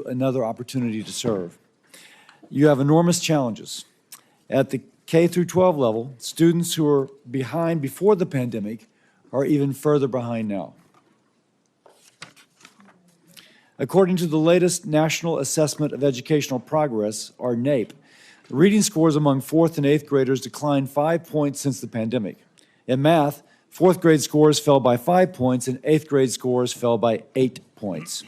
another opportunity to serve. You have enormous challenges. At the K through 12 level, students who were behind before the pandemic are even further behind now. According to the latest National Assessment of Educational Progress, or NAEP, reading scores among 4th and 8th graders declined 5 points since the pandemic. In math, 4th grade scores fell by 5 points and 8th grade scores fell by 8 points.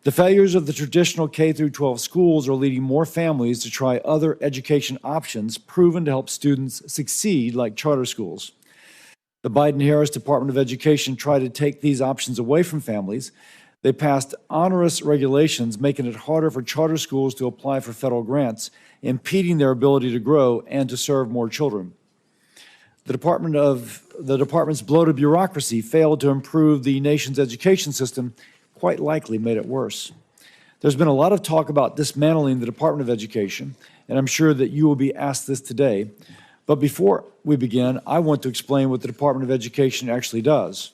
The failures of the traditional K through 12 schools are leading more families to try other education options proven to help students succeed, like charter schools. The Biden-Harris Department of Education tried to take these options away from families. They passed onerous regulations, making it harder for charter schools to apply for federal grants, impeding their ability to grow and to serve more children. The department's bloated bureaucracy failed to improve the nation's education system, quite likely made it worse. There's been a lot of talk about dismantling the Department of Education, and I'm sure that you will be asked this today. But before we begin, I want to explain what the Department of Education actually does.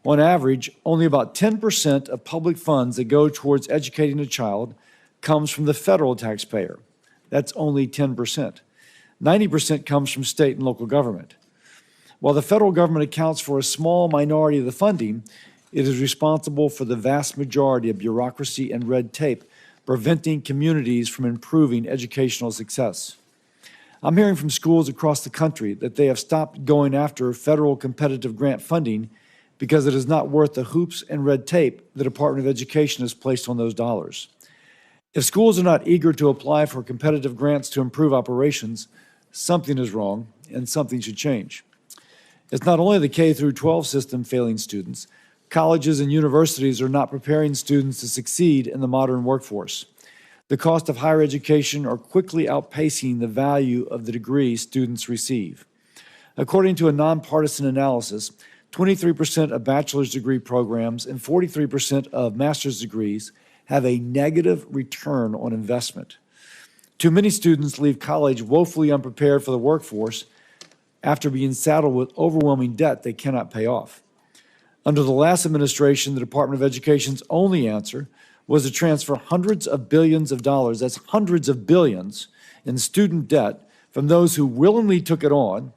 On average, only about 10% of public funds that go towards educating a child comes from the federal taxpayer. That's only 10%. 90% comes from state and local government. While the federal government accounts for a small minority of the funding, it is responsible for the vast majority of bureaucracy and red tape, preventing communities from improving educational success. I'm hearing from schools across the country that they have stopped going after federal competitive grant funding because it is not worth the hoops and red tape the Department of Education has placed on those dollars. If schools are not eager to apply for competitive grants to improve operations, something is wrong and something should change. It's not only the K through 12 system failing students. Colleges and universities are not preparing students to succeed in the modern workforce. The cost of higher education are quickly outpacing the value of the degree students receive. According to a nonpartisan analysis, 23% of bachelor's degree programs and 43% of master's degrees have a negative return on investment. Too many students leave college woefully unprepared for the workforce after being saddled with overwhelming debt they cannot pay off. Under the last administration, the Department of Education's only answer was to transfer hundreds of billions of dollars, that's hundreds of billions, in student debt from those who willingly took it on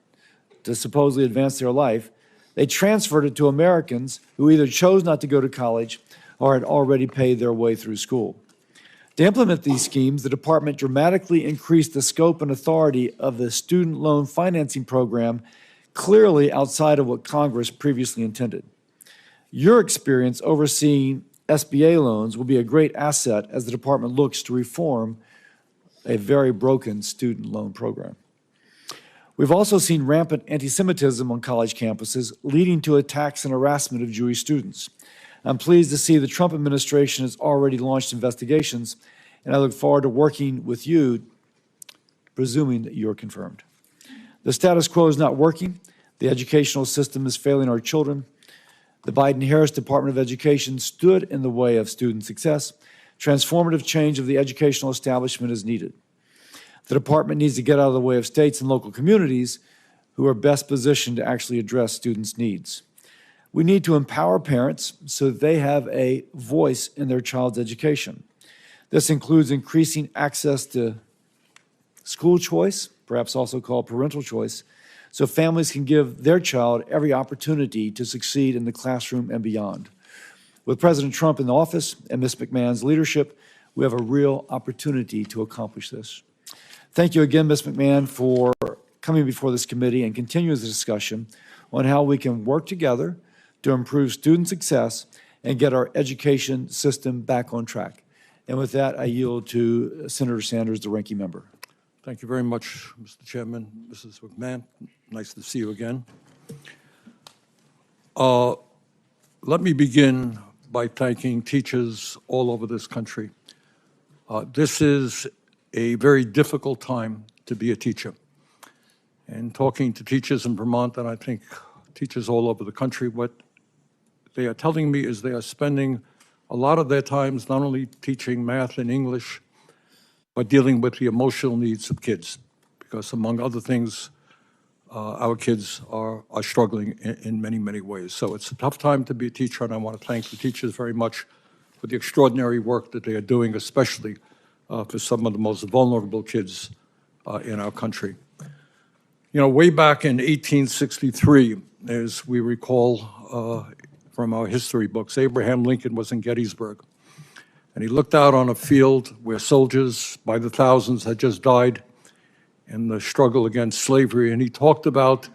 to supposedly advance their life. They transferred it to Americans who either chose not to go to college or had already paid their way through school. To implement these schemes, the department dramatically increased the scope and authority of the student loan financing program, clearly outside of what Congress previously intended. Your experience overseeing SBA loans will be a great asset as the department looks to reform a very broken student loan program. We've also seen rampant anti-Semitism on college campuses, leading to attacks and harassment of Jewish students. I'm pleased to see the Trump administration has already launched investigations, and I look forward to working with you, presuming that you're confirmed. The status quo is not working. The educational system is failing our children. The Biden-Harris Department of Education stood in the way of student success. Transformative change of the educational establishment is needed. The department needs to get out of the way of states and local communities who are best positioned to actually address students' needs. We need to empower parents so that they have a voice in their child's education. This includes increasing access to school choice, perhaps also called parental choice, so families can give their child every opportunity to succeed in the classroom and beyond. With President Trump in office and Ms. McMahon's leadership, we have a real opportunity to accomplish this. Thank you again, Ms. McMahon, for coming before this committee and continuing the discussion on how we can work together to improve student success and get our education system back on track. And with that, I yield to Senator Sanders, the ranking member. Thank you very much, Mr. Chairman. Mrs. McMahon, nice to see you again. Let me begin by thanking teachers all over this country. This is a very difficult time to be a teacher. And talking to teachers in Vermont, and I think teachers all over the country, what they are telling me is they are spending a lot of their times not only teaching math and English, but dealing with the emotional needs of kids, because among other things, our kids are struggling in many, many ways. So it's a tough time to be a teacher, and I want to thank the teachers very much for the extraordinary work that they are doing, especially for some of the most vulnerable kids in our country. You know, way back in 1863, as we recall from our history books, Abraham Lincoln was in Gettysburg. And he looked out on a field where soldiers by the thousands had just died in the struggle against slavery, and he talked about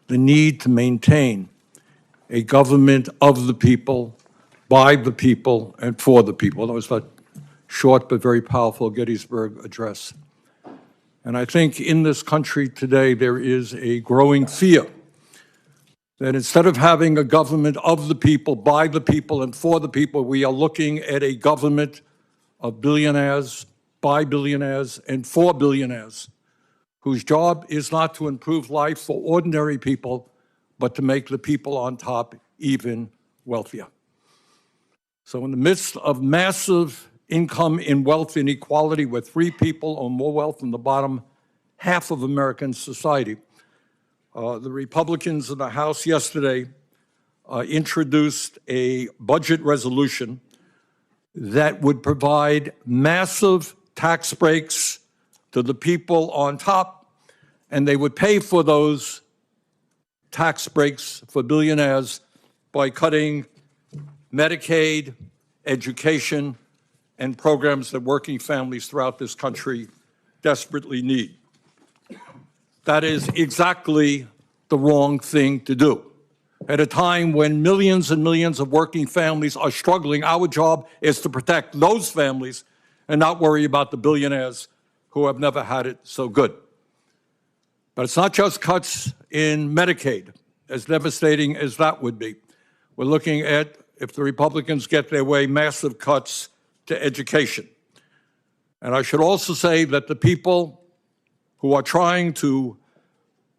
the need to maintain a government of the people, by the people, and for the people. That was that short but very powerful Gettysburg Address. And I think in this country today there is a growing fear that instead of having a government of the people, by the people, and for the people, we are looking at a government of billionaires, by billionaires, and for billionaires, whose job is not to improve life for ordinary people, but to make the people on top even wealthier. So in the midst of massive income and wealth inequality, where 3 people own more wealth than the bottom half of American society, the Republicans in the House yesterday introduced a budget resolution that would provide massive tax breaks to the people on top, and they would pay for those tax breaks for billionaires by cutting Medicaid, education, and programs that working families throughout this country desperately need. That is exactly the wrong thing to do. At a time when millions and millions of working families are struggling, our job is to protect those families and not worry about the billionaires who have never had it so good. But it's not just cuts in Medicaid, as devastating as that would be. We're looking at, if the Republicans get their way, massive cuts to education. And I should also say that the people who are trying to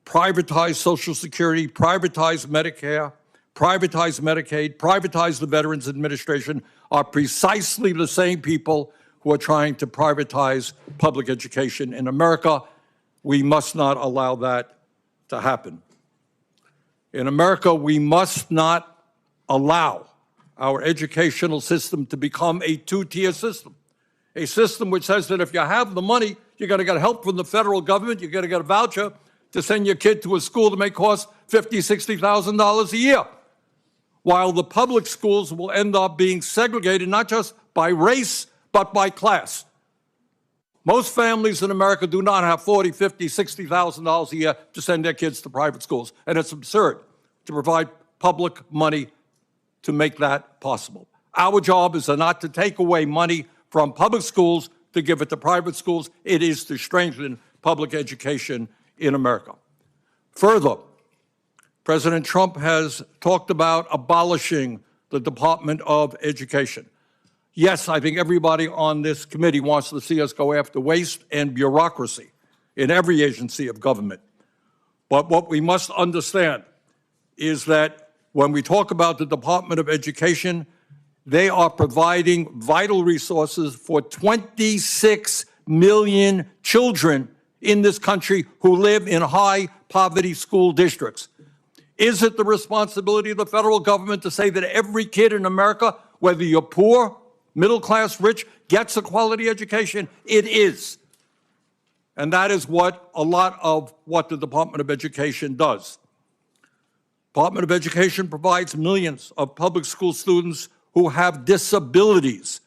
privatize Social Security, privatize Medicare, privatize Medicaid, privatize the Veterans Administration are precisely the same people who are trying to privatize public education in America. We must not allow that to happen. In America, we must not allow our educational system to become a 2-tier system, a system which says that if you have the money, you're going to get help from the federal government, you're going to get a voucher to send your kid to a school that may cost $50,000, $60,000 a year, while the public schools will end up being segregated not just by race, but by class. Most families in America do not have $40,000, $50,000, $60,000 a year to send their kids to private schools, and it's absurd to provide public money to make that possible. Our job is not to take away money from public schools to give it to private schools. It is to strengthen public education in America. Further, President Trump has talked about abolishing the Department of Education. Yes, I think everybody on this committee wants to see us go after waste and bureaucracy in every agency of government. But what we must understand is that when we talk about the Department of Education, they are providing vital resources for 26 million children in this country who live in high poverty school districts. Is it the responsibility of the federal government to say that every kid in America, whether you're poor, middle class, rich, gets a quality education? It is. And that is what a lot of what the Department of Education does. Department of Education provides millions of public school students who have disabilities,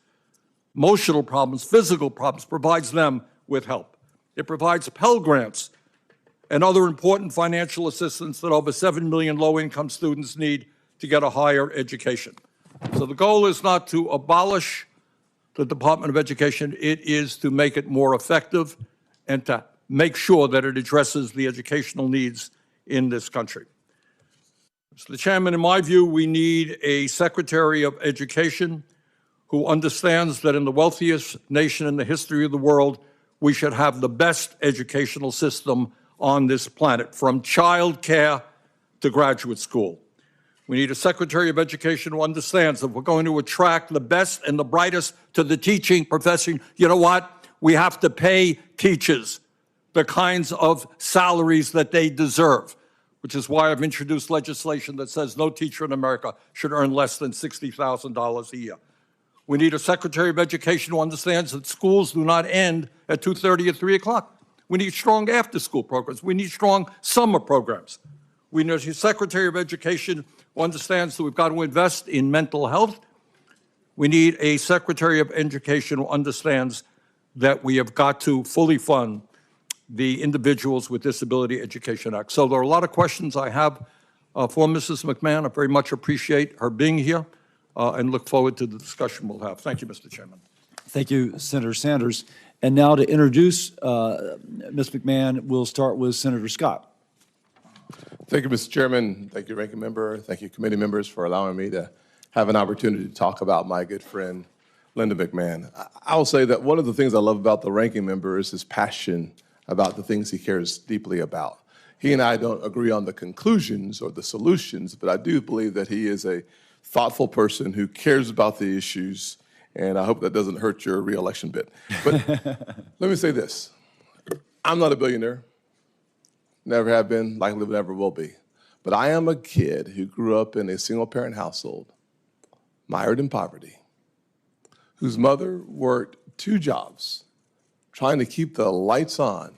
emotional problems, physical problems, provides them with help. It provides Pell Grants and other important financial assistance that over 7 million low-income students need to get a higher education. So the goal is not to abolish the Department of Education, it is to make it more effective and to make sure that it addresses the educational needs in this country. Mr. Chairman, in my view, we need a Secretary of Education who understands that in the wealthiest nation in the history of the world, we should have the best educational system on this planet, from child care to graduate school. We need a Secretary of Education who understands that if we're going to attract the best and the brightest to the teaching profession, you know what? We have to pay teachers the kinds of salaries that they deserve, which is why I've introduced legislation that says no teacher in America should earn less than $60,000 a year. We need a Secretary of Education who understands that schools do not end at 2:30 or 3 o'clock. We need strong after-school programs. We need strong summer programs. We need a Secretary of Education who understands that we've got to invest in mental health. We need a Secretary of Education who understands that we have got to fully fund the Individuals with Disability Education Act. So there are a lot of questions I have for Mrs. McMahon. I very much appreciate her being here and look forward to the discussion we'll have. Thank you, Mr. Chairman. Thank you, Senator Sanders. And now to introduce Ms. McMahon, we'll start with Senator Scott. Thank you, Mr. Chairman. Thank you, Ranking Member. Thank you, committee members, for allowing me to have an opportunity to talk about my good friend, Linda McMahon. I will say that one of the things I love about the Ranking Member is his passion about the things he cares deeply about. He and I don't agree on the conclusions or the solutions, but I do believe that he is a thoughtful person who cares about the issues, and I hope that doesn't hurt your reelection bid. But let me say this. I'm not a billionaire. Never have been, likely never will be. But I am a kid who grew up in a single-parent household, mired in poverty, whose mother worked 2 jobs, trying to keep the lights on.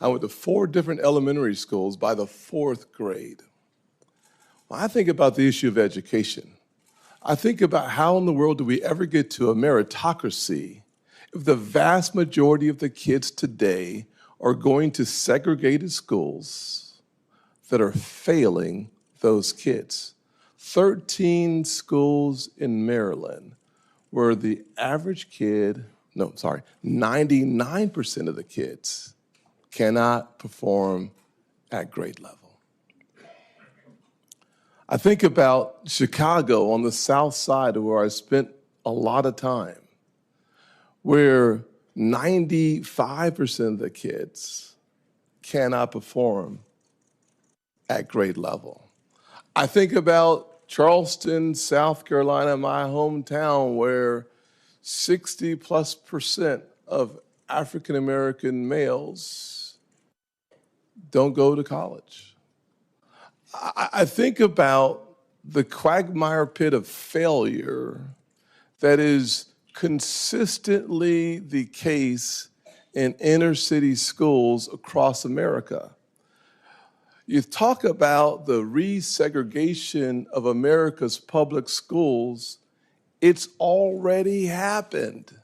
I went to 4 different elementary schools by the 4th grade. When I think about the issue of education, I think about how in the world do we ever get to a meritocracy if the vast majority of the kids today are going to segregated schools that are failing those kids. 13 schools in Maryland where the average kid, 99% of the kids cannot perform at grade level. I think about Chicago on the south side where I spent a lot of time, where 95% of the kids cannot perform at grade level. I think about Charleston, South Carolina, my hometown, where 60+% of African American males don't go to college. I think about the quagmire pit of failure that is consistently the case in inner city schools across America. You talk about the resegregation of America's public schools, it's already happened.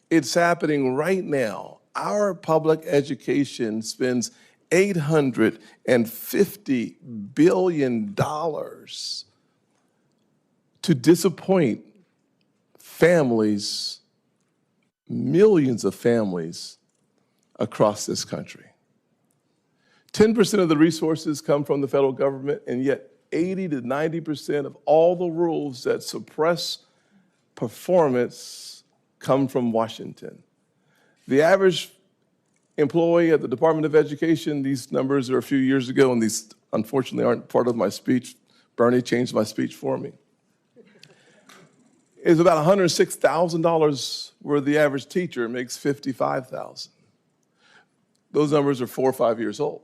It's happening right now. Our public education spends $850 billion to disappoint families, millions of families across this country. 10% of the resources come from the federal government, and yet 80 to 90% of all the rules that suppress performance come from Washington. The average employee at the Department of Education, these numbers are a few years ago, and these unfortunately aren't part of my speech. Bernie changed my speech for me. Is about $106,000, where the average teacher makes $55,000. Those numbers are 4 or 5 years old.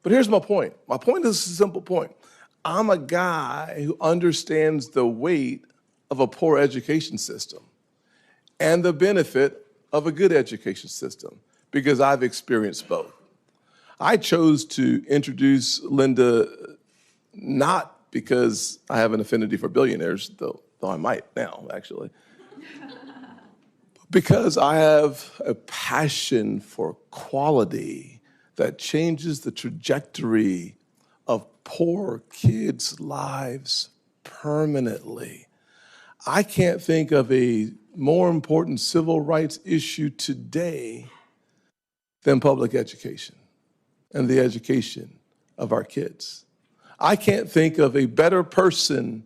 But here's my point. My point is a simple point. I'm a guy who understands the weight of a poor education system and the benefit of a good education system, because I've experienced both. I chose to introduce Linda not because I have an affinity for billionaires, though I might now, actually, because I have a passion for quality that changes the trajectory of poor kids' lives permanently. I can't think of a more important civil rights issue today than public education and the education of our kids. I can't think of a better person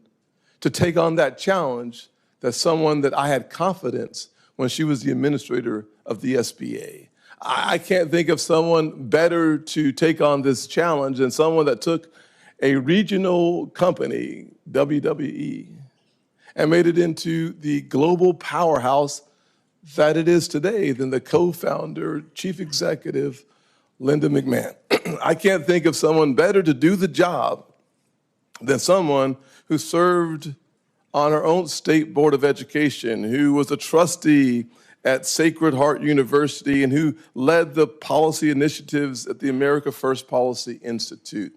to take on that challenge than someone that I had confidence when she was the administrator of the SBA. I can't think of someone better to take on this challenge than someone that took a regional company, WWE, and made it into the global powerhouse that it is today than the co-founder, chief executive, Linda McMahon. I can't think of someone better to do the job than someone who served on her own state board of education, who was a trustee at Sacred Heart University, and who led the policy initiatives at the America First Policy Institute.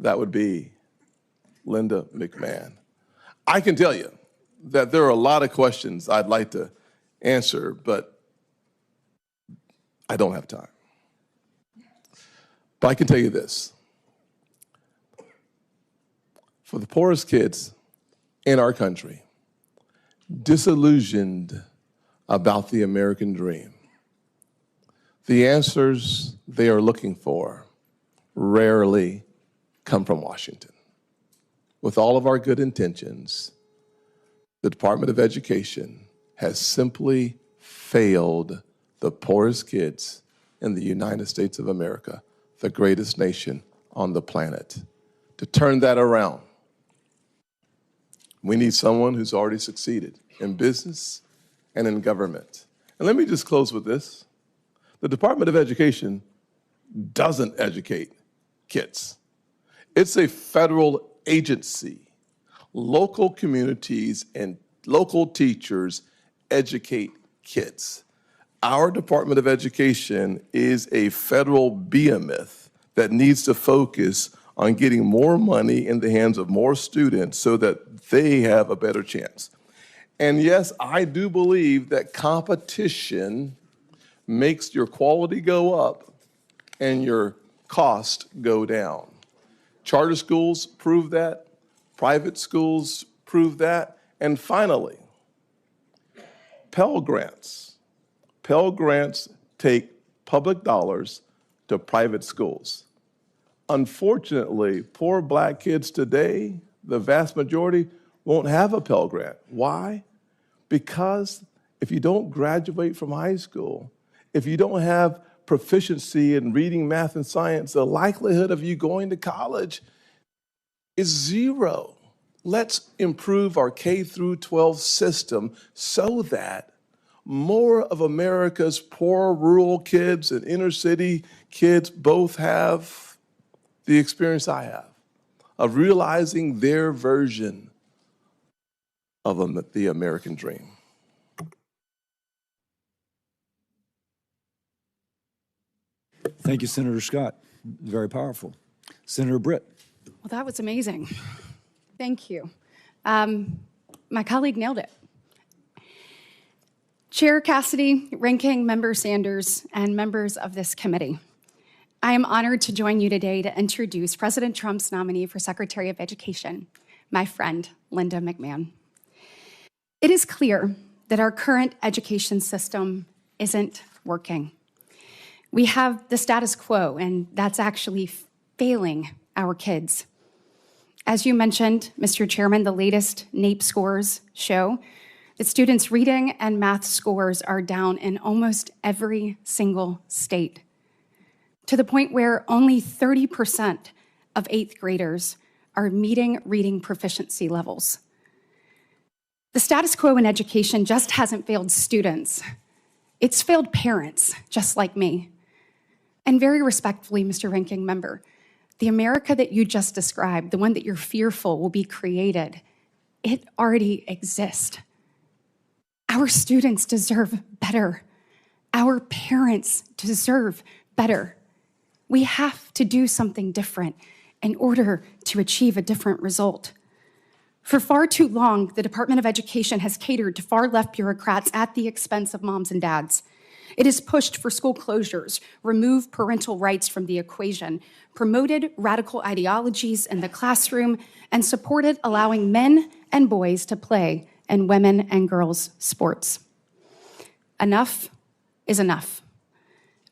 That would be Linda McMahon. I can tell you that there are a lot of questions I'd like to answer, but I don't have time. But I can tell you this. For the poorest kids in our country, disillusioned about the American dream, the answers they are looking for rarely come from Washington. With all of our good intentions, the Department of Education has simply failed the poorest kids in the United States of America, the greatest nation on the planet. To turn that around, we need someone who's already succeeded in business and in government. And let me just close with this. The Department of Education doesn't educate kids. It's a federal agency. Local communities and local teachers educate kids. Our Department of Education is a federal behemoth that needs to focus on getting more money in the hands of more students so that they have a better chance. And yes, I do believe that competition makes your quality go up and your cost go down. Charter schools prove that, private schools prove that, and finally, Pell Grants. Pell Grants take public dollars to private schools. Unfortunately, poor black kids today, the vast majority, won't have a Pell Grant. Why? Because if you don't graduate from high school, if you don't have proficiency in reading, math, and science, the likelihood of you going to college is zero. Let's improve our K through 12 system so that more of America's poor rural kids and inner city kids both have the experience I have of realizing their version of the American dream. Thank you, Senator Scott. Very powerful. Senator Britt. Well, that was amazing. Thank you. My colleague nailed it. Chair Cassidy, Ranking Member Sanders, and members of this committee, I am honored to join you today to introduce President Trump's nominee for Secretary of Education, my friend, Linda McMahon. It is clear that our current education system isn't working. We have the status quo, and that's actually failing our kids. As you mentioned, Mr. Chairman, the latest NAEP scores show that students' reading and math scores are down in almost every single state, to the point where only 30% of 8th graders are meeting reading proficiency levels. The status quo in education just hasn't failed students. It's failed parents, just like me. And very respectfully, Mr. Ranking Member, the America that you just described, the one that you're fearful will be created, it already exists. Our students deserve better. Our parents deserve better. We have to do something different in order to achieve a different result. For far too long, the Department of Education has catered to far-left bureaucrats at the expense of moms and dads. It has pushed for school closures, removed parental rights from the equation, promoted radical ideologies in the classroom, and supported allowing men and boys to play in women and girls' sports. Enough is enough.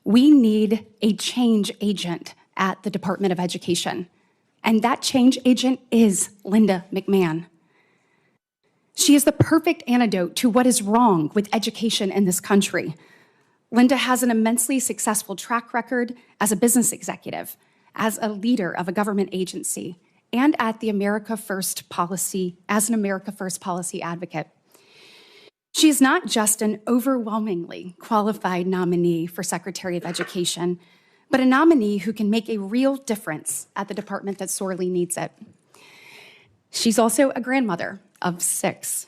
We need a change agent at the Department of Education, and that change agent is Linda McMahon. She is the perfect antidote to what is wrong with education in this country. Linda has an immensely successful track record as a business executive, as a leader of a government agency, and at the America First policy, as an America First policy advocate. She is not just an overwhelmingly qualified nominee for Secretary of Education, but a nominee who can make a real difference at the department that sorely needs it. She's also a grandmother of 6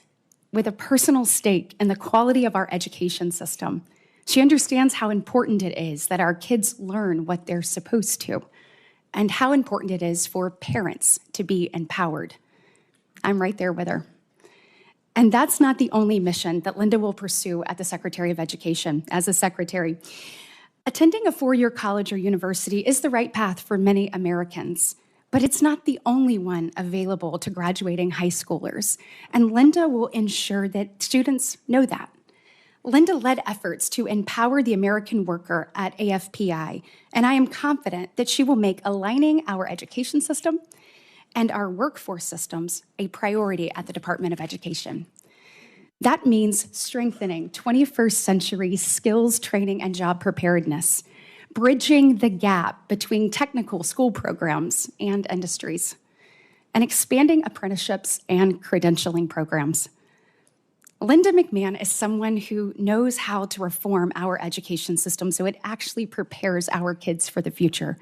with a personal stake in the quality of our education system. She understands how important it is that our kids learn what they're supposed to, and how important it is for parents to be empowered. I'm right there with her. And that's not the only mission that Linda will pursue at the Secretary of Education as a secretary. Attending a 4-year college or university is the right path for many Americans, but it's not the only one available to graduating high schoolers, and Linda will ensure that students know that. Linda led efforts to empower the American worker at AFPI, and I am confident that she will make aligning our education system and our workforce systems a priority at the Department of Education. That means strengthening 21st century skills training and job preparedness, bridging the gap between technical school programs and industries, and expanding apprenticeships and credentialing programs. Linda McMahon is someone who knows how to reform our education system so it actually prepares our kids for the future,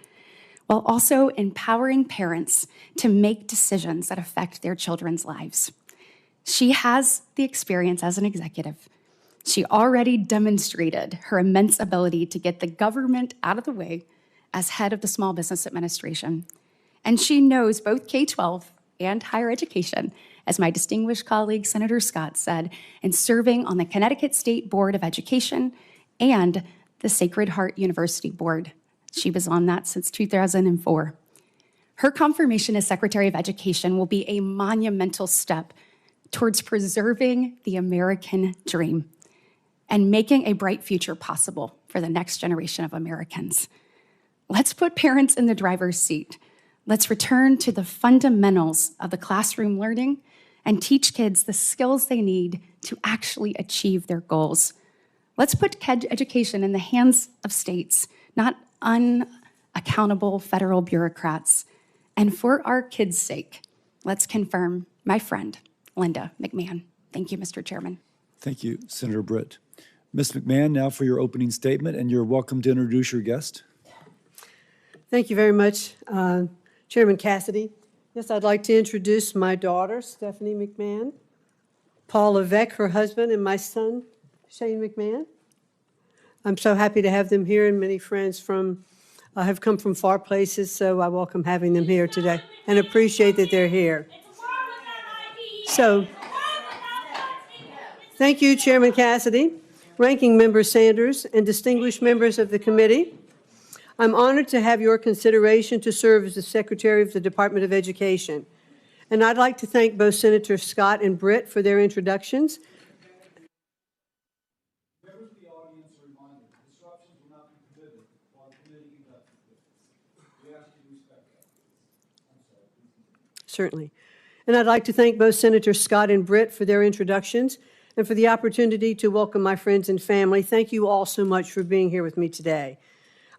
while also empowering parents to make decisions that affect their children's lives. She has the experience as an executive. She already demonstrated her immense ability to get the government out of the way as head of the Small Business Administration. And she knows both K-12 and higher education, as my distinguished colleague, Senator Scott, said, in serving on the Connecticut State Board of Education and the Sacred Heart University Board. She was on that since 2004. Her confirmation as Secretary of Education will be a monumental step towards preserving the American dream and making a bright future possible for the next generation of Americans. Let's put parents in the driver's seat. Let's return to the fundamentals of the classroom learning and teach kids the skills they need to actually achieve their goals. Let's put education in the hands of states, not unaccountable federal bureaucrats. And for our kids' sake, let's confirm my friend, Linda McMahon. Thank you, Mr. Chairman. Thank you, Senator Britt. Ms. McMahon, now for your opening statement, and you're welcome to introduce your guest. Thank you very much, Chairman Cassidy. Yes, I'd like to introduce my daughter, Stephanie McMahon, Paul Levesque, her husband, and my son, Shane McMahon. I'm so happy to have them here, and many friends have come from far places, so I welcome having them here today and appreciate that they're here. So, thank you, Chairman Cassidy, Ranking Member Sanders, and distinguished members of the committee. I'm honored to have your consideration to serve as the Secretary of the Department of Education. And I'd like to thank both Senators Scott and Britt for their introductions. Members of the audience are reminded, disruptions will not be permitted while the committee conducts business. We ask you to respect that. Certainly. And I'd like to thank both Senators Scott and Britt for their introductions and for the opportunity to welcome my friends and family. Thank you all so much for being here with me today.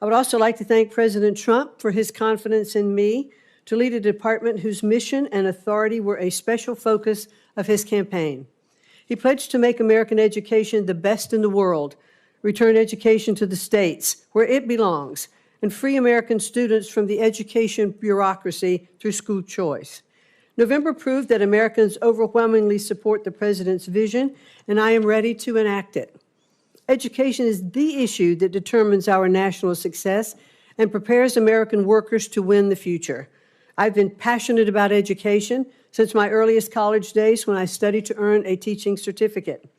I would also like to thank President Trump for his confidence in me to lead a department whose mission and authority were a special focus of his campaign. He pledged to make American education the best in the world, return education to the states where it belongs, and free American students from the education bureaucracy through school choice. November proved that Americans overwhelmingly support the president's vision, and I am ready to enact it. Education is the issue that determines our national success and prepares American workers to win the future. I've been passionate about education since my earliest college days when I studied to earn a teaching certificate.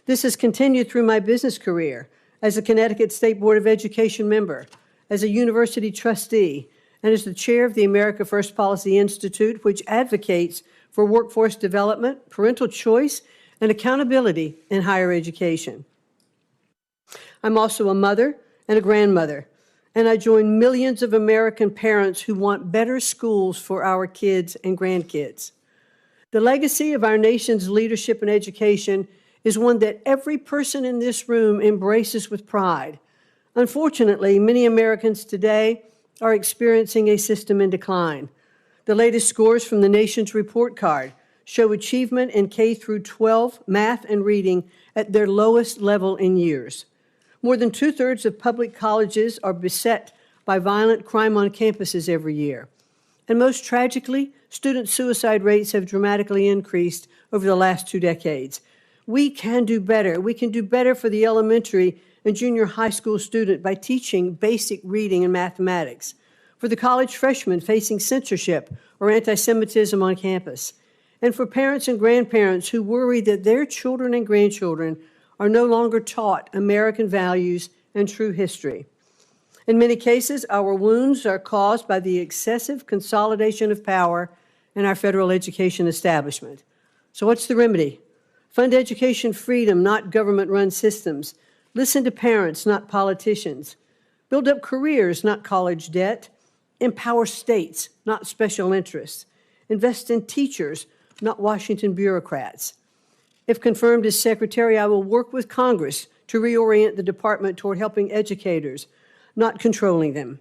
This has continued through my business career as a Connecticut State Board of Education member, as a university trustee, and as the chair of the America First Policy Institute, which advocates for workforce development, parental choice, and accountability in higher education. I'm also a mother and a grandmother, and I join millions of American parents who want better schools for our kids and grandkids. The legacy of our nation's leadership in education is one that every person in this room embraces with pride. Unfortunately, many Americans today are experiencing a system in decline. The latest scores from the nation's report card show achievement in K-12 math and reading at their lowest level in years. More than 2/3 of public colleges are beset by violent crime on campuses every year. And most tragically, student suicide rates have dramatically increased over the last 2 decades. We can do better. We can do better for the elementary and junior high school student by teaching basic reading and mathematics, for the college freshman facing censorship or anti-Semitism on campus, and for parents and grandparents who worry that their children and grandchildren are no longer taught American values and true history. In many cases, our wounds are caused by the excessive consolidation of power in our federal education establishment. So what's the remedy? Fund education freedom, not government-run systems. Listen to parents, not politicians. Build up careers, not college debt. Empower states, not special interests. Invest in teachers, not Washington bureaucrats. If confirmed as Secretary, I will work with Congress to reorient the department toward helping educators, not controlling them.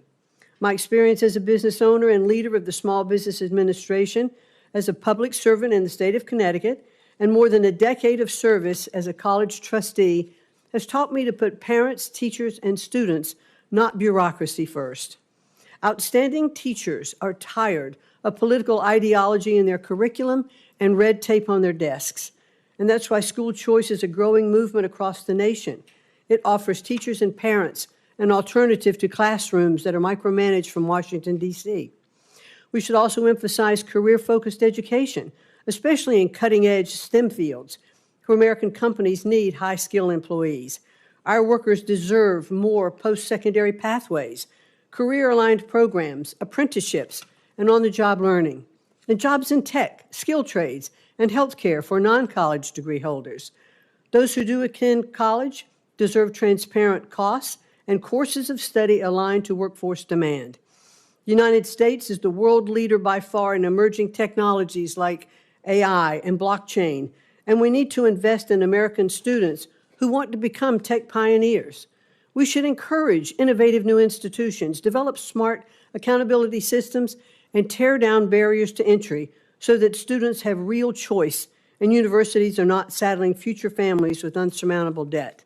My experience as a business owner and leader of the Small Business Administration, as a public servant in the state of Connecticut, and more than a decade of service as a college trustee has taught me to put parents, teachers, and students, not bureaucracy, first. Outstanding teachers are tired of political ideology in their curriculum and red tape on their desks. And that's why school choice is a growing movement across the nation. It offers teachers and parents an alternative to classrooms that are micromanaged from Washington, D.C. We should also emphasize career-focused education, especially in cutting-edge STEM fields, where American companies need high-skilled employees. Our workers deserve more post-secondary pathways, career-aligned programs, apprenticeships, and on-the-job learning, and jobs in tech, skilled trades, and healthcare for non-college degree holders. Those who do attend college deserve transparent costs and courses of study aligned to workforce demand. The United States is the world leader by far in emerging technologies like AI and blockchain, and we need to invest in American students who want to become tech pioneers. We should encourage innovative new institutions, develop smart accountability systems, and tear down barriers to entry so that students have real choice and universities are not saddling future families with unsurmountable debt.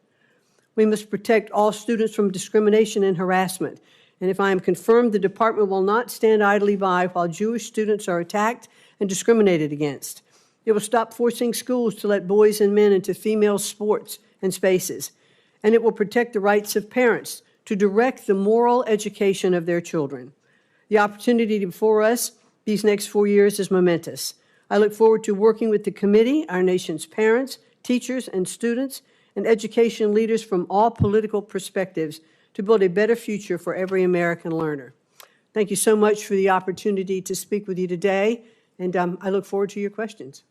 We must protect all students from discrimination and harassment. And if I am confirmed, the department will not stand idly by while Jewish students are attacked and discriminated against. It will stop forcing schools to let boys and men into female sports and spaces. And it will protect the rights of parents to direct the moral education of their children. The opportunity before us these next 4 years is momentous. I look forward to working with the committee, our nation's parents, teachers, and students, and education leaders from all political perspectives to build a better future for every American learner. Thank you so much for the opportunity to speak with you today, and I look forward to your questions.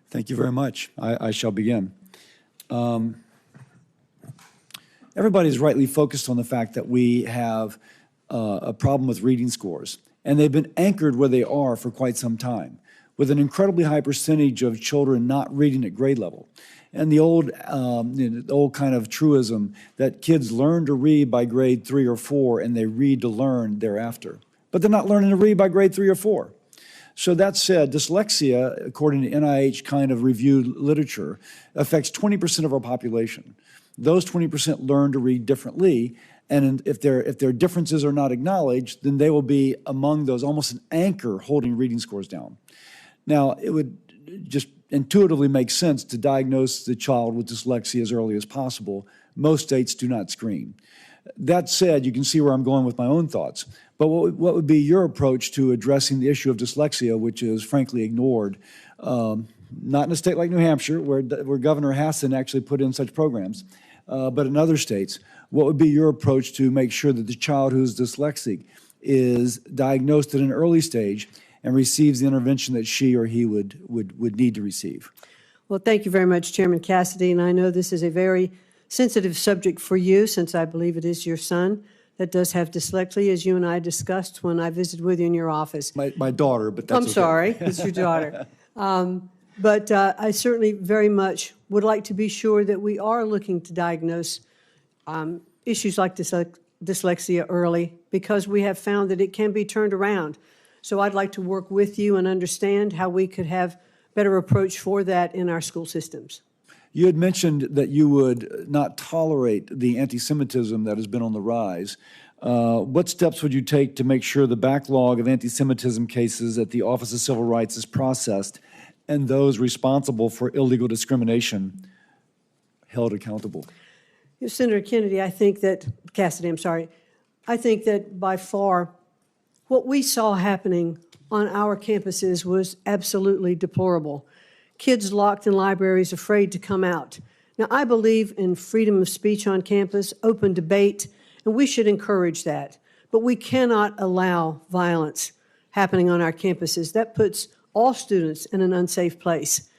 Thank you very much. I shall begin. Everybody's rightly focused on the fact that we have a problem with reading scores, and they've been anchored where they are for quite some time, with an incredibly high percentage of children not reading at grade level. And the old kind of truism that kids learn to read by grade 3 or 4 and they read to learn thereafter. But they're not learning to read by grade 3 or 4. So that said, dyslexia, according to NIH kind of reviewed literature, affects 20% of our population. Those 20% learn to read differently, and if their differences are not acknowledged, then they will be among those, almost an anchor holding reading scores down. Now, it would just intuitively make sense to diagnose the child with dyslexia as early as possible. Most states do not screen. That said, you can see where I'm going with my own thoughts. But what would be your approach to addressing the issue of dyslexia, which is frankly ignored, not in a state like New Hampshire, where Governor Hassan actually put in such programs, but in other states? What would be your approach to make sure that the child who's dyslexic is diagnosed at an early stage and receives the intervention that she or he would need to receive? Well, thank you very much, Chairman Cassidy, and I know this is a very sensitive subject for you, since I believe it is your son that does have dyslexia, as you and I discussed when I visited with you in your office. My daughter, but that's I'm sorry, it's your daughter. But I certainly very much would like to be sure that we are looking to diagnose issues like dyslexia early, because we have found that it can be turned around. So I'd like to work with you and understand how we could have better approach for that in our school systems. You had mentioned that you would not tolerate the anti-Semitism that has been on the rise. What steps would you take to make sure the backlog of anti-Semitism cases at the Office of Civil Rights is processed and those responsible for illegal discrimination held accountable? Senator Kennedy, Cassidy, I'm sorry. I think that by far what we saw happening on our campuses was absolutely deplorable. Kids locked in libraries, afraid to come out. Now, I believe in freedom of speech on campus, open debate, and we should encourage that. But we cannot allow violence happening on our campuses. That puts all students in an unsafe place.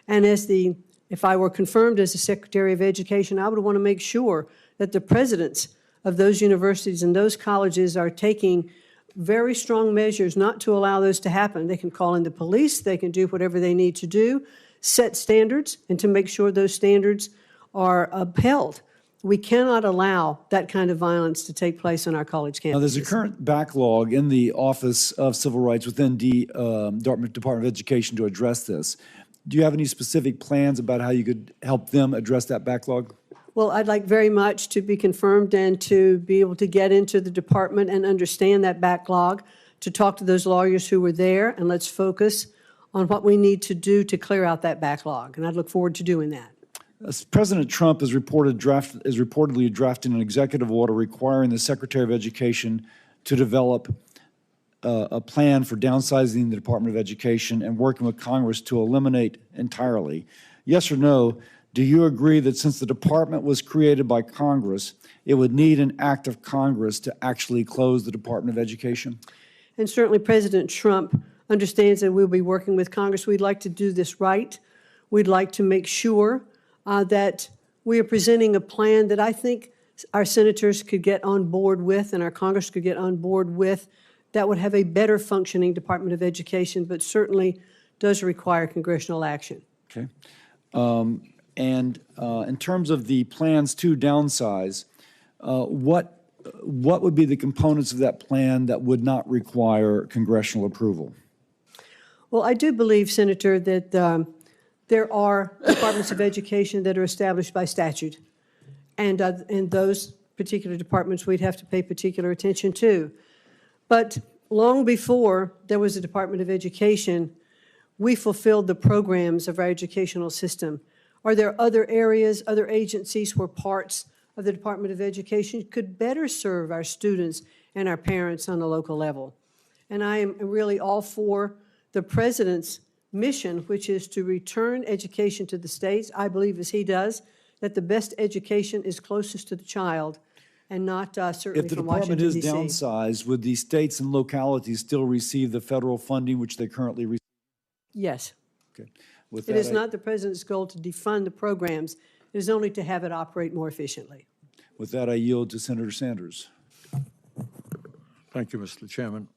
And if I were confirmed as the Secretary of Education, I would want to make sure that the presidents of those universities and those colleges are taking very strong measures not to allow those to happen. They can call in the police, they can do whatever they need to do, set standards, and to make sure those standards are upheld. We cannot allow that kind of violence to take place on our college campuses. Now, there's a current backlog in the Office of Civil Rights within the Department of Education to address this. Do you have any specific plans about how you could help them address that backlog? Well, I'd like very much to be confirmed and to be able to get into the department and understand that backlog, to talk to those lawyers who were there, and let's focus on what we need to do to clear out that backlog. And I look forward to doing that. President Trump is reportedly drafting an executive order requiring the Secretary of Education to develop a plan for downsizing the Department of Education and working with Congress to eliminate entirely. Yes or no, do you agree that since the department was created by Congress, it would need an act of Congress to actually close the Department of Education? And certainly President Trump understands that we'll be working with Congress. We'd like to do this right. We'd like to make sure that we are presenting a plan that I think our senators could get on board with and our Congress could get on board with that would have a better functioning Department of Education, but certainly does require congressional action. Okay. In terms of the plans to downsize, what would be the components of that plan that would not require congressional approval? Well, I do believe, Senator, that there are departments of education that are established by statute, and those particular departments we'd have to pay particular attention to. But long before there was a Department of Education, we fulfilled the programs of our educational system. Are there other areas, other agencies where parts of the Department of Education could better serve our students and our parents on the local level? And I am really all for the President's mission, which is to return education to the states. I believe, as he does, that the best education is closest to the child and not certainly from Washington, D.C. If the department is downsized, would the states and localities still receive the federal funding which they currently receive? Yes. Okay. With It that, is not the President's goal to defund the programs. It is only to have it operate more efficiently. With that, I yield to Senator Sanders. Thank you, Mr. Chairman.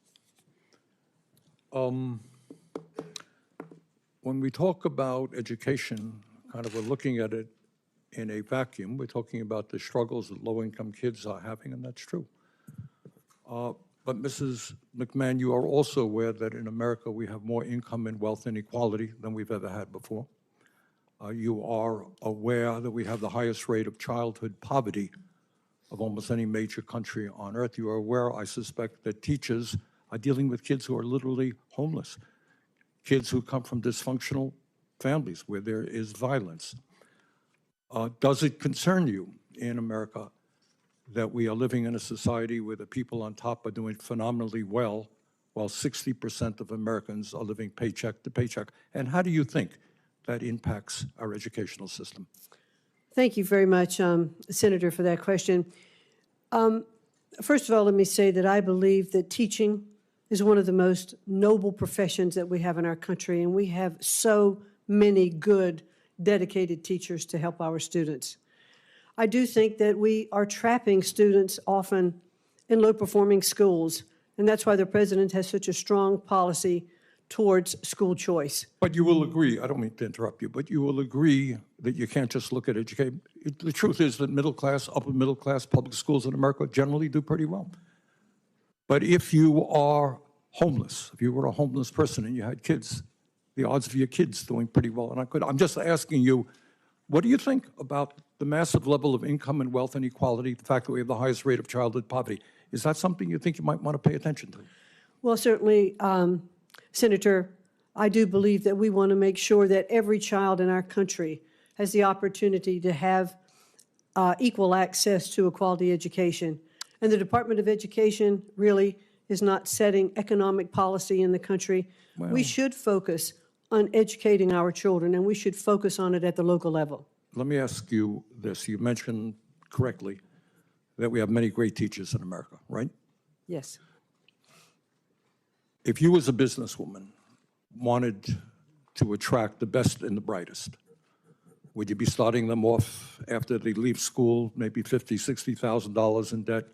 When we talk about education, kind of we're looking at it in a vacuum. We're talking about the struggles that low-income kids are having, and that's true. But Mrs. McMahon, you are also aware that in America we have more income and wealth inequality than we've ever had before. You are aware that we have the highest rate of childhood poverty of almost any major country on earth. You are aware, I suspect, that teachers are dealing with kids who are literally homeless, kids who come from dysfunctional families where there is violence. Does it concern you in America that we are living in a society where the people on top are doing phenomenally well, while 60% of Americans are living paycheck to paycheck? And how do you think that impacts our educational system? Thank you very much, Senator, for that question. First of all, let me say that I believe that teaching is one of the most noble professions that we have in our country, and we have so many good, dedicated teachers to help our students. I do think that we are trapping students often in low-performing schools, and that's why the President has such a strong policy towards school choice. But you will agree, I don't mean to interrupt you, but you will agree that you can't just look at education. The truth is that middle class, upper middle class public schools in America generally do pretty well. But if you are homeless, if you were a homeless person and you had kids, the odds of your kids doing pretty well are not good. I'm just asking you, what do you think about the massive level of income and wealth inequality, the fact that we have the highest rate of childhood poverty? Is that something you think you might want to pay attention to? Well, certainly, Senator, I do believe that we want to make sure that every child in our country has the opportunity to have equal access to a quality education. And the Department of Education really is not setting economic policy in the country. We should focus on educating our children, and we should focus on it at the local level. Let me ask you this. You mentioned correctly that we have many great teachers in America, right? Yes. If you as a businesswoman wanted to attract the best and the brightest, would you be starting them off after they leave school, maybe $50,000, $60,000 in debt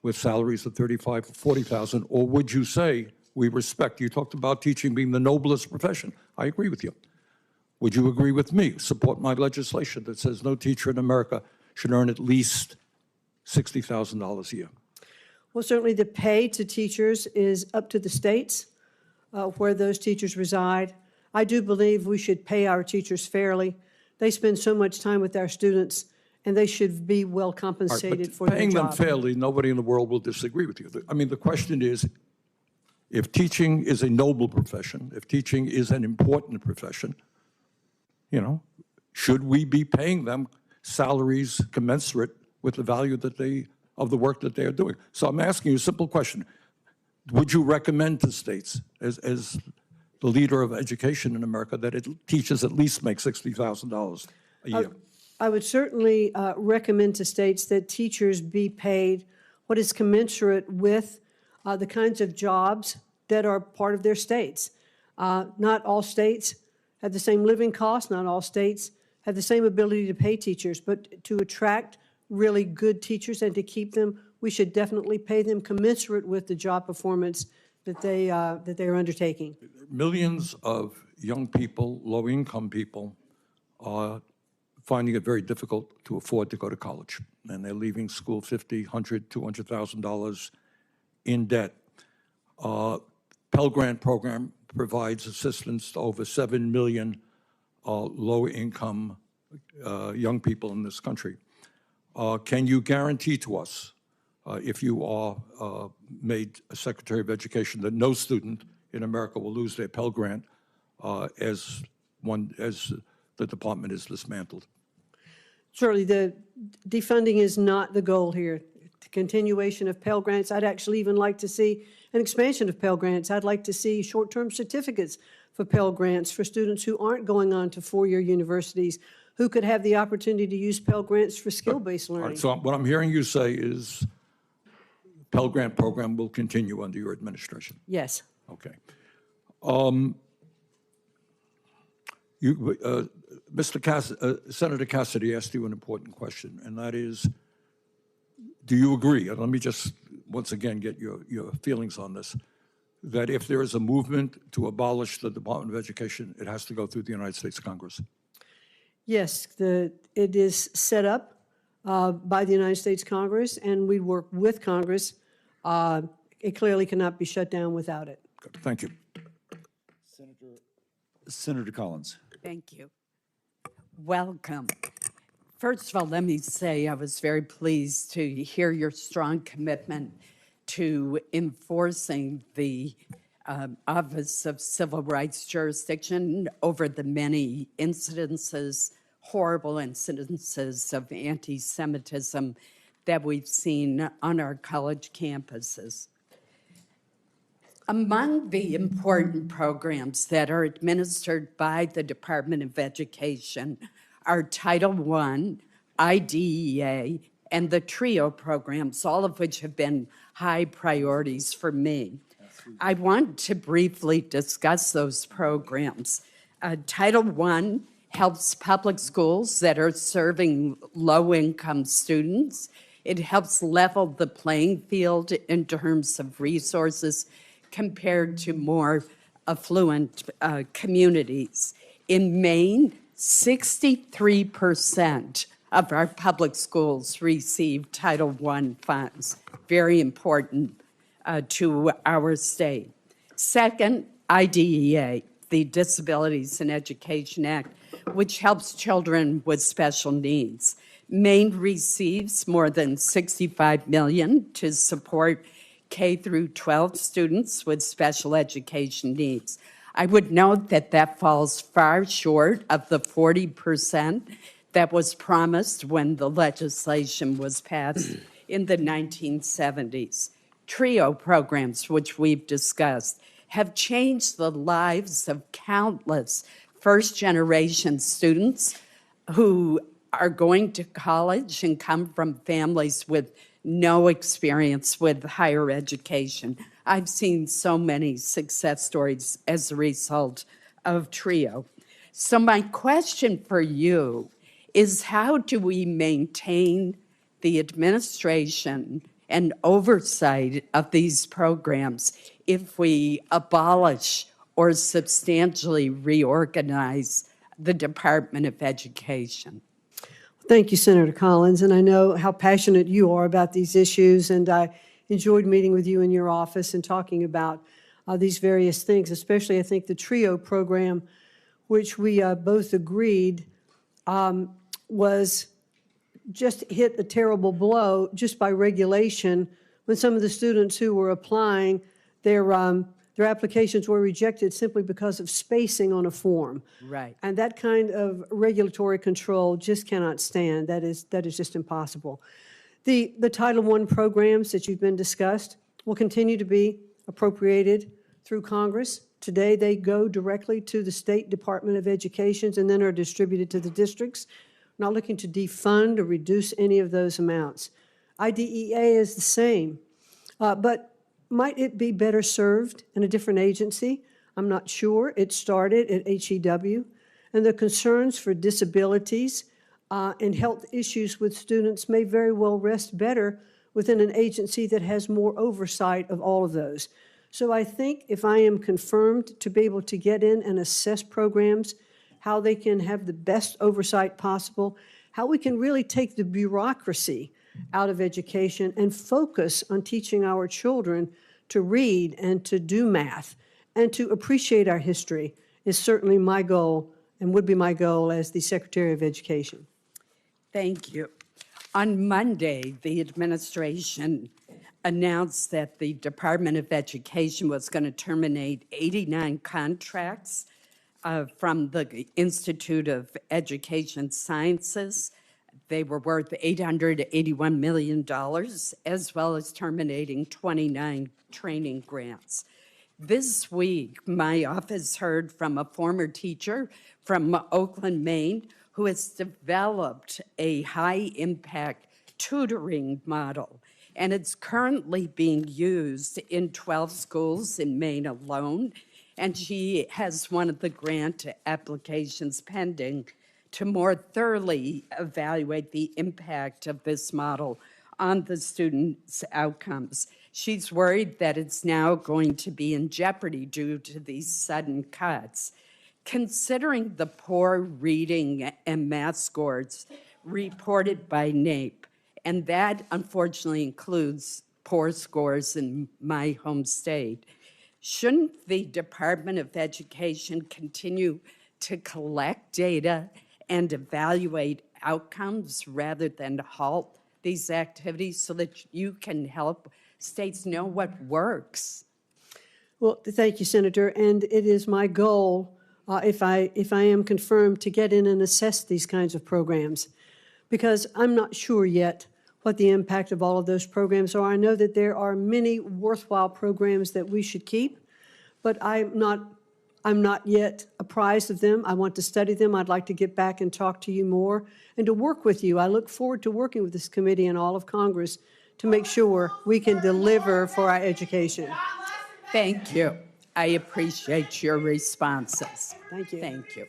with salaries of $35,000, $40,000? Or would you say, we respect, you talked about teaching being the noblest profession. I agree with you. Would you agree with me, support my legislation that says no teacher in America should earn at least $60,000 a year? Well, certainly the pay to teachers is up to the states where those teachers reside. I do believe we should pay our teachers fairly. They spend so much time with our students, and they should be well compensated for their job. Paying them fairly, nobody in the world will disagree with you. I mean, the question is, if teaching is a noble profession, if teaching is an important profession, you know, should we be paying them salaries commensurate with the value that of the work that they are doing? So I'm asking you a simple question. Would you recommend to states, as the leader of education in America, that teachers at least make $60,000 a year? I would certainly recommend to states that teachers be paid what is commensurate with the kinds of jobs that are part of their states. Not all states have the same living costs. Not all states have the same ability to pay teachers. But to attract really good teachers and to keep them, we should definitely pay them commensurate with the job performance that they are undertaking. Millions of young people, low-income people, are finding it very difficult to afford to go to college, and they're leaving school $50,000, $100,000, $200,000 in debt. Pell Grant program provides assistance to over 7 million low-income young people in this country. Can you guarantee to us, if you are made a Secretary of Education, that no student in America will lose their Pell Grant as the department is dismantled? Certainly, the defunding is not the goal here. The continuation of Pell Grants, I'd actually even like to see an expansion of Pell Grants. I'd like to see short-term certificates for Pell Grants for students who aren't going on to four-year universities, who could have the opportunity to use Pell Grants for skill-based learning. Right, so what I'm hearing you say is Pell Grant program will continue under your administration. Yes. Okay. Senator Cassidy asked you an important question, and that is, do you agree, and let me just once again get your feelings on this, that if there is a movement to abolish the Department of Education, it has to go through the United States Congress? Yes, it is set up by the United States Congress, and we work with Congress. It clearly cannot be shut down without it. Good. Thank you. Senator Collins. Thank you. Welcome. First of all, let me say I was very pleased to hear your strong commitment to enforcing the Office of Civil Rights jurisdiction over the many incidences, horrible incidences of anti-Semitism that we've seen on our college campuses. Among the important programs that are administered by the Department of Education are Title I, IDEA, and the TRIO programs, all of which have been high priorities for me. I want to briefly discuss those programs. Title I helps public schools that are serving low-income students. It helps level the playing field in terms of resources compared to more affluent communities. In Maine, 63% of our public schools receive Title I funds. Very important to our state. Second, IDEA, the Disabilities in Education Act, which helps children with special needs. Maine receives more than $65 million to support K through 12 students with special education needs. I would note that that falls far short of the 40% that was promised when the legislation was passed in the 1970s. TRIO programs, which we've discussed, have changed the lives of countless first-generation students who are going to college and come from families with no experience with higher education. I've seen so many success stories as a result of TRIO. So my question for you is, how do we maintain the administration and oversight of these programs if we abolish or substantially reorganize the Department of Education? Thank you, Senator Collins, and I know how passionate you are about these issues, and I enjoyed meeting with you in your office and talking about these various things, especially I think the TRIO program, which we both agreed was just hit a terrible blow just by regulation when some of the students who were applying, their applications were rejected simply because of spacing on a form. Right. And that kind of regulatory control just cannot stand. That is just impossible. The Title I programs that you've been discussed will continue to be appropriated through Congress. Today, they go directly to the State Department of Education and then are distributed to the districts. We're not looking to defund or reduce any of those amounts. IDEA is the same, but might it be better served in a different agency? I'm not sure. It started at HEW, and the concerns for disabilities and health issues with students may very well rest better within an agency that has more oversight of all of those. So I think if I am confirmed to be able to get in and assess programs, how they can have the best oversight possible, how we can really take the bureaucracy out of education and focus on teaching our children to read and to do math and to appreciate our history is certainly my goal and would be my goal as the Secretary of Education. Thank you. On Monday, the administration announced that the Department of Education was going to terminate 89 contracts from the Institute of Education Sciences. They were worth $881 million, as well as terminating 29 training grants. This week, my office heard from a former teacher from Oakland, Maine, who has developed a high-impact tutoring model, and it's currently being used in 12 schools in Maine alone, and she has one of the grant applications pending to more thoroughly evaluate the impact of this model on the students' outcomes. She's worried that it's now going to be in jeopardy due to these sudden cuts. Considering the poor reading and math scores reported by NAEP, and that unfortunately includes poor scores in my home state, shouldn't the Department of Education continue to collect data and evaluate outcomes rather than halt these activities so that you can help states know what works? Well, thank you, Senator, and it is my goal, if I am confirmed, to get in and assess these kinds of programs, because I'm not sure yet what the impact of all of those programs are. I know that there are many worthwhile programs that we should keep, but I'm not yet apprised of them. I want to study them. I'd like to get back and talk to you more and to work with you. I look forward to working with this committee and all of Congress to make sure we can deliver for our education. Thank you. I appreciate your responses. Thank you. Thank you.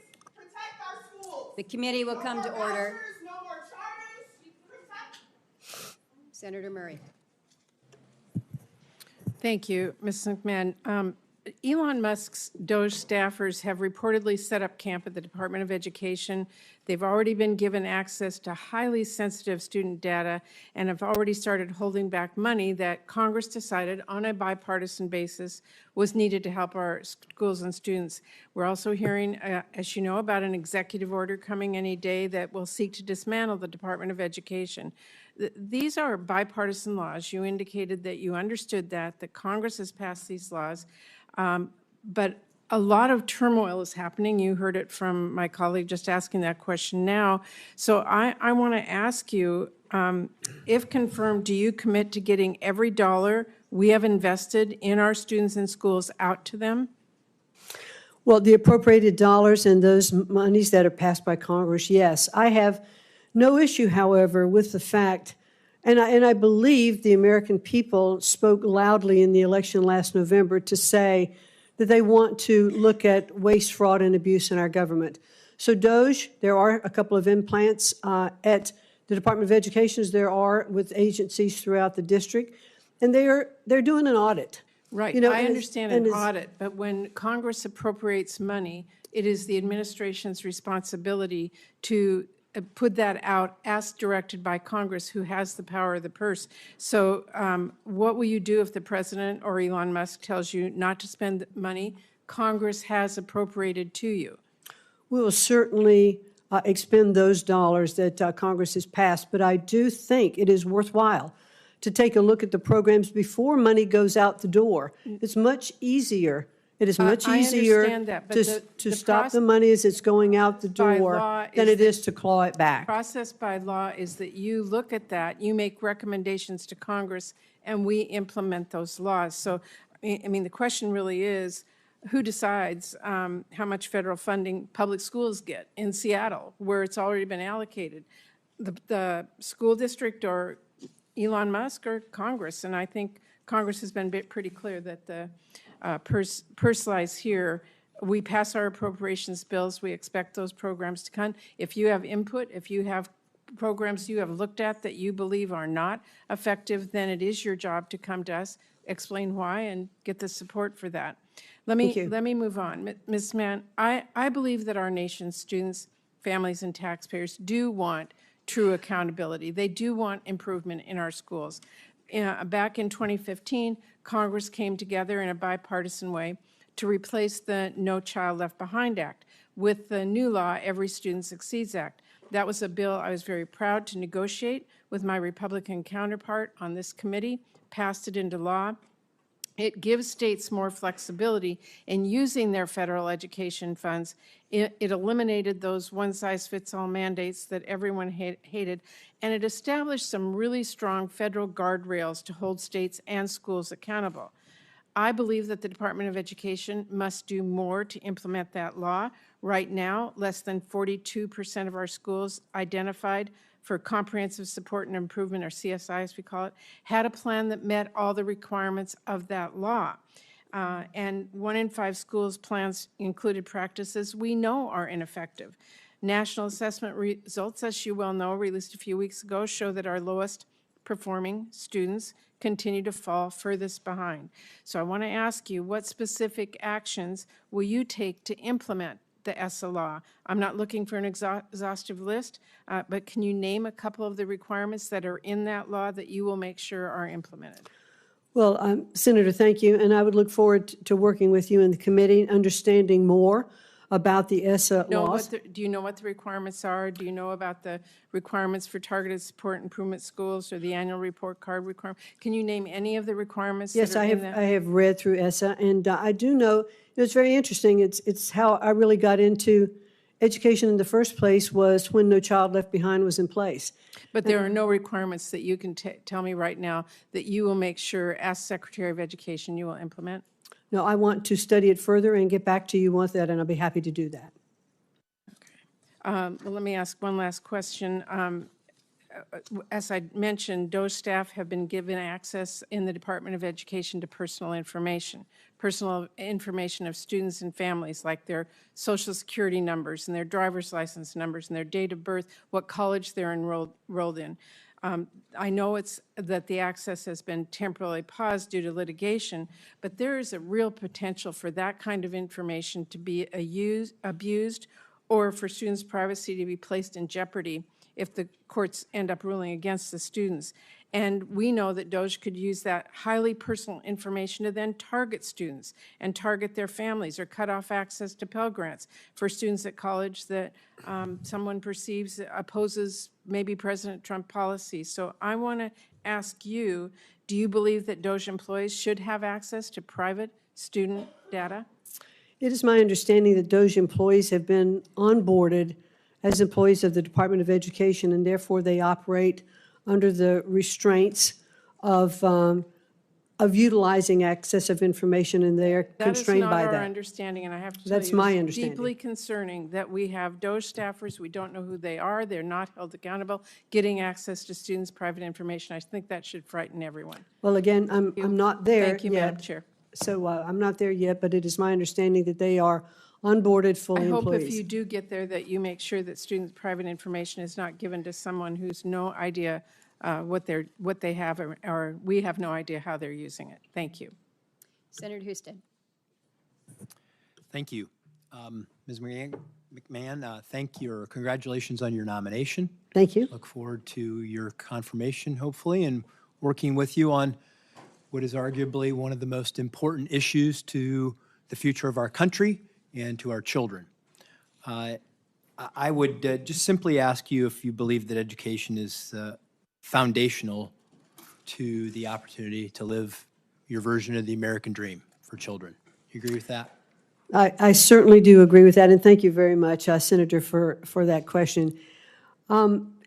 The committee will come to order. Senator Murray. Thank you, Ms. McMahon. Elon Musk's DOJ staffers have reportedly set up camp at the Department of Education. They've already been given access to highly sensitive student data and have already started holding back money that Congress decided on a bipartisan basis was needed to help our schools and students. We're also hearing, as you know, about an executive order coming any day that will seek to dismantle the Department of Education. These are bipartisan laws. You indicated that you understood that Congress has passed these laws. But a lot of turmoil is happening. You heard it from my colleague just asking that question now. So I want to ask you, if confirmed, do you commit to getting every dollar we have invested in our students and schools out to them? Well, the appropriated dollars and those monies that are passed by Congress, yes. I have no issue, however, with the fact, and I believe the American people spoke loudly in the election last November to say that they want to look at waste, fraud, and abuse in our government. So DOJ, there are a couple of implants at the Department of Education, as there are with agencies throughout the district, and they're doing an audit. Right, You know, I and understand and an audit, but when Congress appropriates money, it is the administration's responsibility to put that out as directed by Congress, who has the power of the purse. So what will you do if the president or Elon Musk tells you not to spend money Congress has appropriated to you? We will certainly expend those dollars that Congress has passed, but I do think it is worthwhile to take a look at the programs before money goes out the door. It's much easier. It is much I easier understand that, but to stop the money as it's going out the by door law than is it is to claw it back. Process by law is that you look at that, you make recommendations to Congress, and we implement those laws. So, I mean, the question really is, who decides how much federal funding public schools get in Seattle, where it's already been allocated? The school district or Elon Musk or Congress? And I think Congress has been pretty clear that the purse lies here. We pass our appropriations bills. We expect those programs to come. If you have input, if you have programs you have looked at that you believe are not effective, then it is your job to come to us, explain why, and get the support for that. Let me move on. Ms. Mann, I believe that our nation's students, families, and taxpayers do want true accountability. They do want improvement in our schools. Back in 2015, Congress came together in a bipartisan way to replace the No Child Left Behind Act with the new law, Every Student Succeeds Act. That was a bill I was very proud to negotiate with my Republican counterpart on this committee, passed it into law. It gives states more flexibility in using their federal education funds. It eliminated those one-size-fits-all mandates that everyone hated, and it established some really strong federal guardrails to hold states and schools accountable. I believe that the Department of Education must do more to implement that law. Right now, less than 42% of our schools identified for comprehensive support and improvement, or CSI as we call it, had a plan that met all the requirements of that law. And 1 in 5 schools' plans included practices we know are ineffective. National assessment results, as you well know, released a few weeks ago, show that our lowest performing students continue to fall furthest behind. So I want to ask you, what specific actions will you take to implement the ESSA law? I'm not looking for an exhaustive list, but can you name a couple of the requirements that are in that law that you will make sure are implemented? Well, Senator, thank you, and I would look forward to working with you in the committee, understanding more about the ESSA laws. Do you know what the requirements are? Do you know about the requirements for targeted support improvement schools or the annual report card requirement? Can you name any of the requirements Yes, that are in that? I have read through ESSA, and I do know, it's very interesting. It's how I really got into education in the first place, was when No Child Left Behind was in place. But there are no requirements that you can tell me right now that you will make sure, as Secretary of Education, you will implement? No, I want to study it further and get back to you with that, and I'll be happy to do that. Well, let me ask one last question. As I mentioned, DOE staff have been given access in the Department of Education to personal information of students and families, like their Social Security numbers and their driver's license numbers and their date of birth, what college they're enrolled in. I know that the access has been temporarily paused due to litigation, but there is a real potential for that kind of information to be abused or for students' privacy to be placed in jeopardy if the courts end up ruling against the students. And we know that DOJ could use that highly personal information to then target students and target their families or cut off access to Pell Grants for students at college that someone perceives opposes maybe President Trump policy. So I want to ask you, do you believe that DOJ employees should have access to private student data? It is my understanding that DOJ employees have been onboarded as employees of the Department of Education, and therefore they operate under the restraints of utilizing access of information, and they are constrained by That is not our that. understanding, and I have to tell That's you, my it's understanding. deeply concerning that we have DOJ staffers, we don't know who they are, they're not held accountable, getting access to students' private information. I think that should frighten everyone. Well, again, I'm not there Thank you, Madam yet. Chair. So I'm not there yet, but it is my understanding that they are onboarded fully I hope employees. if you do get there that you make sure that students' private information is not given to someone who's no idea what they have, or we have no idea how they're using it. Thank you. Senator Houston. Thank you. Ms. McMahon, thank you, or congratulations on your nomination. Thank you. Look forward to your confirmation, hopefully, and working with you on what is arguably one of the most important issues to the future of our country and to our children. I would just simply ask you if you believe that education is foundational to the opportunity to live your version of the American dream for children. Do you agree with that? I certainly do agree with that, and thank you very much, Senator, for that question.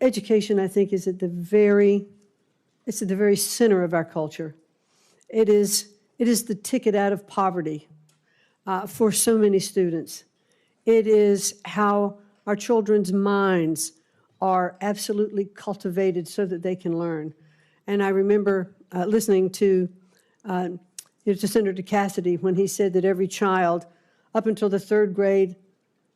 Education, I think, is at the very center of our culture. It is the ticket out of poverty for so many students. It is how our children's minds are absolutely cultivated so that they can learn. And I remember listening to Senator Cassidy when he said that every child up until the third grade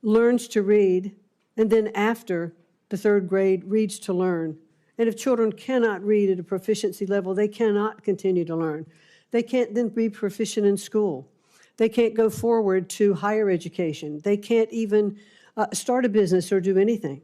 learns to read, and then after the third grade reads to learn. And if children cannot read at a proficiency level, they cannot continue to learn. They can't then be proficient in school. They can't go forward to higher education. They can't even start a business or do anything.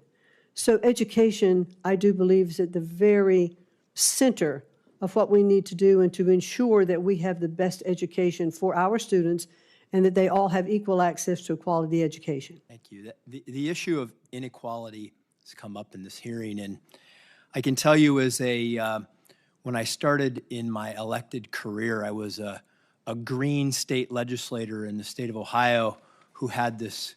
So education, I do believe, is at the very center of what we need to do and to ensure that we have the best education for our students and that they all have equal access to a quality education. Thank you. The issue of inequality has come up in this hearing, and I can tell you as when I started in my elected career, I was a green state legislator in the state of Ohio who had this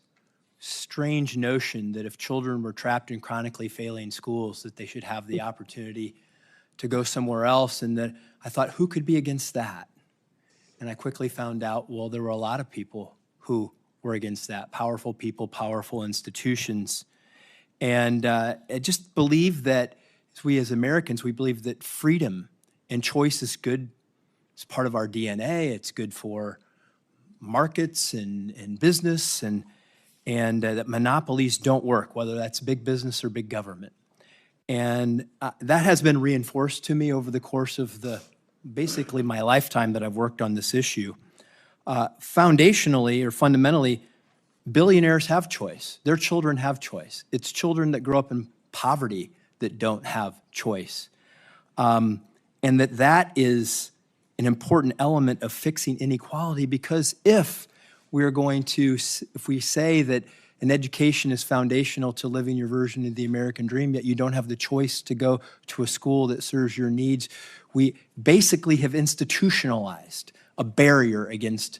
strange notion that if children were trapped in chronically failing schools, that they should have the opportunity to go somewhere else. And that I thought, who could be against that? And I quickly found out, well, there were a lot of people who were against that, powerful people, powerful institutions. And I just believe that we as Americans, we believe that freedom and choice is good. It's part of our DNA. It's good for markets and business, and that monopolies don't work, whether that's big business or big government. And that has been reinforced to me over the course of basically my lifetime that I've worked on this issue. Foundationally or fundamentally, billionaires have choice. Their children have choice. It's children that grow up in poverty that don't have choice. And that is an important element of fixing inequality, because if we say that an education is foundational to living your version of the American dream, yet you don't have the choice to go to a school that serves your needs, we basically have institutionalized a barrier against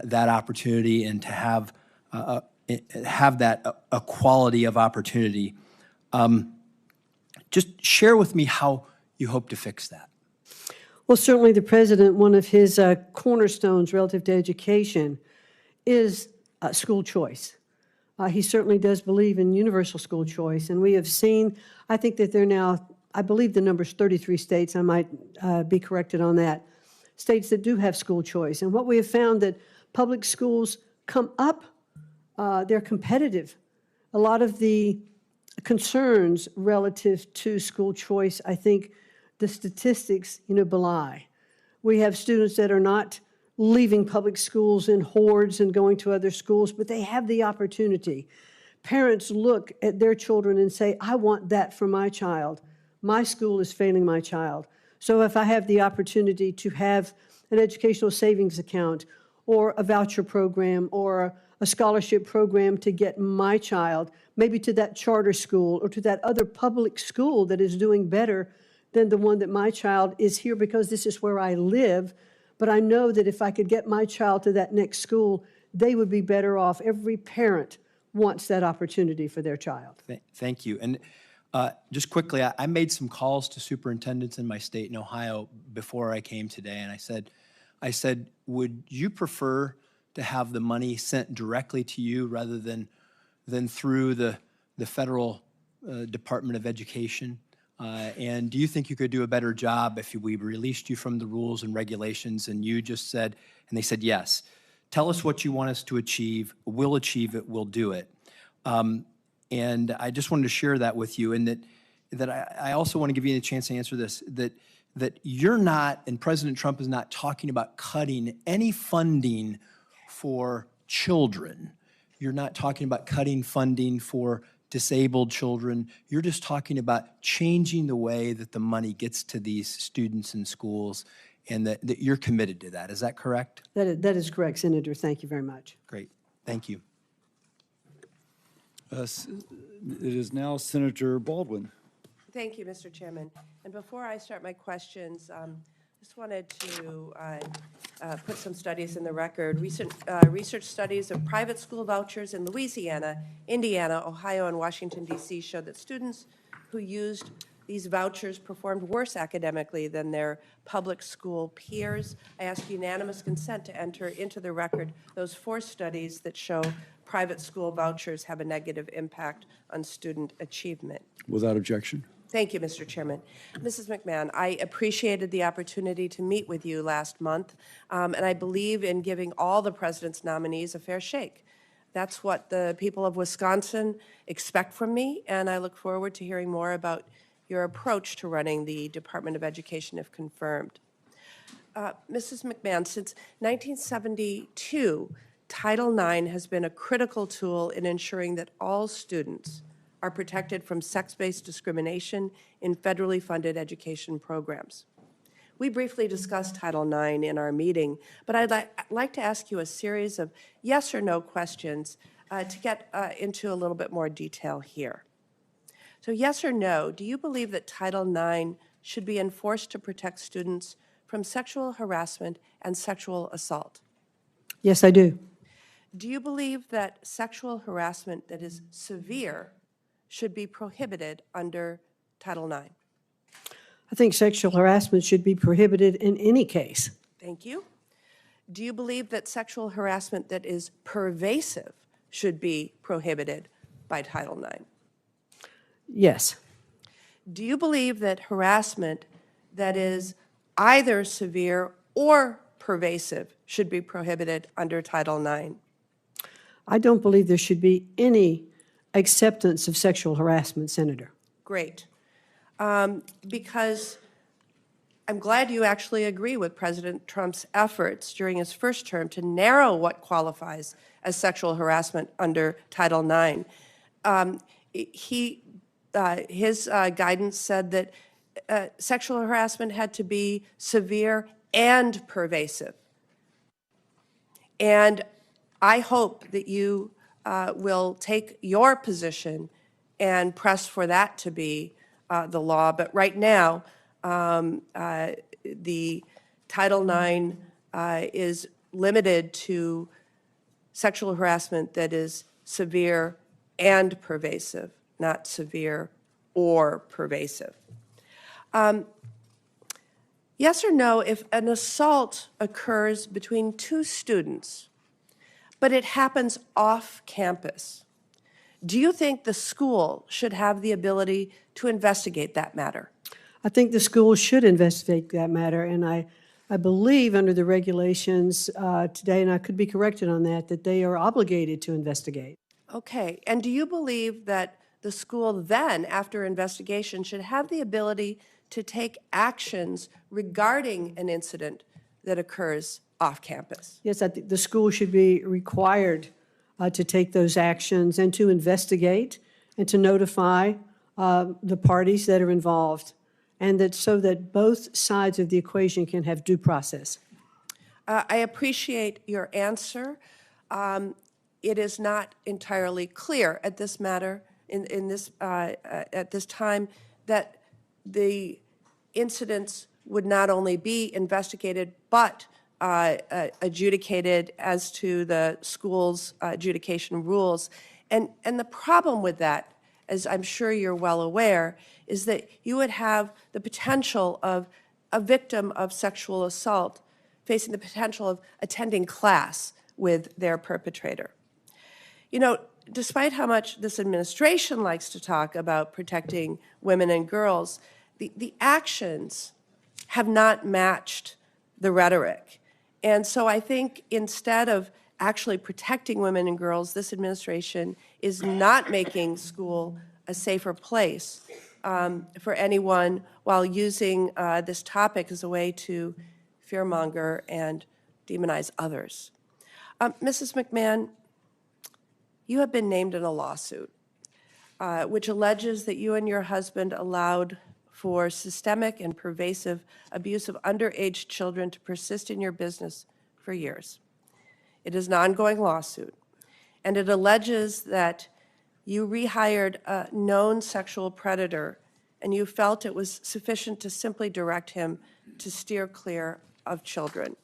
that opportunity and to have that equality of opportunity. Just share with me how you hope to fix that. Well, certainly the president, one of his cornerstones relative to education is school choice. He certainly does believe in universal school choice, and we have seen, I think that there are now, I believe the number's 33 states, I might be corrected on that, states that do have school choice. And what we have found that public schools come up, they're competitive. A lot of the concerns relative to school choice, I think the statistics, belie. We have students that are not leaving public schools in hordes and going to other schools, but they have the opportunity. Parents look at their children and say, I want that for my child. My school is failing my child. So if I have the opportunity to have an educational savings account or a voucher program or a scholarship program to get my child maybe to that charter school or to that other public school that is doing better than the one that my child is here because this is where I live, but I know that if I could get my child to that next school, they would be better off. Every parent wants that opportunity for their child. Thank you. And just quickly, I made some calls to superintendents in my state in Ohio before I came today, and I said, would you prefer to have the money sent directly to you rather than through the federal Department of Education? And do you think you could do a better job if we released you from the rules and regulations and you just said, and they said, yes, tell us what you want us to achieve, we'll achieve it, we'll do it. And I just wanted to share that with you, and that I also want to give you a chance to answer this, that you're not, and President Trump is not talking about cutting any funding for children. You're not talking about cutting funding for disabled children. You're just talking about changing the way that the money gets to these students in schools, and that you're committed to that. Is that correct? That is correct, Senator. Thank you very much. Great. Thank you. It is now Senator Baldwin. Thank you, Mr. Chairman. And before I start my questions, just wanted to put some studies in the record. Recent research studies of private school vouchers in Louisiana, Indiana, Ohio, and Washington, D.C. show that students who used these vouchers performed worse academically than their public school peers. I ask unanimous consent to enter into the record those 4 studies that show private school vouchers have a negative impact on student achievement. Without objection. Thank you, Mr. Chairman. Mrs. McMahon, I appreciated the opportunity to meet with you last month, and I believe in giving all the president's nominees a fair shake. That's what the people of Wisconsin expect from me, and I look forward to hearing more about your approach to running the Department of Education if confirmed. Mrs. McMahon, since 1972, Title IX has been a critical tool in ensuring that all students are protected from sex-based discrimination in federally funded education programs. We briefly discussed Title IX in our meeting, but I'd like to ask you a series of yes or no questions to get into a little bit more detail here. So yes or no, do you believe that Title IX should be enforced to protect students from sexual harassment and sexual assault? Yes, I do. Do you believe that sexual harassment that is severe should be prohibited under Title IX? I think sexual harassment should be prohibited in any case. Thank you. Do you believe that sexual harassment that is pervasive should be prohibited by Title IX? Yes. Do you believe that harassment that is either severe or pervasive should be prohibited under Title IX? I don't believe there should be any acceptance of sexual harassment, Senator. Great. Because I'm glad you actually agree with President Trump's efforts during his first term to narrow what qualifies as sexual harassment under Title IX. His guidance said that sexual harassment had to be severe and pervasive. And I hope that you will take your position and press for that to be the law. But right now, the Title IX is limited to sexual harassment that is severe and pervasive, not severe or pervasive. Yes or no, if an assault occurs between 2 students, but it happens off campus, do you think the school should have the ability to investigate that matter? I think the school should investigate that matter, and I believe under the regulations today, and I could be corrected on that, that they are obligated to investigate. Okay, and do you believe that the school then, after investigation, should have the ability to take actions regarding an incident that occurs off campus. Yes, I think the school should be required to take those actions and to investigate and to notify the parties that are involved, and that so that both sides of the equation can have due process. I appreciate your answer. It is not entirely clear at this matter, at this time, that the incidents would not only be investigated, but adjudicated as to the school's adjudication rules. And the problem with that, as I'm sure you're well aware, is that you would have the potential of a victim of sexual assault facing the potential of attending class with their perpetrator. You know, despite how much this administration likes to talk about protecting women and girls, the actions have not matched the rhetoric. And so I think instead of actually protecting women and girls, this administration is not making school a safer place for anyone, while using this topic as a way to fearmonger and demonize others. Mrs. McMahon, you have been named in a lawsuit which alleges that you and your husband allowed for systemic and pervasive abuse of underage children to persist in your business for years. It is an ongoing lawsuit, and it alleges that you rehired a known sexual predator, and you felt it was sufficient to simply direct him to steer clear of children.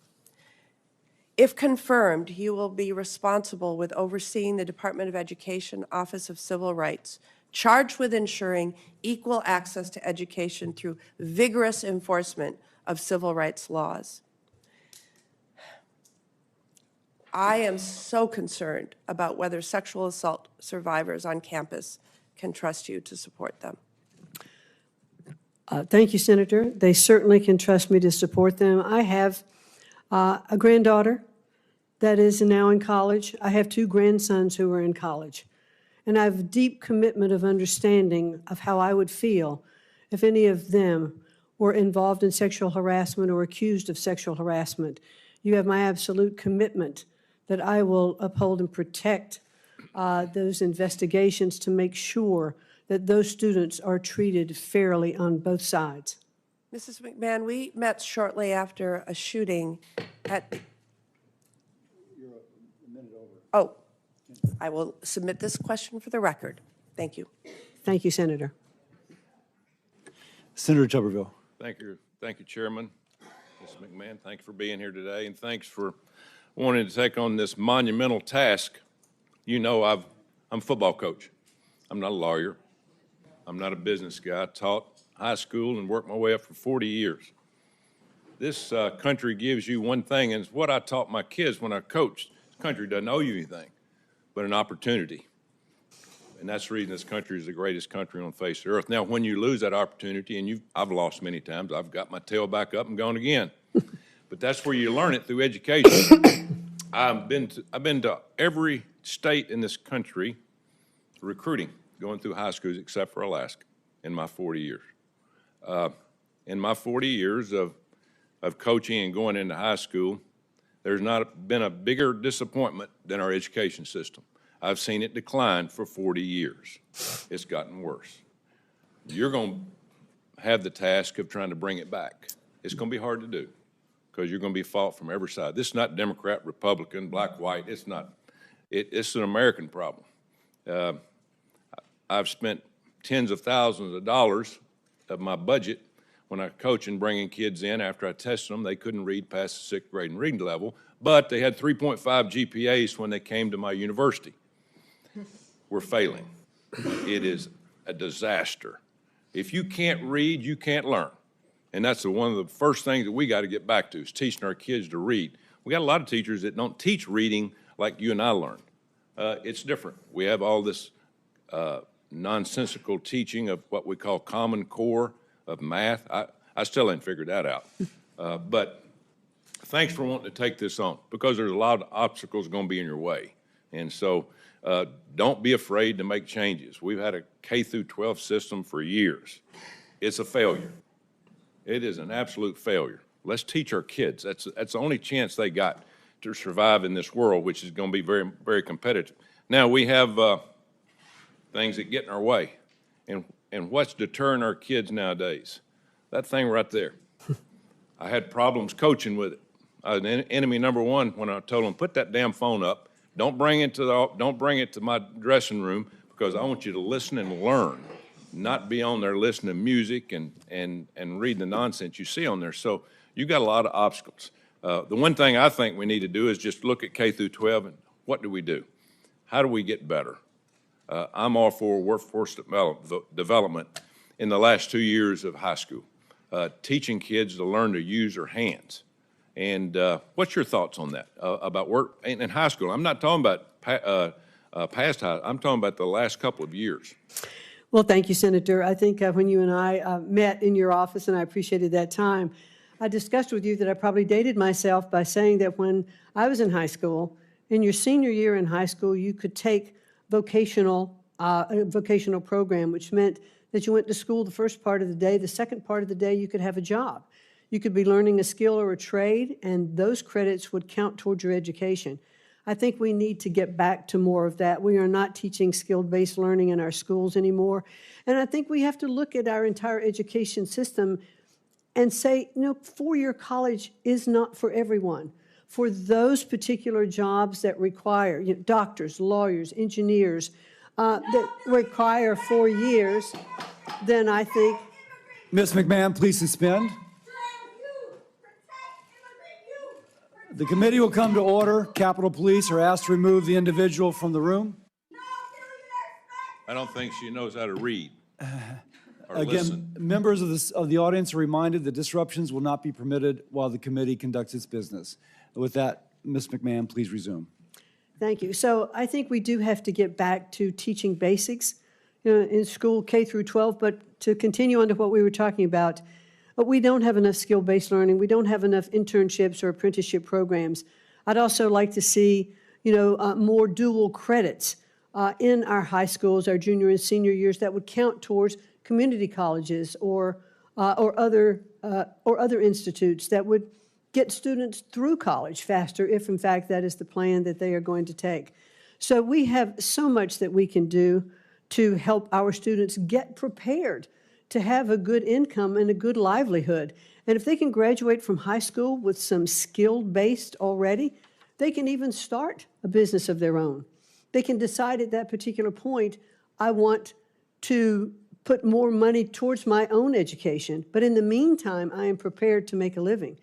If confirmed, you will be responsible with overseeing the Department of Education Office of Civil Rights, charged with ensuring equal access to education through vigorous enforcement of civil rights laws. I am so concerned about whether sexual assault survivors on campus can trust you to support them. Thank you, Senator. They certainly can trust me to support them. I have a granddaughter that is now in college. I have 2 grandsons who are in college. And I have a deep commitment of understanding of how I would feel if any of them were involved in sexual harassment or accused of sexual harassment. You have my absolute commitment that I will uphold and protect those investigations to make sure that those students are treated fairly on both sides. Mrs. McMahon, we met shortly after a shooting at... You're a minute over. Oh, I will submit this question for the record. Thank you. Thank you, Senator. Senator Tuberville. Thank you, Chairman. Ms. McMahon, thank you for being here today, and thanks for wanting to take on this monumental task. You know, I'm a football coach. I'm not a lawyer. I'm not a business guy. I taught high school and worked my way up for 40 years. This country gives you one thing, and it's what I taught my kids when I coached. This country doesn't owe you anything but an opportunity. And that's the reason this country is the greatest country on the face of the earth. Now, when you lose that opportunity, and I've lost many times, I've got my tail back up and gone again. But that's where you learn it, through education. I've been to every state in this country recruiting, going through high schools except for Alaska in my 40 years. In my 40 years of coaching and going into high school, there's not been a bigger disappointment than our education system. I've seen it decline for 40 years. It's gotten worse. You're going to have the task of trying to bring it back. It's going to be hard to do because you're going to be fought from every side. This is not Democrat, Republican, black, white. It's not. It's an American problem. I've spent tens of thousands of dollars of my budget when I coach and bringing kids in. After I tested them, they couldn't read past the 6th grade and reading level, but they had 3.5 GPAs when they came to my university. We're failing. It is a disaster. If you can't read, you can't learn. And that's one of the first things that we got to get back to, is teaching our kids to read. We got a lot of teachers that don't teach reading like you and I learned. It's different. We have all this nonsensical teaching of what we call Common Core of math. I still ain't figured that out. But thanks for wanting to take this on, because there's a lot of obstacles going to be in your way. And so don't be afraid to make changes. We've had a K through 12 system for years. It's a failure. It is an absolute failure. Let's teach our kids. That's the only chance they got to survive in this world, which is going to be very, very competitive. Now, we have things that get in our way. And what's deterring our kids nowadays? That thing right there. I had problems coaching with it. Enemy number one when I told them, put that damn phone up. Don't bring it to my dressing room, because I want you to listen and learn, not be on there listening to music and read the nonsense you see on there. So you got a lot of obstacles. The one thing I think we need to do is just look at K through 12 and what do we do? How do we get better? I'm all for workforce development in the last 2 years of high school, teaching kids to learn to use their hands. And what's your thoughts on that, about work in high school? I'm not talking about past high, I'm talking about the last couple of years. Well, thank you, Senator. I think when you and I met in your office, and I appreciated that time, I discussed with you that I probably dated myself by saying that when I was in high school, in your senior year in high school, you could take a vocational program, which meant that you went to school the first part of the day. The second part of the day, you could have a job. You could be learning a skill or a trade, and those credits would count towards your education. I think we need to get back to more of that. We are not teaching skill-based learning in our schools anymore. And I think we have to look at our entire education system and say, you know, four-year college is not for everyone. For those particular jobs that require, you know, doctors, lawyers, engineers, that require 4 years, then I think... Ms. McMahon, please suspend. The committee will come to order. Capitol Police are asked to remove the individual from the room. I don't think she knows how to read or Again, listen. members of the audience are reminded that disruptions will not be permitted while the committee conducts its business. With that, Ms. McMahon, please resume. Thank you. So I think we do have to get back to teaching basics, you know, in school K through 12, but to continue on to what we were talking about, but we don't have enough skill-based learning. We don't have enough internships or apprenticeship programs. I'd also like to see, you know, more dual credits in our high schools, our junior and senior years, that would count towards community colleges or other institutes that would get students through college faster, if in fact that is the plan that they are going to take. So we have so much that we can do to help our students get prepared to have a good income and a good livelihood. And if they can graduate from high school with some skill-based already, they can even start a business of their own. They can decide at that particular point, I want to put more money towards my own education, but in the meantime, I am prepared to make a living.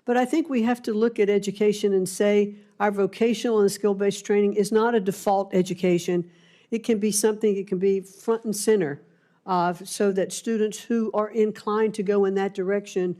But I think we have to look at education and say our vocational and skill-based training is not a default education. It can be something, it can be front and center, so that students who are inclined to go in that direction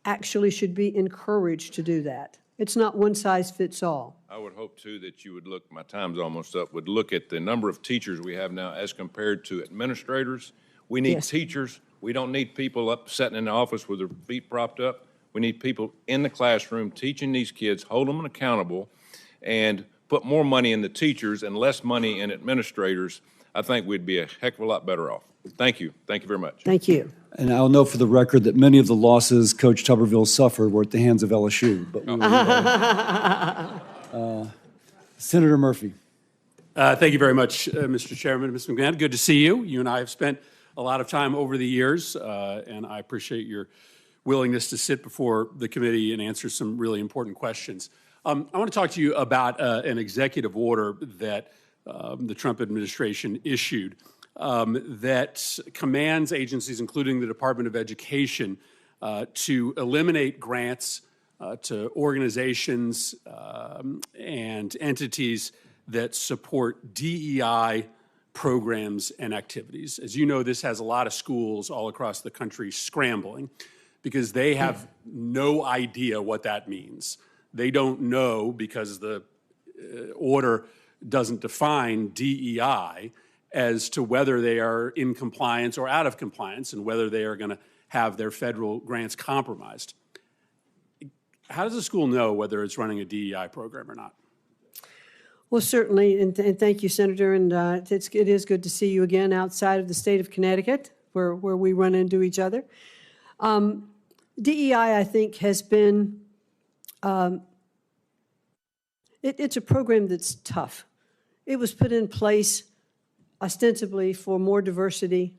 actually should be encouraged to do that. It's not one size fits all. I would hope, too, that you would look, my time's almost up, would look at the number of teachers we have now as compared to administrators. We need teachers. We don't need people up sitting in the office with their feet propped up. We need people in the classroom teaching these kids, hold them accountable, and put more money in the teachers and less money in administrators. I think we'd be a heck of a lot better off. Thank you. Thank you very much. Thank you. And I'll note for the record that many of the losses Coach Tuberville suffered were at the hands of LSU. But we will, Senator Murphy. Thank you very much, Mr. Chairman. Ms. McMahon, good to see you. You and I have spent a lot of time over the years, and I appreciate your willingness to sit before the committee and answer some really important questions. I want to talk to you about an executive order that the Trump administration issued that commands agencies, including the Department of Education, to eliminate grants to organizations and entities that support DEI programs and activities. As you know, this has a lot of schools all across the country scrambling because they have no idea what that means. They don't know, because the order doesn't define DEI, as to whether they are in compliance or out of compliance and whether they are going to have their federal grants compromised. How does a school know whether it's running a DEI program or not? Well, certainly, and thank you, Senator, and it is good to see you again outside of the state of Connecticut, where we run into each other. DEI, I think, has been, it's a program that's tough. It was put in place ostensibly for more diversity,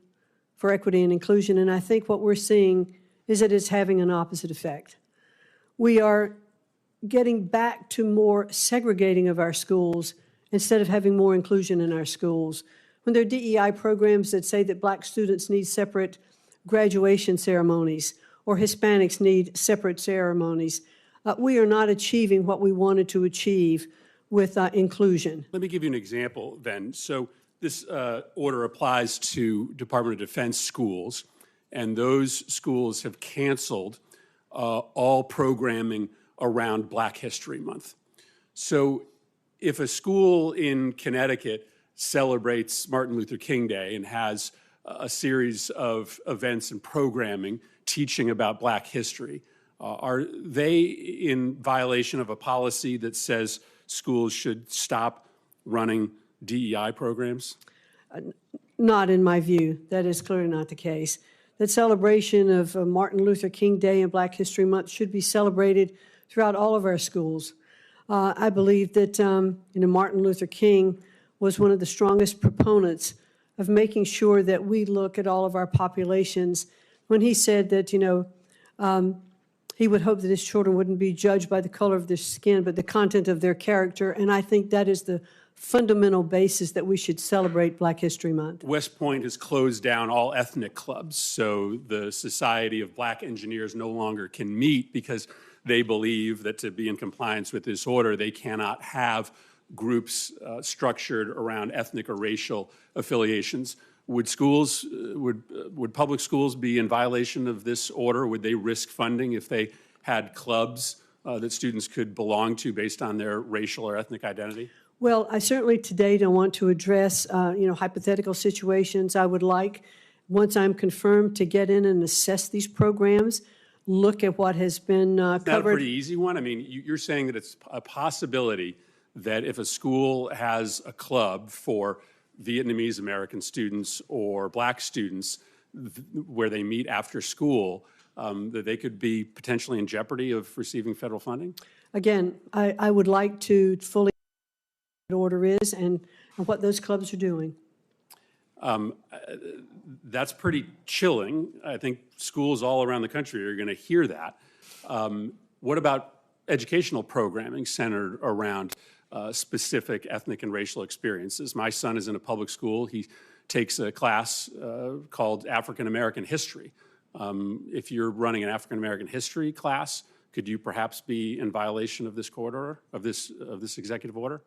for equity and inclusion, and I think what we're seeing is that it's having an opposite effect. We are getting back to more segregating of our schools instead of having more inclusion in our schools. When there are DEI programs that say that Black students need separate graduation ceremonies or Hispanics need separate ceremonies, we are not achieving what we wanted to achieve with inclusion. Let me give you an example then. So this order applies to Department of Defense schools, and those schools have canceled all programming around Black History Month. So if a school in Connecticut celebrates Martin Luther King Day and has a series of events and programming teaching about Black history, are they in violation of a policy that says schools should stop running DEI programs? Not in my view. That is clearly not the case. That celebration of Martin Luther King Day and Black History Month should be celebrated throughout all of our schools. I believe that Martin Luther King was one of the strongest proponents of making sure that we look at all of our populations when he said that, he would hope that his children wouldn't be judged by the color of their skin, but the content of their character. And I think that is the fundamental basis that we should celebrate Black History Month. West Point has closed down all ethnic clubs, so the Society of Black Engineers no longer can meet because they believe that to be in compliance with this order, they cannot have groups structured around ethnic or racial affiliations. Would schools, would public schools be in violation of this order? Would they risk funding if they had clubs that students could belong to based on their racial or ethnic identity? Well, I certainly today don't want to address, hypothetical situations. I would like, once I'm confirmed, to get in and assess these programs, look at what has been covered. That's a pretty easy one. I mean, you're saying that it's a possibility that if a school has a club for Vietnamese American students or Black students where they meet after school, that they could be potentially in jeopardy of receiving federal funding? Again, I would like to fully what the order is and what those clubs are doing. That's pretty chilling. I think schools all around the country are going to hear that. What about educational programming centered around specific ethnic and racial experiences? My son is in a public school. He takes a class called African American History. If you're running an African American history class, could you perhaps be in violation of this court order, of this executive order?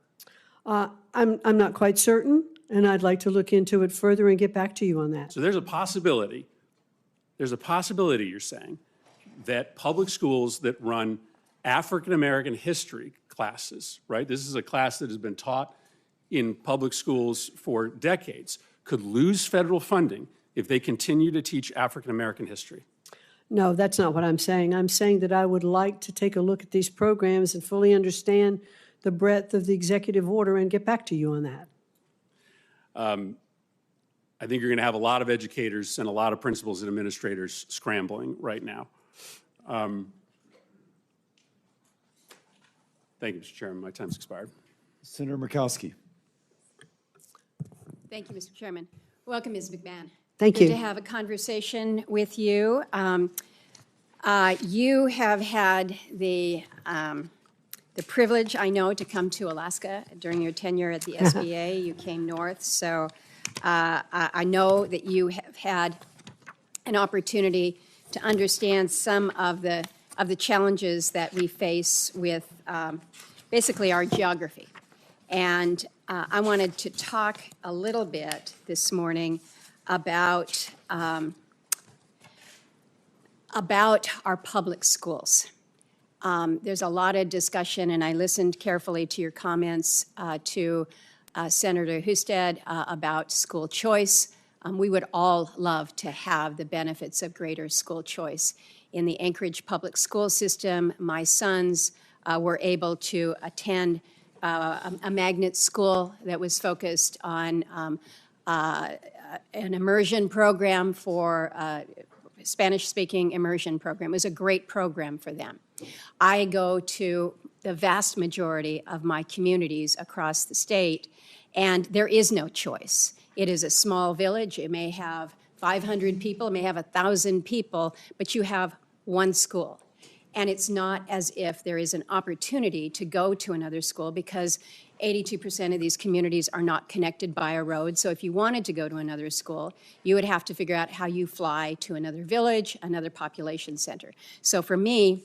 I'm not quite certain, and I'd like to look into it further and get back to you on that. So there's a possibility, you're saying, that public schools that run African American history classes, right? This is a class that has been taught in public schools for decades, could lose federal funding if they continue to teach African American history. No, that's not what I'm saying. I'm saying that I would like to take a look at these programs and fully understand the breadth of the executive order and get back to you on that. I think you're going to have a lot of educators and a lot of principals and administrators scrambling right now. Thank you, Mr. Chairman. My time's expired. Senator Murkowski. Thank you, Mr. Chairman. Welcome, Ms. McMahon. Thank you. Good to have a conversation with you. You have had the privilege, I know, to come to Alaska during your tenure at the SBA. You came north, so I know that you have had an opportunity to understand some of the challenges that we face with basically our geography. And I wanted to talk a little bit this morning about our public schools. There's a lot of discussion, and I listened carefully to your comments to Senator Husted about school choice. We would all love to have the benefits of greater school choice. In the Anchorage public school system, my sons were able to attend a magnet school that was focused on an immersion program for Spanish-speaking immersion program. It was a great program for them. I go to the vast majority of my communities across the state, and there is no choice. It is a small village. It may have 500 people, it may have 1,000 people, but you have one school. And it's not as if there is an opportunity to go to another school because 82% of these communities are not connected by a road. So if you wanted to go to another school, you would have to figure out how you fly to another village, another population center. So for me,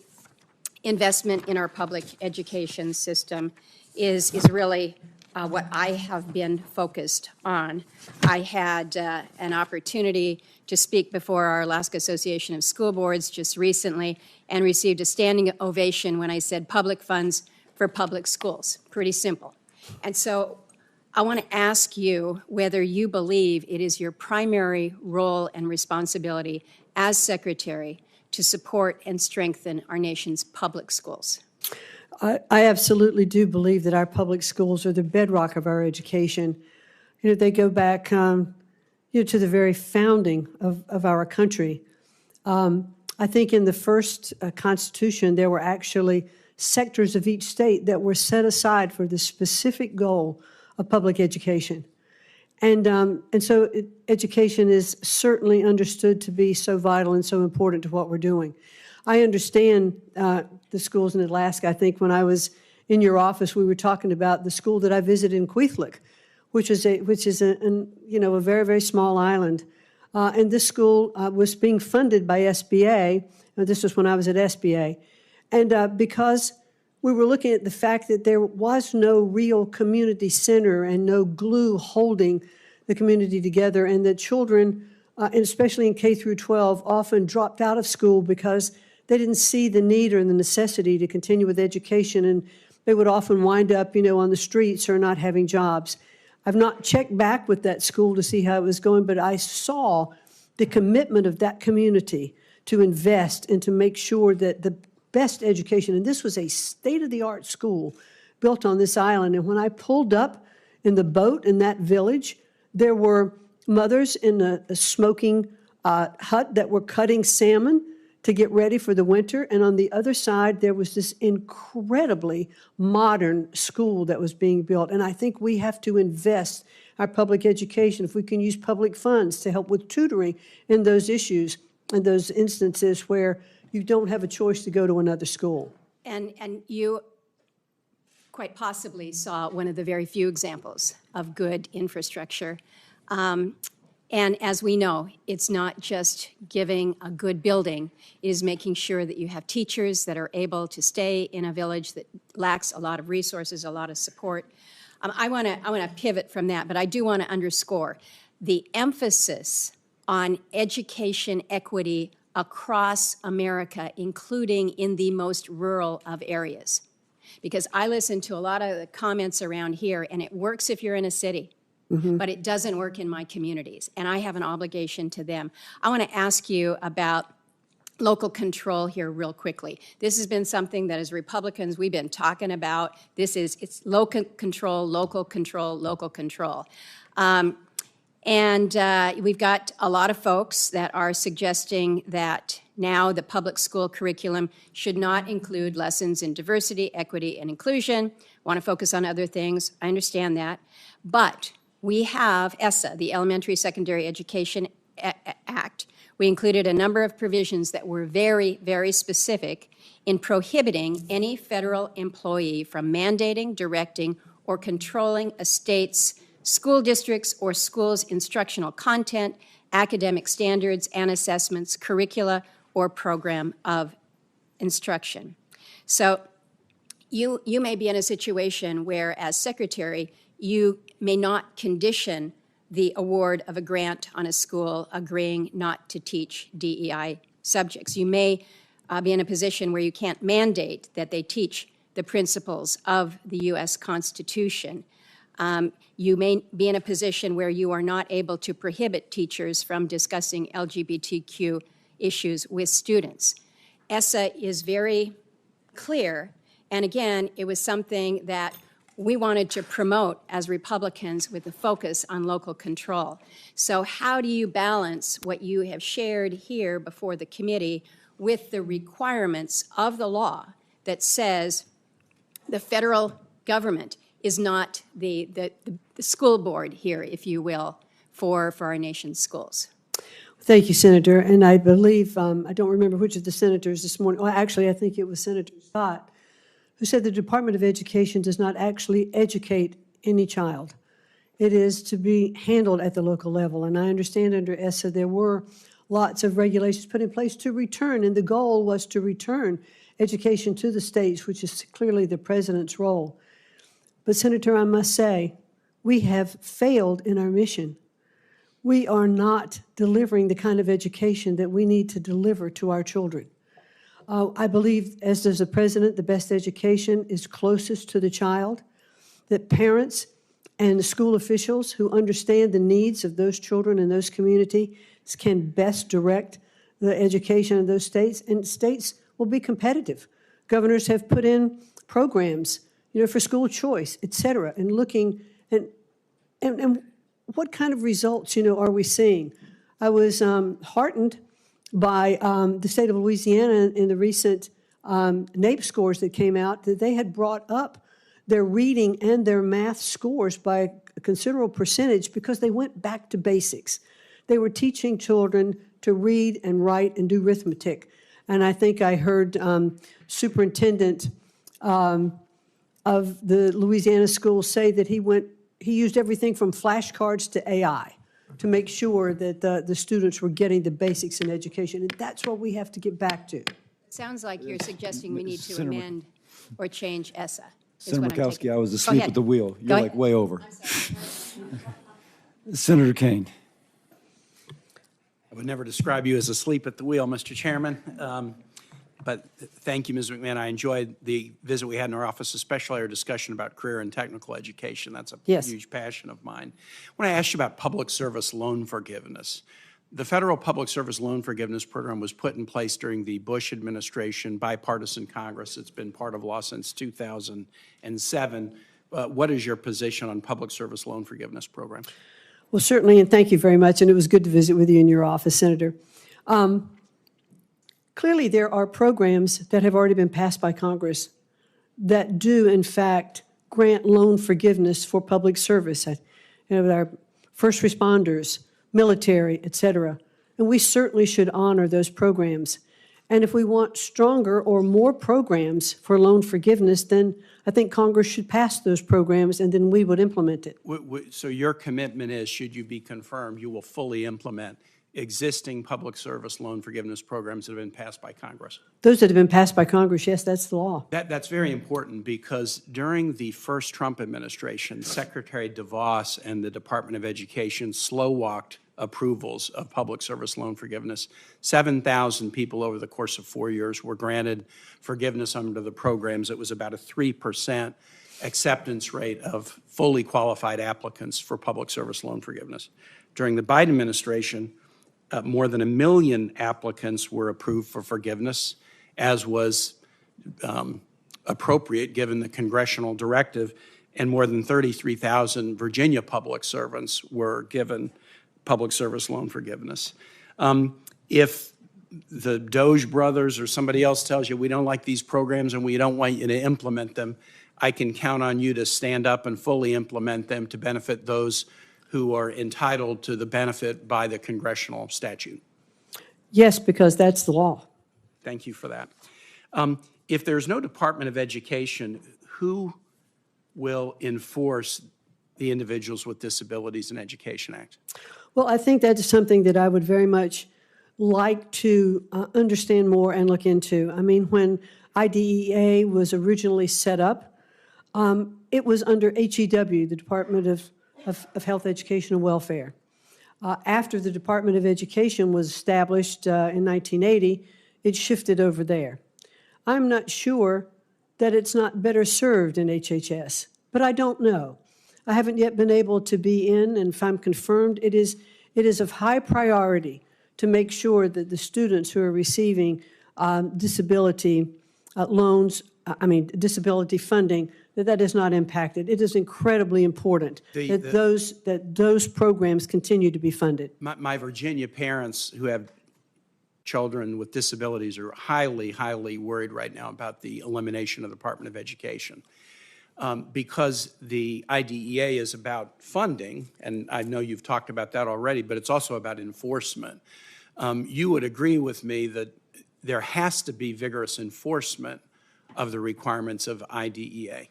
investment in our public education system is really what I have been focused on. I had an opportunity to speak before our Alaska Association of School Boards just recently and received a standing ovation when I said public funds for public schools. Pretty simple. And so I want to ask you whether you believe it is your primary role and responsibility as Secretary to support and strengthen our nation's public schools. I absolutely do believe that our public schools are the bedrock of our education. You know, they go back to the very founding of our country. I think in the first Constitution, there were actually sectors of each state that were set aside for the specific goal of public education. And so education is certainly understood to be so vital and so important to what we're doing. I understand the schools in Alaska. I think when I was in your office, we were talking about the school that I visited in Kwethluk, which is a very, very small island. And this school was being funded by SBA. This was when I was at SBA. And because we were looking at the fact that there was no real community center and no glue holding the community together, and that children, and especially in K through 12, often dropped out of school because they didn't see the need or the necessity to continue with education, and they would often wind up, on the streets or not having jobs. I've not checked back with that school to see how it was going, but I saw the commitment of that community to invest and to make sure that the best education, and this was a state-of-the-art school built on this island. And when I pulled up in the boat in that village, there were mothers in a smoking hut that were cutting salmon to get ready for the winter. And on the other side, there was this incredibly modern school that was being built. And I think we have to invest our public education, if we can use public funds to help with tutoring in those issues and those instances where you don't have a choice to go to another school. And you quite possibly saw one of the very few examples of good infrastructure. And as we know, it's not just giving a good building, it is making sure that you have teachers that are able to stay in a village that lacks a lot of resources, a lot of support. I want to pivot from that, but I do want to underscore the emphasis on education equity across America, including in the most rural of areas. Because I listen to a lot of the comments around here, and it works if you're in a city. Mm-hmm. But it doesn't work in my communities, and I have an obligation to them. I want to ask you about local control here real quickly. This has been something that as Republicans we've been talking about. It's local control, local control, local control. And we've got a lot of folks that are suggesting that now the public school curriculum should not include lessons in diversity, equity, and inclusion. Want to focus on other things. I understand that. But we have ESSA, the Elementary Secondary Education Act. We included a number of provisions that were very, very specific in prohibiting any federal employee from mandating, directing, or controlling a state's school districts or schools' instructional content, academic standards and assessments, curricula, or program of instruction. So you may be in a situation where, as secretary, you may not condition the award of a grant on a school agreeing not to teach DEI subjects. You may be in a position where you can't mandate that they teach the principles of the U.S. Constitution. You may be in a position where you are not able to prohibit teachers from discussing LGBTQ issues with students. ESSA is very clear, and again, it was something that we wanted to promote as Republicans with a focus on local control. So how do you balance what you have shared here before the committee with the requirements of the law that says the federal government is not the school board here, if you will, for our nation's schools? Thank you, Senator. And I believe, I don't remember which of the senators this morning, well, actually, I think it was Senator Scott, who said the Department of Education does not actually educate any child. It is to be handled at the local level. And I understand under ESSA there were lots of regulations put in place to return, and the goal was to return education to the states, which is clearly the president's role. But Senator, I must say, we have failed in our mission. We are not delivering the kind of education that we need to deliver to our children. I believe, as does the president, the best education is closest to the child, that parents and school officials who understand the needs of those children in those communities can best direct the education in those states, and states will be competitive. Governors have put in programs, for school choice, et cetera, and looking, and what kind of results, are we seeing? I was heartened by the state of Louisiana in the recent NAEP scores that came out, that they had brought up their reading and their math scores by a considerable percentage because they went back to basics. They were teaching children to read and write and do arithmetic. And I think I heard superintendent of the Louisiana school say that he used everything from flashcards to AI to make sure that the students were getting the basics in education. And that's what we have to get back to. It sounds like you're suggesting we need to Senator amend or change ESSA. Senator Murkowski, I was Go asleep ahead. at the wheel. You're Go like ahead. way over. Senator Kane. I would never describe you as asleep at the wheel, Mr. Chairman. But thank you, Ms. McMahon. I enjoyed the visit we had in our office, especially our discussion about career and technical education. That's a Yes. huge passion of mine. When I asked you about public service loan forgiveness, the federal public service loan forgiveness program was put in place during the Bush administration, bipartisan Congress. It's been part of law since 2007. What is your position on public service loan forgiveness program? Well, certainly, and thank you very much, and it was good to visit with you in your office, Senator. Clearly, there are programs that have already been passed by Congress that do, in fact, grant loan forgiveness for public service. Our first responders, military, et cetera. And we certainly should honor those programs. And if we want stronger or more programs for loan forgiveness, then I think Congress should pass those programs, and then we would implement it. So your commitment is, should you be confirmed, you will fully implement existing public service loan forgiveness programs that have been passed by Congress? Those that have been passed by Congress, yes, that's the law. That's very important because during the first Trump administration, Secretary DeVos and the Department of Education slow-walked approvals of public service loan forgiveness. 7,000 people over the course of 4 years were granted forgiveness under the programs. It was about a 3% acceptance rate of fully qualified applicants for public service loan forgiveness. During the Biden administration, more than 1 million applicants were approved for forgiveness, as was appropriate given the congressional directive, and more than 33,000 Virginia public servants were given public service loan forgiveness. If the Doge brothers or somebody else tells you we don't like these programs and we don't want you to implement them, I can count on you to stand up and fully implement them to benefit those who are entitled to the benefit by the congressional statute. Yes, because that's the law. Thank you for that. If there's no Department of Education, who will enforce the Individuals with Disabilities in Education Act? Well, I think that is something that I would very much like to understand more and look into. I mean, when IDEA was originally set up, it was under HEW, the Department of Health, Education, and Welfare. After the Department of Education was established in 1980, it shifted over there. I'm not sure that it's not better served in HHS, but I don't know. I haven't yet been able to be in, and if I'm confirmed, it is of high priority to make sure that the students who are receiving disability loans disability funding, that is not impacted. It is incredibly important that those programs continue to be funded. My Virginia parents who have children with disabilities are highly, highly worried right now about the elimination of the Department of Education. Because the IDEA is about funding, and I know you've talked about that already, but it's also about enforcement. You would agree with me that there has to be vigorous enforcement of the requirements of IDEA.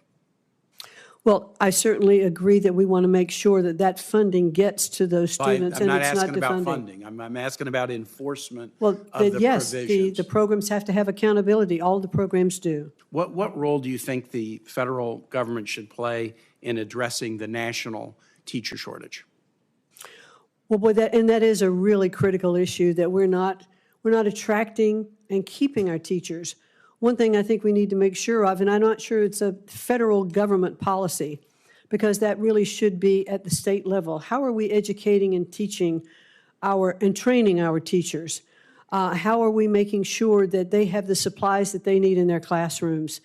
Well, I certainly agree that we want to make sure that that funding gets to those students, I'm and not it's not asking about defunding. funding. I'm asking about enforcement Well, of the yes, provisions. the programs have to have accountability. All the programs do. What role do you think the federal government should play in addressing the national teacher shortage? Well, boy, that is a really critical issue, that we're not attracting and keeping our teachers. One thing I think we need to make sure of, and I'm not sure it's a federal government policy, because that really should be at the state level. How are we educating and teaching and training our teachers? How are we making sure that they have the supplies that they need in their classrooms?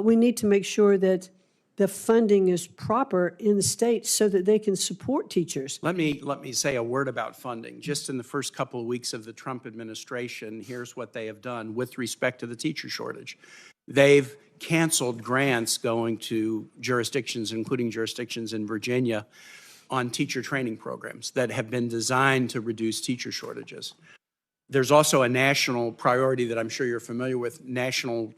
We need to make sure that the funding is proper in the state so that they can support teachers. Let me say a word about funding. Just in the first couple of weeks of the Trump administration, here's what they have done with respect to the teacher shortage. They've canceled grants going to jurisdictions, including jurisdictions in Virginia, on teacher training programs that have been designed to reduce teacher shortages. There's also a national priority that I'm sure you're familiar with, national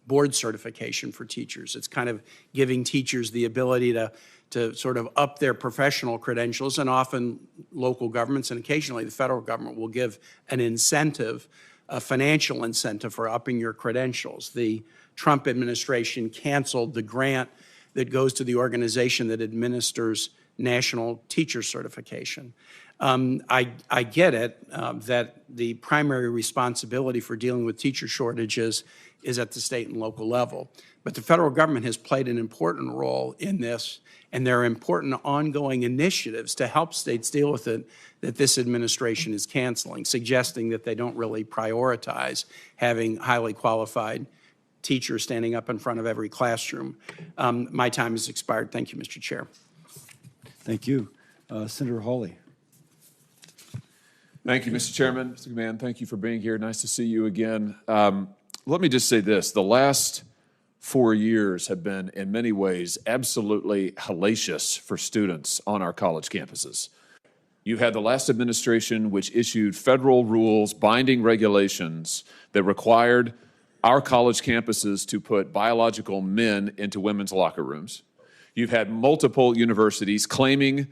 board certification for teachers. It's kind of giving teachers the ability to sort of up their professional credentials, and often local governments and occasionally the federal government will give an incentive, a financial incentive for upping your credentials. The Trump administration canceled the grant that goes to the organization that administers national teacher certification. I get it that the primary responsibility for dealing with teacher shortages is at the state and local level. But the federal government has played an important role in this, and there are important ongoing initiatives to help states deal with it that this administration is canceling, suggesting that they don't really prioritize having highly qualified teachers standing up in front of every classroom. My time has expired. Thank you, Mr. Chair. Thank you. Senator Hawley. Thank you, Mr. Chairman. Mr. McMahon, thank you for being here. Nice to see you again. Let me just say this. The last 4 years have been, in many ways, absolutely hellacious for students on our college campuses. You had the last administration which issued federal rules, binding regulations that required our college campuses to put biological men into women's locker rooms. You've had multiple universities claiming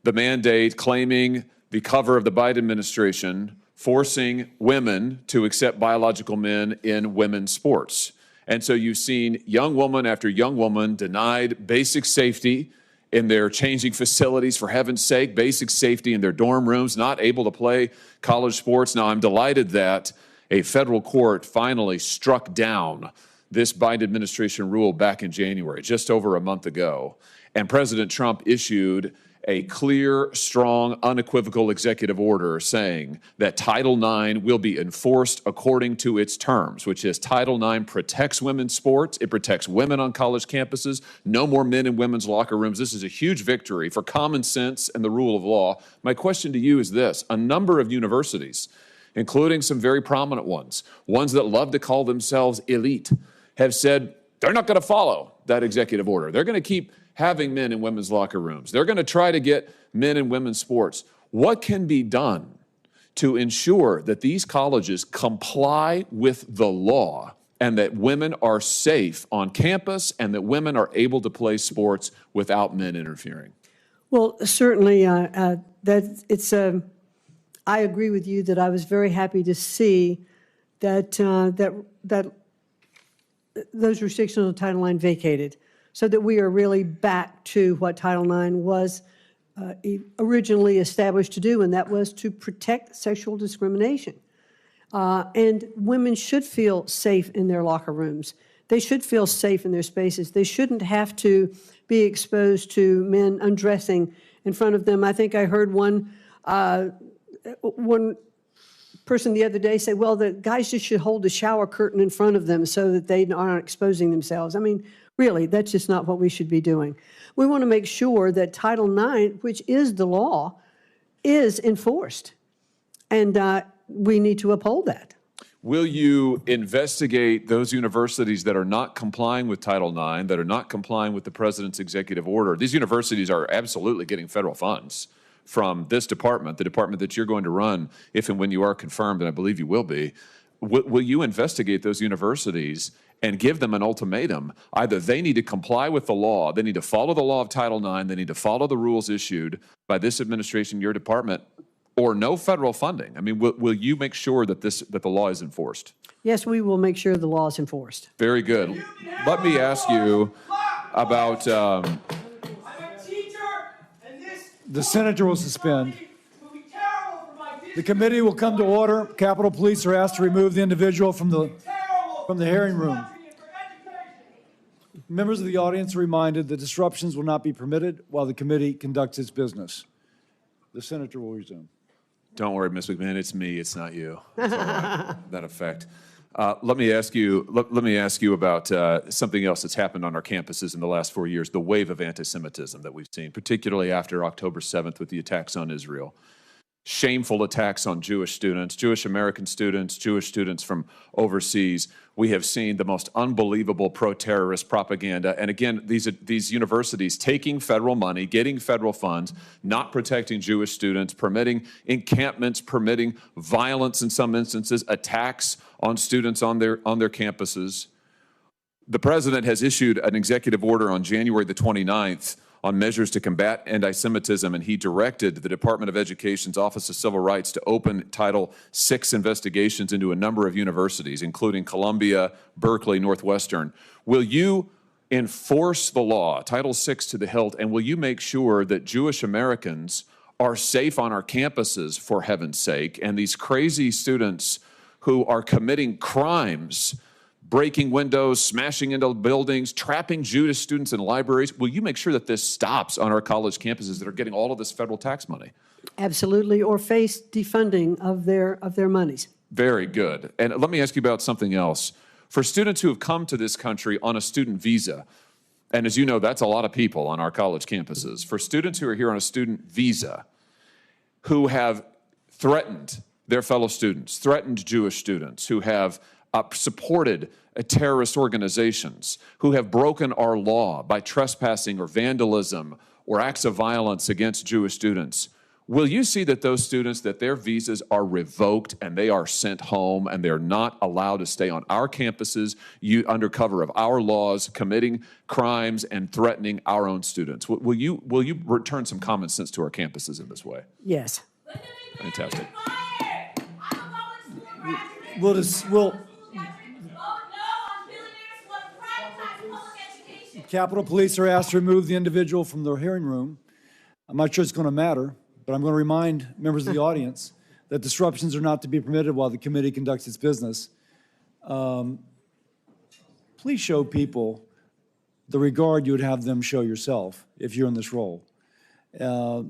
the mandate, claiming the cover of the Biden administration, forcing women to accept biological men in women's sports. And so you've seen young woman after young woman denied basic safety in their changing facilities, for heaven's sake, basic safety in their dorm rooms, not able to play college sports. Now, I'm delighted that a federal court finally struck down this Biden administration rule back in January, just over a month ago. And President Trump issued a clear, strong, unequivocal executive order saying that Title IX will be enforced according to its terms, which is Title IX protects women's sports, it protects women on college campuses, no more men in women's locker rooms. This is a huge victory for common sense and the rule of law. My question to you is this: a number of universities, including some very prominent ones that love to call themselves elite, have said they're not going to follow that executive order. They're going to keep having men in women's locker rooms. They're going to try to get men in women's sports. What can be done to ensure that these colleges comply with the law and that women are safe on campus and that women are able to play sports without men interfering? Well, certainly, I agree with you that I was very happy to see that those restrictions on Title IX vacated, so that we are really back to what Title IX was originally established to do, and that was to protect sexual discrimination. And women should feel safe in their locker rooms. They should feel safe in their spaces. They shouldn't have to be exposed to men undressing in front of them. I think I heard one person the other day said, well, the guys just should hold the shower curtain in front of them so that they aren't exposing themselves. I mean, really, that's just not what we should be doing. We want to make sure that Title IX, which is the law, is enforced. And we need to uphold that. Will you investigate those universities that are not complying with Title IX, that are not complying with the president's executive order? These universities are absolutely getting federal funds from this department, the department that you're going to run if and when you are confirmed, and I believe you will be. Will you investigate those universities and give them an ultimatum? Either they need to comply with the law, they need to follow the law of Title IX, they need to follow the rules issued by this administration, your department, or no federal funding. I mean, will you make sure that the law is enforced? Yes, we will make sure the law is enforced. Very good. Let me ask you about... The senator will suspend. The committee will come to order. Capitol Police are asked to remove the individual from the hearing room. Members of the audience are reminded that disruptions will not be permitted while the committee conducts its business. The senator will resume. Don't worry, Ms. McMahon, it's me, it's not you. It's all right. That effect. Let me ask you about something else that's happened on our campuses in the last 4 years, the wave of anti-Semitism that we've seen, particularly after October 7th with the attacks on Israel. Shameful attacks on Jewish students, Jewish American students, Jewish students from overseas. We have seen the most unbelievable pro-terrorist propaganda. And again, these universities taking federal money, getting federal funds, not protecting Jewish students, permitting encampments, permitting violence in some instances, attacks on students on their campuses. The president has issued an executive order on January the 29th on measures to combat anti-Semitism, and he directed the Department of Education's Office of Civil Rights to open Title VI investigations into a number of universities, including Columbia, Berkeley, Northwestern. Will you enforce the law, Title VI to the hilt, and will you make sure that Jewish Americans are safe on our campuses, for heaven's sake, and these crazy students who are committing crimes, breaking windows, smashing into buildings, trapping Jewish students in libraries? Will you make sure that this stops on our college campuses that are getting all of this federal tax money? Absolutely, or face defunding of their monies. Very good. And let me ask you about something else. For students who have come to this country on a student visa, and as you know, that's a lot of people on our college campuses. For students who are here on a student visa, who have threatened their fellow students, threatened Jewish students, who have supported terrorist organizations, who have broken our law by trespassing or vandalism or acts of violence against Jewish students, will you see that those students, that their visas are revoked and they are sent home and they're not allowed to stay on our campuses under cover of our laws, committing crimes and threatening our own students? Will you return some common sense to our campuses in this way? Yes. Fantastic. Capitol Police are asked to remove the individual from the hearing room. I'm not sure it's going to matter, but I'm going to remind members of the audience that disruptions are not to be permitted while the committee conducts its business. Please show people the regard you would have them show yourself if you're in this role. It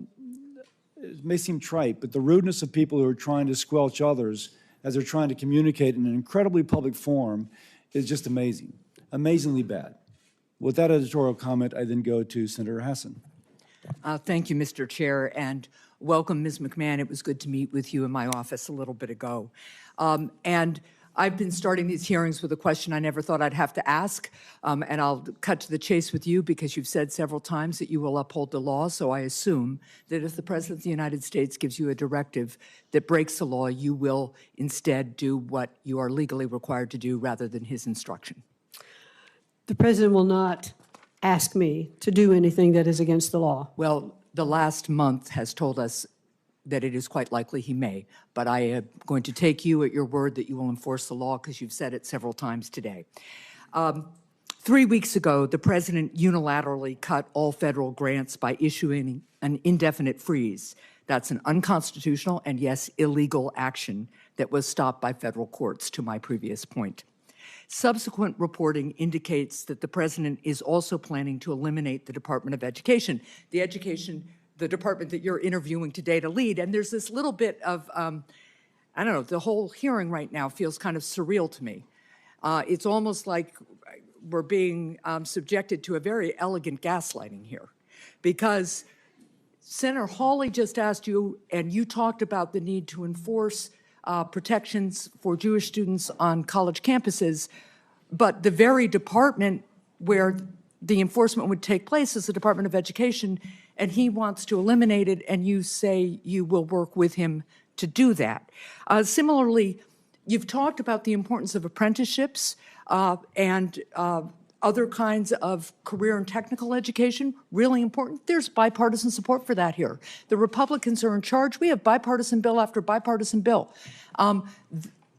may seem trite, but the rudeness of people who are trying to squelch others as they're trying to communicate in an incredibly public forum is just amazing, amazingly bad. With that editorial comment, I then go to Senator Hassan. Thank you, Mr. Chair, and welcome, Ms. McMahon. It was good to meet with you in my office a little bit ago. And I've been starting these hearings with a question I never thought I'd have to ask, and I'll cut to the chase with you because you've said several times that you will uphold the law, so I assume that if the President of the United States gives you a directive that breaks the law, you will instead do what you are legally required to do rather than his instruction. The President will not ask me to do anything that is against the law. Well, the last month has told us that it is quite likely he may, but I am going to take you at your word that you will enforce the law because you've said it several times today. 3 weeks ago, the President unilaterally cut all federal grants by issuing an indefinite freeze. That's an unconstitutional and, yes, illegal action that was stopped by federal courts, to my previous point. Subsequent reporting indicates that the President is also planning to eliminate the Department of Education, the department that you're interviewing today to lead. And there's this little bit of I don't know, the whole hearing right now feels kind of surreal to me. It's almost like we're being subjected to a very elegant gaslighting here, because Senator Hawley just asked you, and you talked about the need to enforce protections for Jewish students on college campuses, but the very department where the enforcement would take place is the Department of Education, and he wants to eliminate it, and you say you will work with him to do that. Similarly, you've talked about the importance of apprenticeships and other kinds of career and technical education, really important. There's bipartisan support for that here. The Republicans are in charge. We have bipartisan bill after bipartisan bill.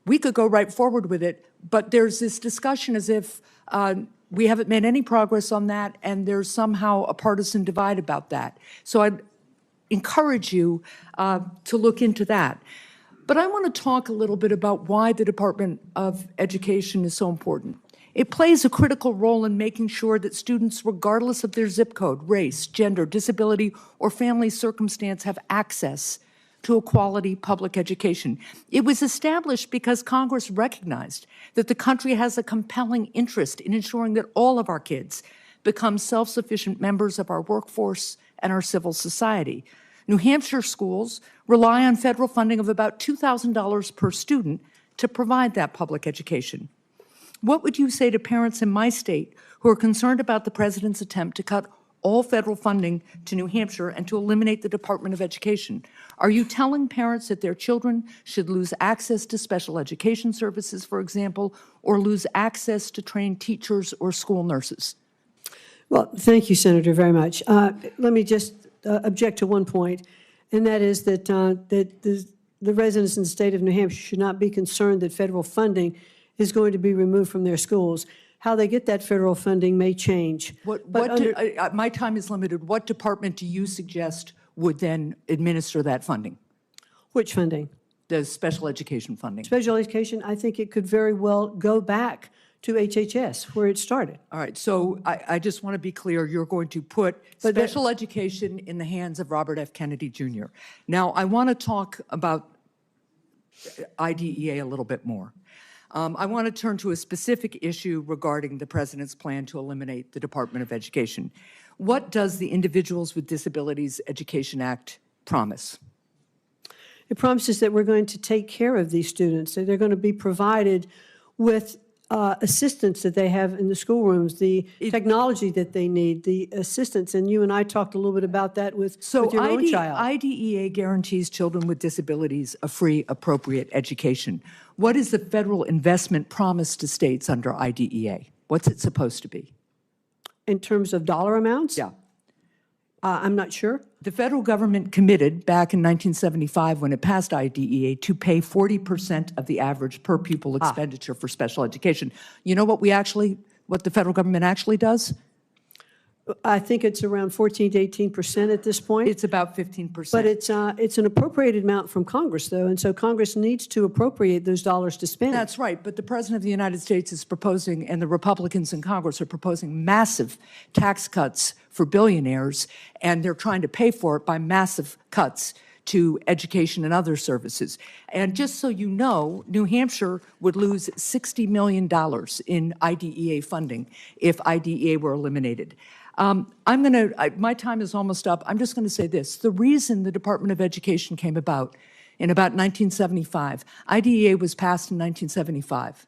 We could go right forward with it, but there's this discussion as if we haven't made any progress on that, and there's somehow a partisan divide about that. So I'd encourage you to look into that. But I want to talk a little bit about why the Department of Education is so important. It plays a critical role in making sure that students, regardless of their zip code, race, gender, disability, or family circumstance, have access to a quality public education. It was established because Congress recognized that the country has a compelling interest in ensuring that all of our kids become self-sufficient members of our workforce and our civil society. New Hampshire schools rely on federal funding of about $2,000 per student to provide that public education. What would you say to parents in my state who are concerned about the president's attempt to cut all federal funding to New Hampshire and to eliminate the Department of Education? Are you telling parents that their children should lose access to special education services, for example, or lose access to trained teachers or school nurses? Well, thank you, Senator, very much. Let me just object to one point, and that is that, the residents in the state of New Hampshire should not be concerned that federal funding is going to be removed from their schools. How they get that federal funding may change. My time is limited. What department do you suggest would then administer that funding? Which funding? The special education funding. Special education, I think it could very well go back to HHS, where it started. All right, so I just want to be clear, you're going to put special education in the hands of Robert F. Kennedy Jr. Now, I want to talk about IDEA a little bit more. I want to turn to a specific issue regarding the president's plan to eliminate the Department of Education. What does the Individuals with Disabilities Education Act promise? It promises that we're going to take care of these students, that they're going to be provided with assistance that they have in the schoolrooms, the technology that they need, the assistance. And you and I talked a little bit about that with your own child. IDEA guarantees children with disabilities a free, appropriate education. What is the federal investment promise to states under IDEA? What's it supposed to be? In terms of dollar amounts? Yeah. I'm not sure. The federal government committed back in 1975 when it passed IDEA to pay 40% of the average per pupil expenditure for special education. You know what the federal government actually does? I think it's around 14 to 18% at this point. It's about 15%. But it's an appropriated amount from Congress, though, and so Congress needs to appropriate those dollars to spend. That's right, but the President of the United States is proposing, and the Republicans in Congress are proposing massive tax cuts for billionaires, and they're trying to pay for it by massive cuts to education and other services. And just so you know, New Hampshire would lose $60 million in IDEA funding if IDEA were eliminated. My time is almost up. I'm just going to say this. The reason the Department of Education came about in about 1975, IDEA was passed in 1975.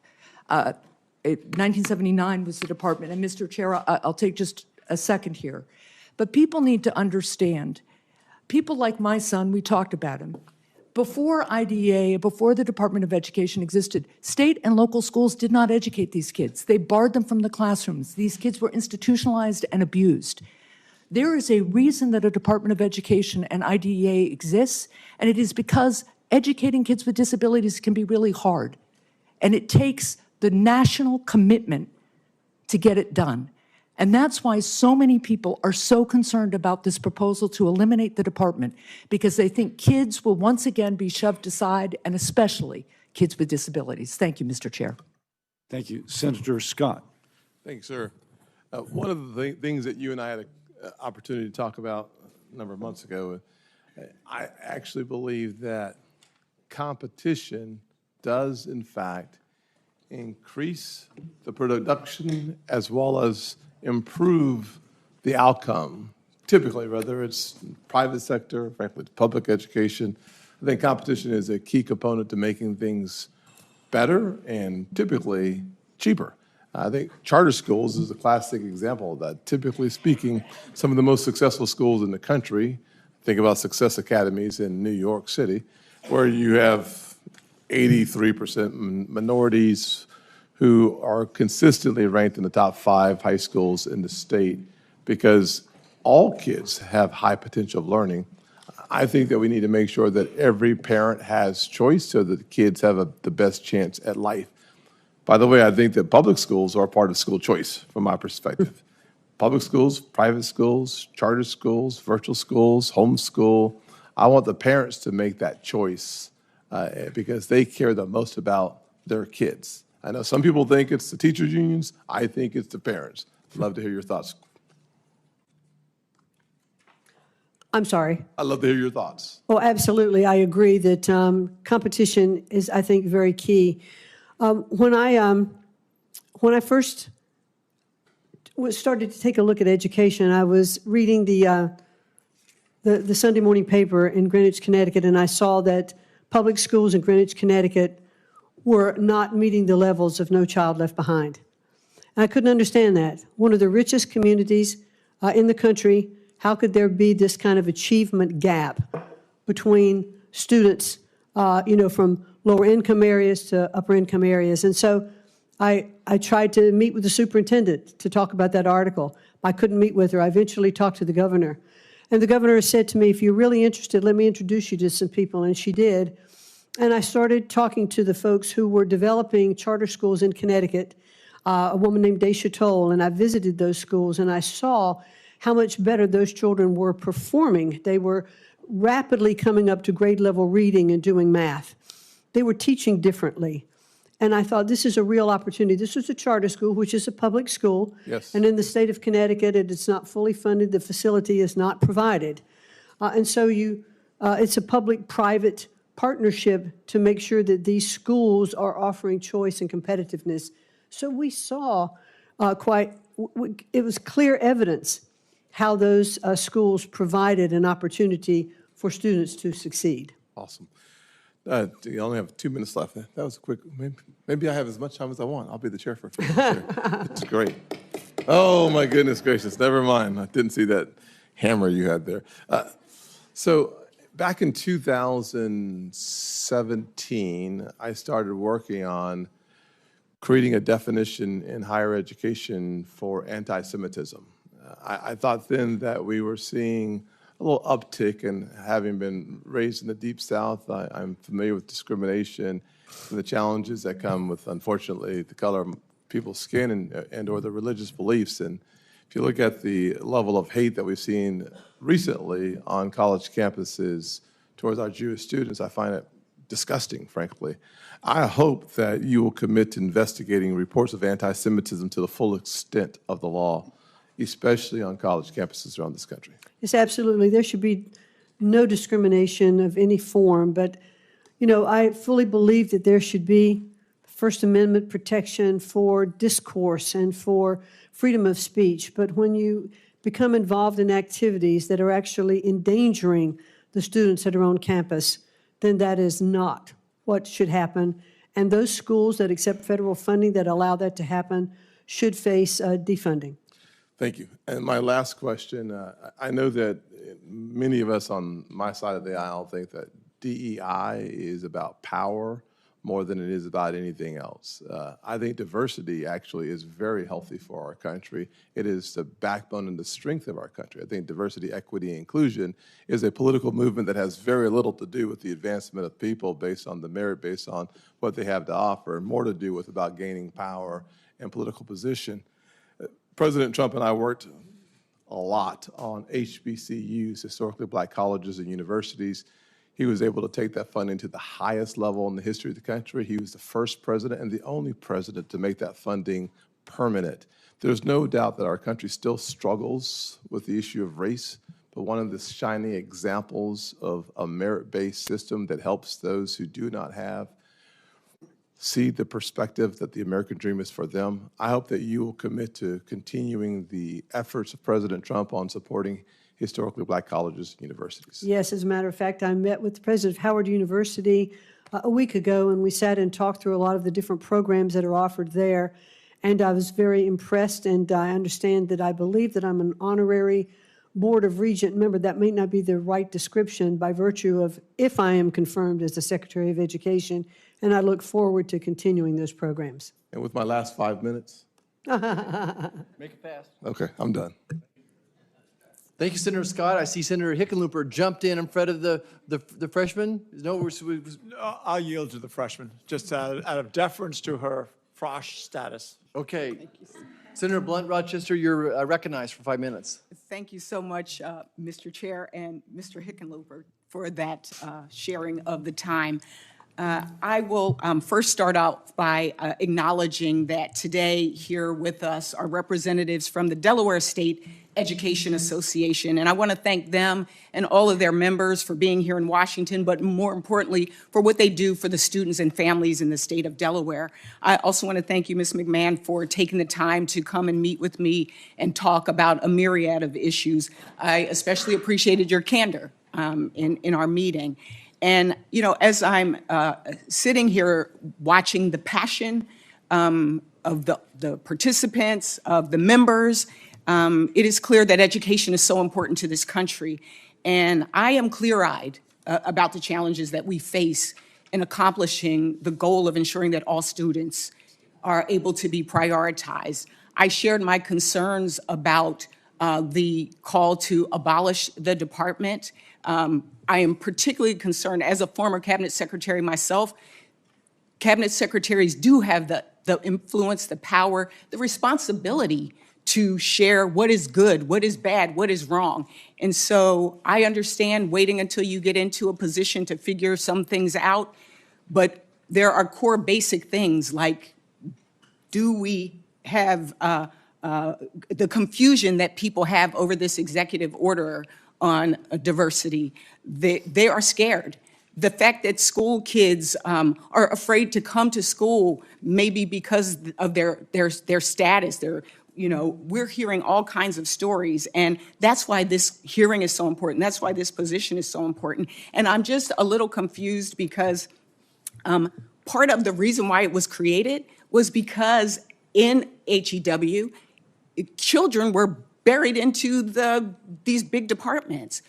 1979 was the department. And Mr. Chair, I'll take just a second here. But people need to understand, people like my son, we talked about him. Before IDEA, before the Department of Education existed, state and local schools did not educate these kids. They barred them from the classrooms. These kids were institutionalized and abused. There is a reason that a Department of Education and IDEA exists, and it is because educating kids with disabilities can be really hard. And it takes the national commitment to get it done. And that's why so many people are so concerned about this proposal to eliminate the department, because they think kids will once again be shoved aside, and especially kids with disabilities. Thank you, Mr. Chair. Thank you. Senator Scott. Thank you, sir. One of the things that you and I had an opportunity to talk about a number of months ago, I actually believe that competition does, in fact, increase the production as well as improve the outcome. Typically, whether it's private sector, frankly, public education, I think competition is a key component to making things better and typically cheaper. I think charter schools is a classic example of that. Typically speaking, some of the most successful schools in the country, think about success academies in New York City, where you have 83% minorities who are consistently ranked in the top 5 high schools in the state because all kids have high potential of learning. I think that we need to make sure that every parent has choice so that the kids have the best chance at life. By the way, I think that public schools are part of school choice from my perspective. Public schools, private schools, charter schools, virtual schools, homeschool. I want the parents to make that choice because they care the most about their kids. I know some people think it's the teachers' unions. I think it's the parents. I'd love to hear your thoughts. I'm sorry. I'd love to hear your thoughts. Oh, absolutely. I agree that competition is, I think, very key. When I first started to take a look at education, I was reading the Sunday morning paper in Greenwich, Connecticut, and I saw that public schools in Greenwich, Connecticut were not meeting the levels of No Child Left Behind. And I couldn't understand that. One of the richest communities in the country, how could there be this kind of achievement gap between students, from lower income areas to upper income areas? And so I tried to meet with the superintendent to talk about that article. I couldn't meet with her. I eventually talked to the governor. And the governor said to me, if you're really interested, let me introduce you to some people. And she did. And I started talking to the folks who were developing charter schools in Connecticut, a woman named Daisha Toll, and I visited those schools, and I saw how much better those children were performing. They were rapidly coming up to grade level reading and doing math. They were teaching differently. And I thought, this is a real opportunity. This was a charter school, which is a public school. Yes. And in the state of Connecticut, it's not fully funded. The facility is not provided. And so it's a public-private partnership to make sure that these schools are offering choice and competitiveness. So we saw it was clear evidence how those schools provided an opportunity for students to succeed. Awesome. You only have 2 minutes left. That was a quick, maybe I have as much time as I want. I'll be the chair for a few minutes. It's great. Oh, my goodness gracious. Never mind. I didn't see that hammer you had there. So back in 2017, I started working on creating a definition in higher education for anti-Semitism. I thought then that we were seeing a little uptick, and having been raised in the Deep South, I'm familiar with discrimination and the challenges that come with, unfortunately, the color of people's skin and or their religious beliefs. And if you look at the level of hate that we've seen recently on college campuses towards our Jewish students, I find it disgusting, frankly. I hope that you will commit to investigating reports of anti-Semitism to the full extent of the law, especially on college campuses around this country. Yes, absolutely. There should be no discrimination of any form, but, I fully believe that there should be First Amendment protection for discourse and for freedom of speech. But when you become involved in activities that are actually endangering the students that are on campus, then that is not what should happen. And those schools that accept federal funding that allow that to happen should face defunding. Thank you. And my last question, I know that many of us on my side of the aisle think that DEI is about power more than it is about anything else. I think diversity actually is very healthy for our country. It is the backbone and the strength of our country. I think diversity, equity, and inclusion is a political movement that has very little to do with the advancement of people based on the merit, based on what they have to offer, and more to do with about gaining power and political position. President Trump and I worked a lot on HBCUs, historically black colleges and universities. He was able to take that funding to the highest level in the history of the country. He was the first president and the only president to make that funding permanent. There's no doubt that our country still struggles with the issue of race, but one of the shining examples of a merit-based system that helps those who do not have see the perspective that the American dream is for them. I hope that you will commit to continuing the efforts of President Trump on supporting historically black colleges and universities. Yes, as a matter of fact, I met with the president of Howard University a week ago, and we sat and talked through a lot of the different programs that are offered there. And I was very impressed, and I understand that I believe that I'm an honorary Board of Regent member. That may not be the right description by virtue of if I am confirmed as the Secretary of Education, and I look forward to continuing those programs. And with my last 5 minutes. Make it fast. Okay, I'm done. Thank you, Senator Scott. I see Senator Hickenlooper jumped in front of the freshman. No, I'll yield to the freshman, just out of deference to her frosh status. okay. Senator Blunt Rochester, you're recognized for 5 minutes. Thank you so much, Mr. Chair and Mr. Hickenlooper, for that sharing of the time. I will first start out by acknowledging that today here with us are representatives from the Delaware State Education Association, and I want to thank them and all of their members for being here in Washington, but more importantly, for what they do for the students and families in the state of Delaware. I also want to thank you, Ms. McMahon, for taking the time to come and meet with me and talk about a myriad of issues. I especially appreciated your candor in our meeting. And, you know, as I'm sitting here watching the passion of the participants, of the members, it is clear that education is so important to this country. And I am clear-eyed about the challenges that we face in accomplishing the goal of ensuring that all students are able to be prioritized. I shared my concerns about the call to abolish the department. I am particularly concerned, as a former cabinet secretary myself, cabinet secretaries do have the influence, the power, the responsibility to share what is good, what is bad, what is wrong. And so I understand waiting until you get into a position to figure some things out, but there are core basic things like, do we have the confusion that people have over this executive order on diversity? They are scared. The fact that school kids are afraid to come to school, maybe because of their status, we're hearing all kinds of stories, and that's why this hearing is so important. That's why this position is so important. And I'm just a little confused because part of the reason why it was created was because in HEW, children were buried into these big departments.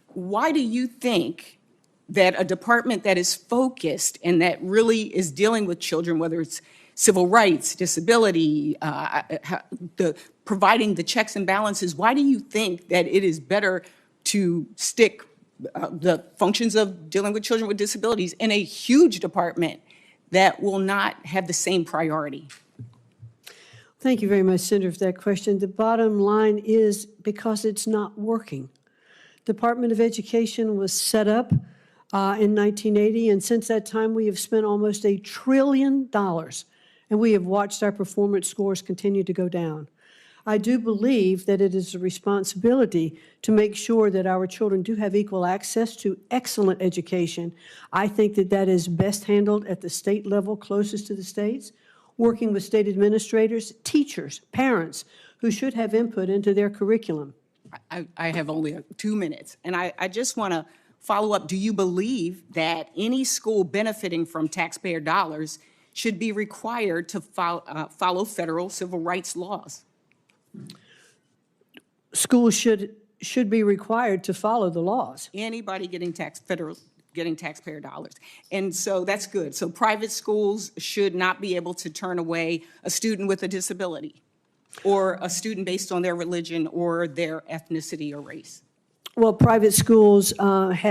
Why do you think that a department that is focused and that really is dealing with children, whether it's civil rights, disability, providing the checks and balances, why do you think that it is better to stick the functions of dealing with children with disabilities in a huge department that will not have the same priority? Thank you very much, Senator, for that question. The bottom line is because it's not working. Department of Education was set up in 1980, and since that time we have spent almost $1 trillion, and we have watched our performance scores continue to go down. I do believe that it is a responsibility to make sure that our children do have equal access to excellent education. I think that that is best handled at the state level, closest to the states, working with state administrators, teachers, parents, who should have input into their curriculum. I have only 2 minutes, and I just want to follow up. Do you believe that any school benefiting from taxpayer dollars should be required to follow federal civil rights laws? Schools should be required to follow the laws. Anybody getting taxpayer dollars. And so that's good. So private schools should not be able to turn away a student with a disability or a student based on their religion or their ethnicity or race. Well, private schools aren't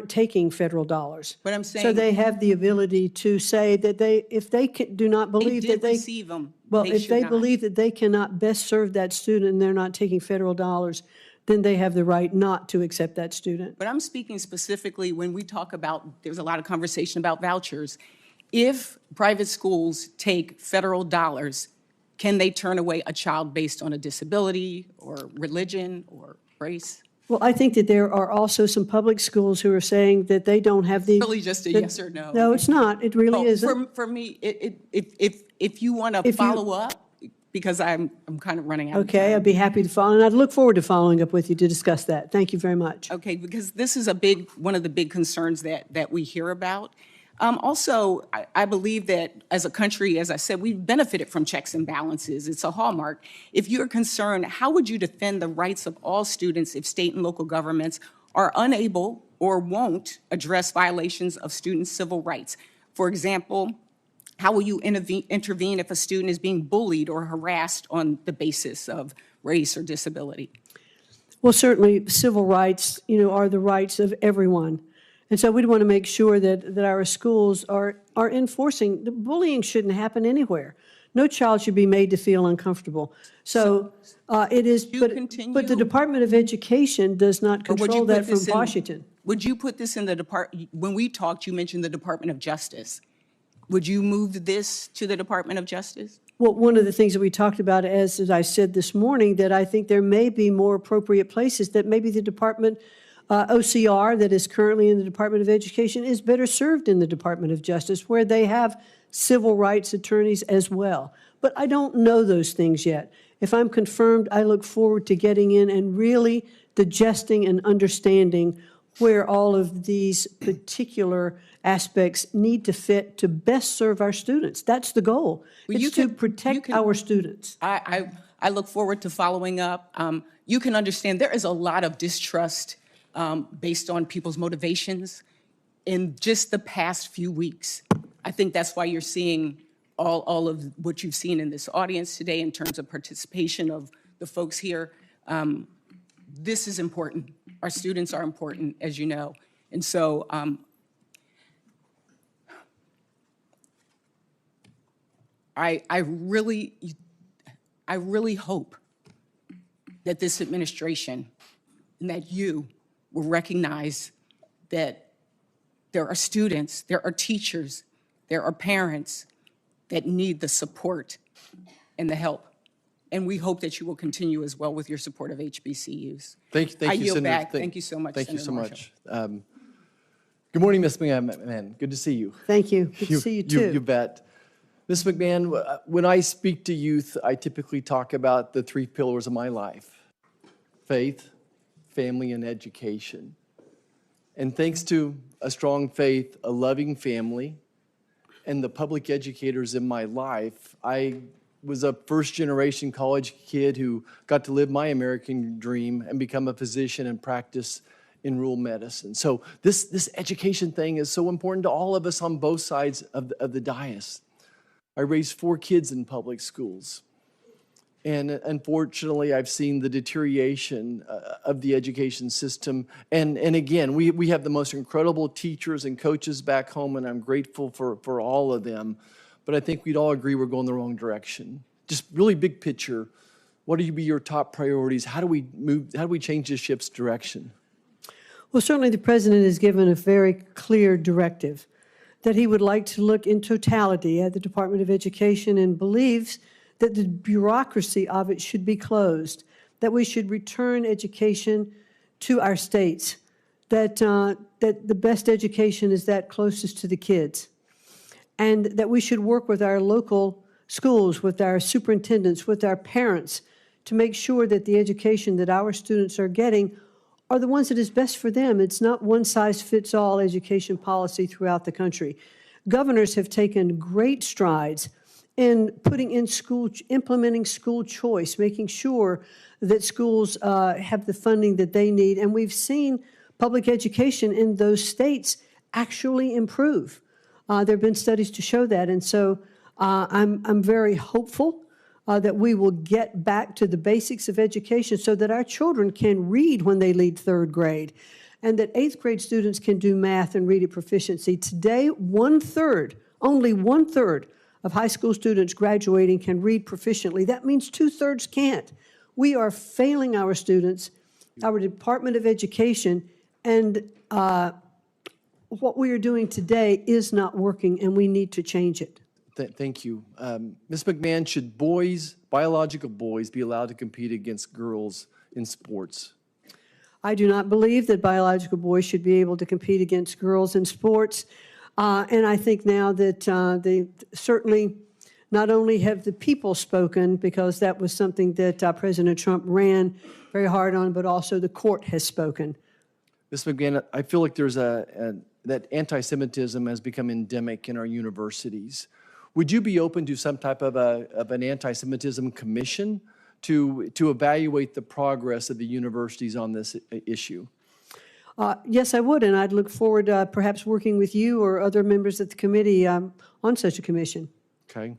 taking federal dollars. But I'm saying, so they have the ability to say that if they do not believe that they receive them. Well, if they believe that they cannot best serve that student and they're not taking federal dollars, then they have the right not to accept that student. But I'm speaking specifically when we talk about, there's a lot of conversation about vouchers. If private schools take federal dollars, can they turn away a child based on a disability or religion or race? Well, I think that there are also some public schools who are saying that they don't have the. Really just a that- yes or no? No, it's not. It really Well, isn't. For me, if you want to follow up, because I'm kind of running out of time. Okay, I'd be happy to follow, and I'd look forward to following up with you to discuss that. Thank you very much. Okay, because this is one of the big concerns that we hear about. Also, I believe that as a country, as I said, we've benefited from checks and balances. It's a hallmark. If you're concerned, how would you defend the rights of all students if state and local governments are unable or won't address violations of students' civil rights? For example, how will you intervene if a student is being bullied or harassed on the basis of race or disability? Well, certainly, civil rights, are the rights of everyone. And so we'd want to make sure that our schools are enforcing. The bullying shouldn't happen anywhere. No child should be made to feel uncomfortable. So it is, but the Department of Education does not control that from Washington. Would you put this in the department, when we talked, you mentioned the Department of Justice. Would you move this to the Department of Justice? Well, one of the things that we talked about, as I said this morning, that I think there may be more appropriate places that maybe the Department OCR that is currently in the Department of Education is better served in the Department of Justice, where they have civil rights attorneys as well. But I don't know those things yet. If I'm confirmed, I look forward to getting in and really digesting and understanding where all of these particular aspects need to fit to best serve our students. That's the goal. It's to protect our students. I look forward to following up. You can understand there is a lot of distrust based on people's motivations in just the past few weeks. I think that's why you're seeing all of what you've seen in this audience today in terms of participation of the folks here. This is important. Our students are important, as you know. And so I really hope that this administration and that you will recognize that there are students, there are teachers, there are parents that need the support and the help. And we hope that you will continue as well with your support of HBCUs. Thank you, I yield Senator. back. Thank you so much, Thank you Senator so Marshall. much. Good morning, Ms. McMahon. Good to see you. Thank you. Good to see you, too. You bet. Ms. McMahon, when I speak to youth, I typically talk about the three pillars of my life: faith, family, and education. And thanks to a strong faith, a loving family, and the public educators in my life, I was a first-generation college kid who got to live my American dream and become a physician and practice in rural medicine. So this education thing is so important to all of us on both sides of the dais. I raised 4 kids in public schools. And unfortunately, I've seen the deterioration of the education system. And again, we have the most incredible teachers and coaches back home, and I'm grateful for all of them. But I think we'd all agree we're going the wrong direction. Just really big picture, what would be your top priorities? How do we change the ship's direction? Well, certainly the president has given a very clear directive that he would like to look in totality at the Department of Education and believes that the bureaucracy of it should be closed, that we should return education to our states, that the best education is that closest to the kids, and that we should work with our local schools, with our superintendents, with our parents, to make sure that the education that our students are getting are the ones that is best for them. It's not one-size-fits-all education policy throughout the country. Governors have taken great strides in implementing school choice, making sure that schools have the funding that they need. And we've seen public education in those states actually improve. There have been studies to show that. And so I'm very hopeful that we will get back to the basics of education so that our children can read when they leave 3rd grade, and that 8th grade students can do math and read at proficiency. Today, only one third of high school students graduating can read proficiently. That means 2/3 can't. We are failing our students, our Department of Education, and what we are doing today is not working, and we need to change it. Thank you. Ms. McMahon, should biological boys, be allowed to compete against girls in sports? I do not believe that biological boys should be able to compete against girls in sports. And I think now that they certainly not only have the people spoken, because that was something that President Trump ran very hard on, but also the court has spoken. Ms. McMahon, I feel like there's that anti-Semitism has become endemic in our universities. Would you be open to some type of an anti-Semitism commission to evaluate the progress of the universities on this issue? Yes, I would, and I'd look forward to perhaps working with you or other members of the committee on such a commission. Okay.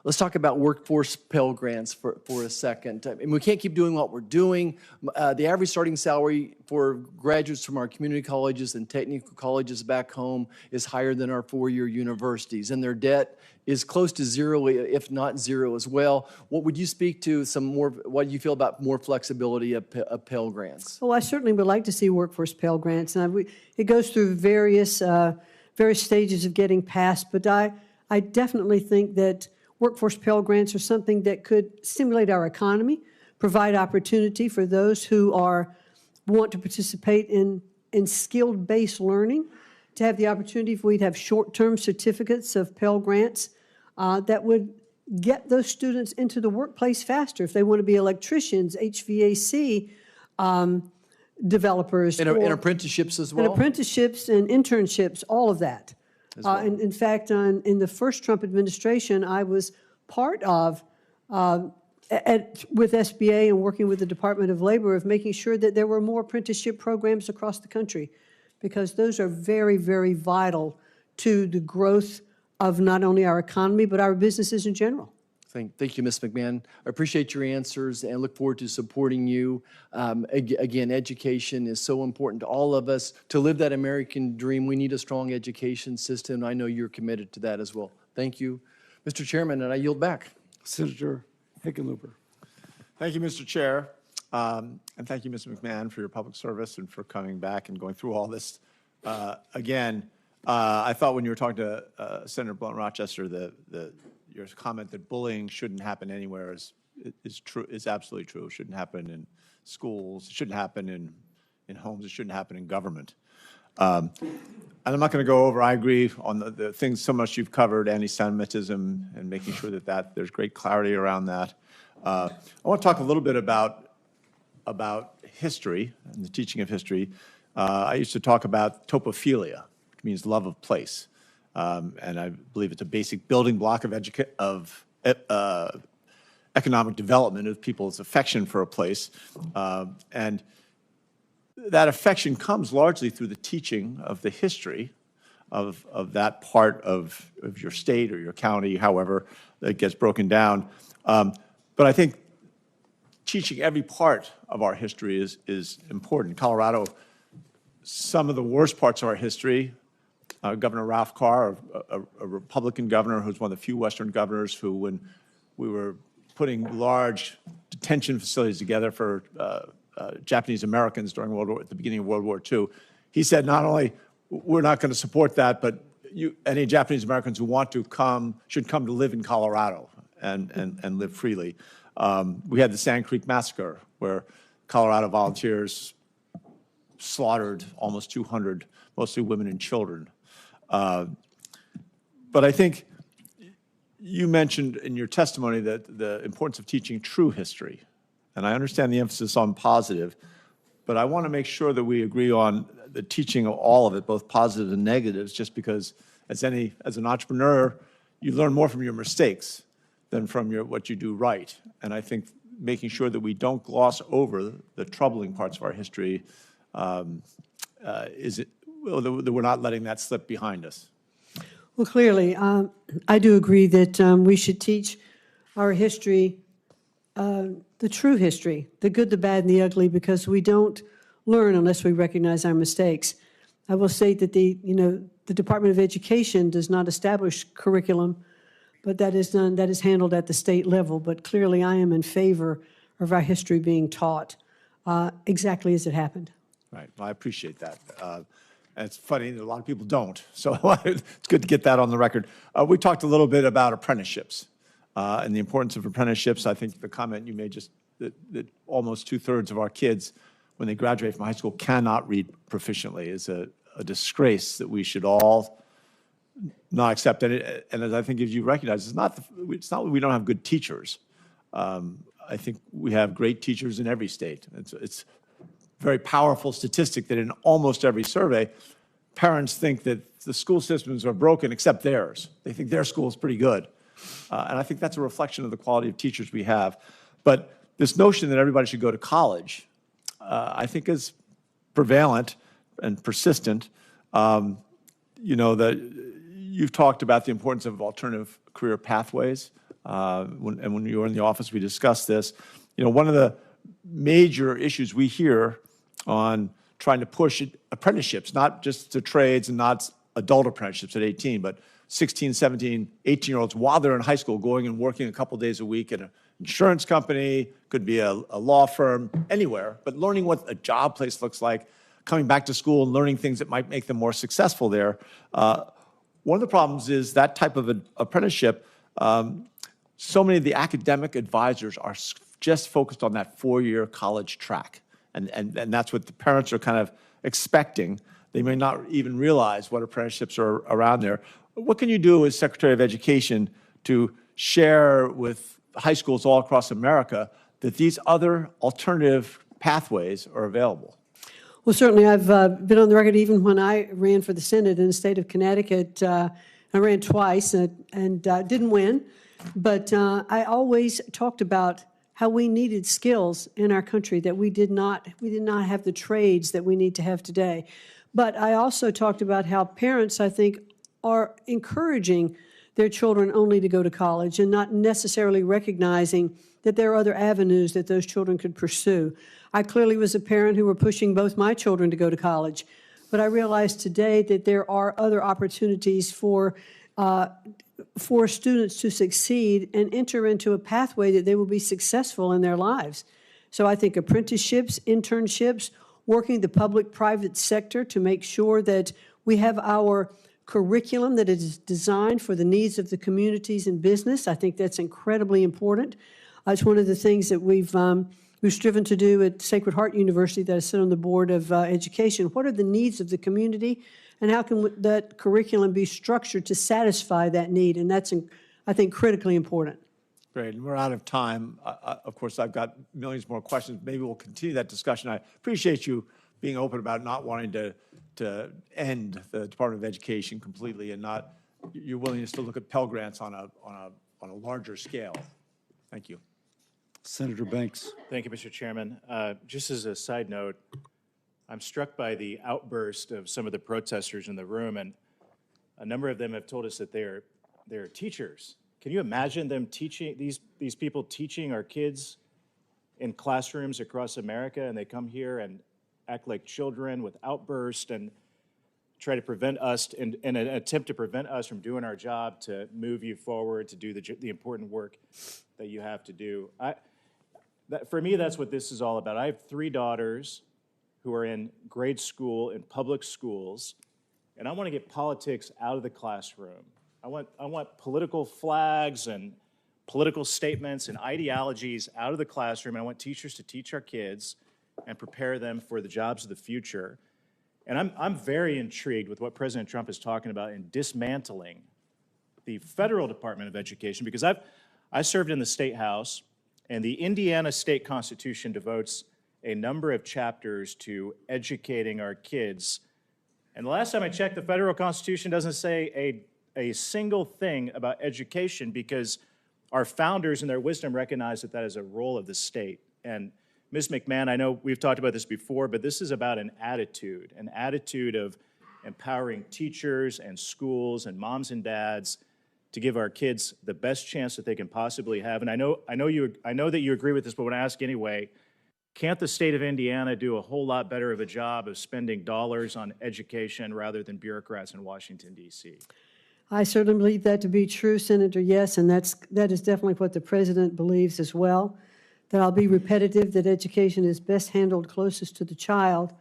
Let's talk about workforce Pell Grants for a second. I mean, we can't keep doing what we're doing. The average starting salary for graduates from our community colleges and technical colleges back home is higher than our four-year universities, and their debt is close to zero, if not zero as well. What would you speak to what do you feel about more flexibility of Pell Grants? Well, I certainly would like to see workforce Pell Grants, and it goes through various stages of getting passed, but I definitely think that workforce Pell Grants are something that could stimulate our economy, provide opportunity for those who want to participate in skilled-based learning, to have the opportunity if we'd have short-term certificates of Pell Grants that would get those students into the workplace faster if they want to be electricians, HVAC developers. And apprenticeships as well? And apprenticeships and internships, all of that. Well. In fact, in the first Trump administration, I was part of, with SBA and working with the Department of Labor, of making sure that there were more apprenticeship programs across the country, because those are very, very vital to the growth of not only our economy, but our businesses in general. Thank you, Ms. McMahon. I appreciate your answers and look forward to supporting you. Again, education is so important to all of us. To live that American dream, we need a strong education system. I know you're committed to that as well. Thank you, Mr. Chairman, and I yield back. Senator Hickenlooper. Thank you, Mr. Chair. And thank you, Ms. McMahon, for your public service and for coming back and going through all this again. I thought when you were talking to Senator Blunt Rochester, your comment that bullying shouldn't happen anywhere is true. Is absolutely true. It shouldn't happen in schools. It shouldn't happen in homes. It shouldn't happen in government. And I'm not going to go over. I agree on the things so much you've covered, anti-Semitism, and making sure that there's great clarity around that. I want to talk a little bit about history and the teaching of history. I used to talk about topophilia, which means love of place. And I believe it's a basic building block of economic development of people's affection for a place. And that affection comes largely through the teaching of the history of that part of your state or your county, however that gets broken down. But I think teaching every part of our history is important. Colorado, some of the worst parts of our history, Governor Ralph Carr, a Republican governor who's one of the few Western governors who, when we were putting large detention facilities together for Japanese Americans during at the beginning of World War II, he said not only we're not going to support that, but any Japanese Americans who want to come should come to live in Colorado and live freely. We had the Sand Creek Massacre, where Colorado volunteers slaughtered almost 200, mostly women and children. But I think you mentioned in your testimony that the importance of teaching true history, and I understand the emphasis on positive, but I want to make sure that we agree on the teaching of all of it, both positive and negatives, just because as an entrepreneur, you learn more from your mistakes than from what you do right. And I think making sure that we don't gloss over the troubling parts of our history that we're not letting that slip behind us. Well, clearly, I do agree that we should teach our history, the true history, the good, the bad, and the ugly, because we don't learn unless we recognize our mistakes. I will say that the Department of Education does not establish curriculum, but that is handled at the state level. But clearly, I am in favor of our history being taught exactly as it happened. Right. Well, I appreciate that. And it's funny that a lot of people don't. So it's good to get that on the record. We talked a little bit about apprenticeships and the importance of apprenticeships. I think the comment you made just that almost 2/3 of our kids when they graduate from high school cannot read proficiently is a disgrace that we should all not accept. And as I think as you recognize, it's not that we don't have good teachers. I think we have great teachers in every state. It's a very powerful statistic that in almost every survey, parents think that the school systems are broken except theirs. They think their school is pretty good. And I think that's a reflection of the quality of teachers we have. But this notion that everybody should go to college, I think is prevalent and persistent. You know, that you've talked about the importance of alternative career pathways. When you were in the office, we discussed this. You know, one of the major issues we hear on trying to push apprenticeships, not just to trades and not adult apprenticeships at 18, but 16, 17, 18-year-olds while they're in high school going and working a couple days a week at an insurance company, could be a law firm, anywhere, but learning what a job place looks like, coming back to school and learning things that might make them more successful there. One of the problems is that type of an apprenticeship, so many of the academic advisors are just focused on that four-year college track. And that's what the parents are kind of expecting. They may not even realize what apprenticeships are around there. What can you do as Secretary of Education to share with high schools all across America that these other alternative pathways are available? Well, certainly I've been on the record even when I ran for the Senate in the state of Connecticut. I ran twice and didn't win, but I always talked about how we needed skills in our country that we did not have the trades that we need to have today. But I also talked about how parents, I think, are encouraging their children only to go to college and not necessarily recognizing that there are other avenues that those children could pursue. I clearly was a parent who were pushing both my children to go to college, but I realize today that there are other opportunities for students to succeed and enter into a pathway that they will be successful in their lives. So I think apprenticeships, internships, working the public-private sector to make sure that we have our curriculum that is designed for the needs of the communities and business. I think that's incredibly important. It's one of the things that we've striven to do at Sacred Heart University that I sit on the board of education. What are the needs of the community, and how can that curriculum be structured to satisfy that need? And that's, I think, critically important. Great, and we're out of time. Of course, I've got millions more questions. Maybe we'll continue that discussion. I appreciate you being open about not wanting to end the Department of Education completely, and not your willingness to look at Pell Grants on a larger scale. Thank you. Senator Banks. Thank you, Mr. Chairman. Just as a side note, I'm struck by the outburst of some of the protesters in the room, and a number of them have told us that they're teachers. Can you imagine them teaching, these people teaching our kids in classrooms across America, and they come here and act like children with outbursts and try to prevent us, in an attempt to prevent us from doing our job to move you forward, to do the important work that you have to do. For me, that's what this is all about. I have 3 daughters who are in grade school, in public schools, and I want to get politics out of the classroom. I want political flags and political statements and ideologies out of the classroom. I want teachers to teach our kids and prepare them for the jobs of the future. And I'm very intrigued with what President Trump is talking about in dismantling the federal Department of Education, because I served in the State House, and the Indiana State Constitution devotes a number of chapters to educating our kids. And the last time I checked, the federal Constitution doesn't say a single thing about education, because our founders in their wisdom recognized that that is a role of the state. And Ms. McMahon, I know we've talked about this before, but this is about an attitude of empowering teachers and schools and moms and dads to give our kids the best chance that they can possibly have. And I know that you agree with this, but when I ask anyway, can't the state of Indiana do a whole lot better of a job of spending dollars on education rather than bureaucrats in Washington, D.C.? I certainly believe that to be true, Senator, yes, and that is definitely what the President believes as well, that I'll be repetitive, that education is best handled closest to the child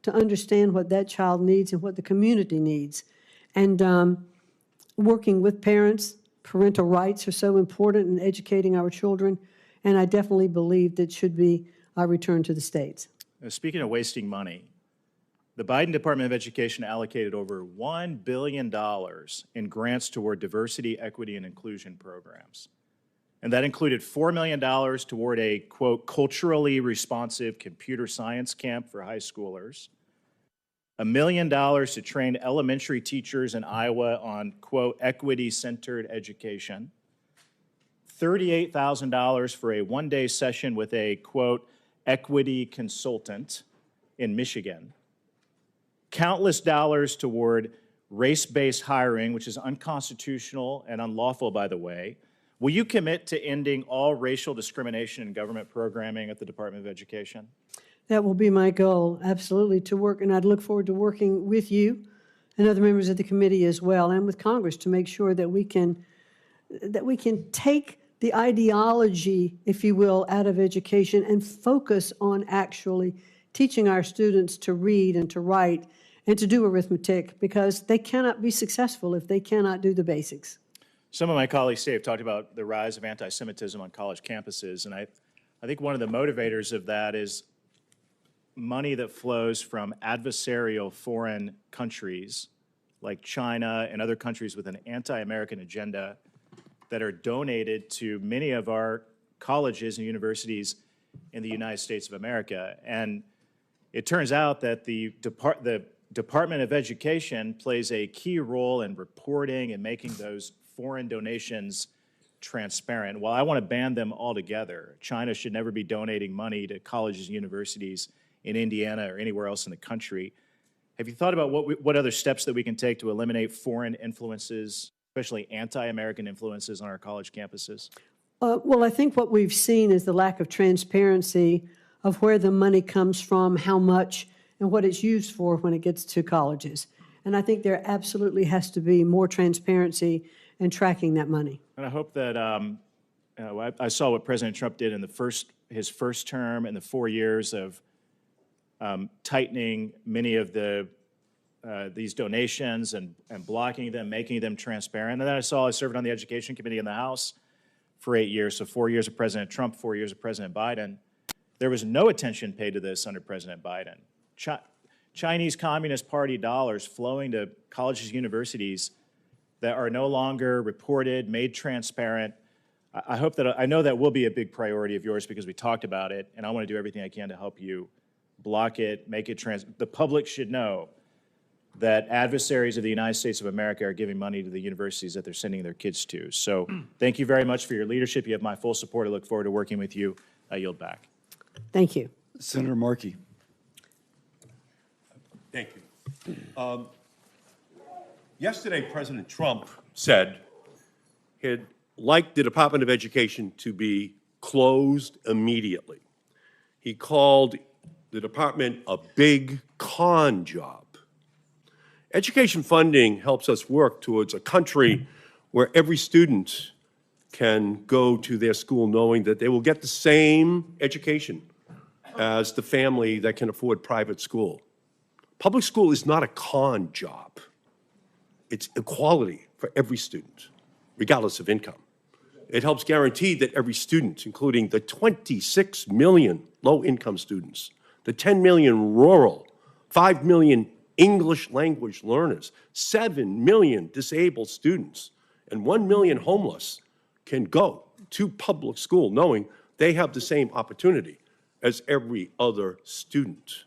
to understand what that child needs and what the community needs. And working with parents, parental rights are so important in educating our children, and I definitely believe that should be returned to the states. speaking of wasting money, the Biden Department of Education allocated over $1 billion in grants toward diversity, equity, and inclusion programs. And that included $4 million toward a, quote, culturally responsive computer science camp for high schoolers, $1 million to train elementary teachers in Iowa on, quote, equity-centered education, $38,000 for a one-day session with a, quote, equity consultant in Michigan, countless dollars toward race-based hiring, which is unconstitutional and unlawful, by the way. Will you commit to ending all racial discrimination in government programming at the Department of Education? That will be my goal, absolutely, to work, and I'd look forward to working with you and other members of the committee as well, and with Congress to make sure that we can take the ideology, if you will, out of education and focus on actually teaching our students to read and to write and to do arithmetic, because they cannot be successful if they cannot do the basics. Some of my colleagues today have talked about the rise of anti-Semitism on college campuses, and I think one of the motivators of that is money that flows from adversarial foreign countries like China and other countries with an anti-American agenda that are donated to many of our colleges and universities in the United States of America. And it turns out that the Department of Education plays a key role in reporting and making those foreign donations transparent. While I want to ban them altogether, China should never be donating money to colleges and universities in Indiana or anywhere else in the country. Have you thought about what other steps that we can take to eliminate foreign influences, especially anti-American influences on our college campuses? Well, I think what we've seen is the lack of transparency of where the money comes from, how much, and what it's used for when it gets to colleges. And I think there absolutely has to be more transparency in tracking that money. And I hope that I saw what President Trump did in his first term and the 4 years of tightening many of these donations and blocking them, making them transparent. And then I served on the Education Committee in the House for 8 years, so 4 years of President Trump, 4 years of President Biden. There was no attention paid to this under President Biden. Chinese Communist Party dollars flowing to colleges and universities that are no longer reported, made transparent. I know that will be a big priority of yours because we talked about it, and I want to do everything I can to help you block it, make it the public should know that adversaries of the United States of America are giving money to the universities that they're sending their kids to. So thank you very much for your leadership. You have my full support. I look forward to working with you. I yield back. Thank you. Senator Markey. Thank you. Yesterday, President Trump said he'd like the Department of Education to be closed immediately. He called the department a big con job. Education funding helps us work towards a country where every student can go to their school knowing that they will get the same education as the family that can afford private school. Public school is not a con job. It's equality for every student, regardless of income. It helps guarantee that every student, including the 26 million low-income students, the 10 million rural, 5 million English language learners, 7 million disabled students, and 1 million homeless can go to public school knowing they have the same opportunity as every other student.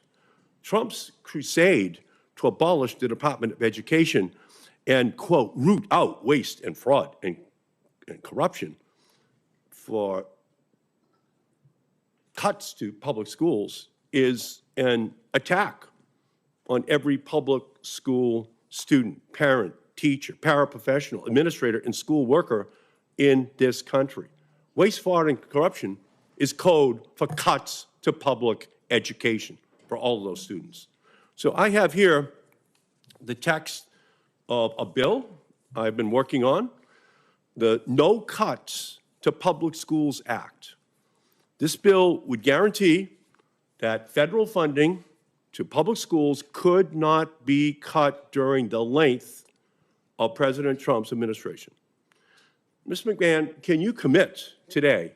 Trump's crusade to abolish the Department of Education and, quote, root out waste and fraud and corruption for cuts to public schools is an attack on every public school student, parent, teacher, paraprofessional, administrator, and school worker in this country. Waste, fraud, and corruption is code for cuts to public education for all of those students. So I have here the text of a bill I've been working on, the No Cuts to Public Schools Act. This bill would guarantee that federal funding to public schools could not be cut during the length of President Trump's administration. Mr. McMahon, can you commit today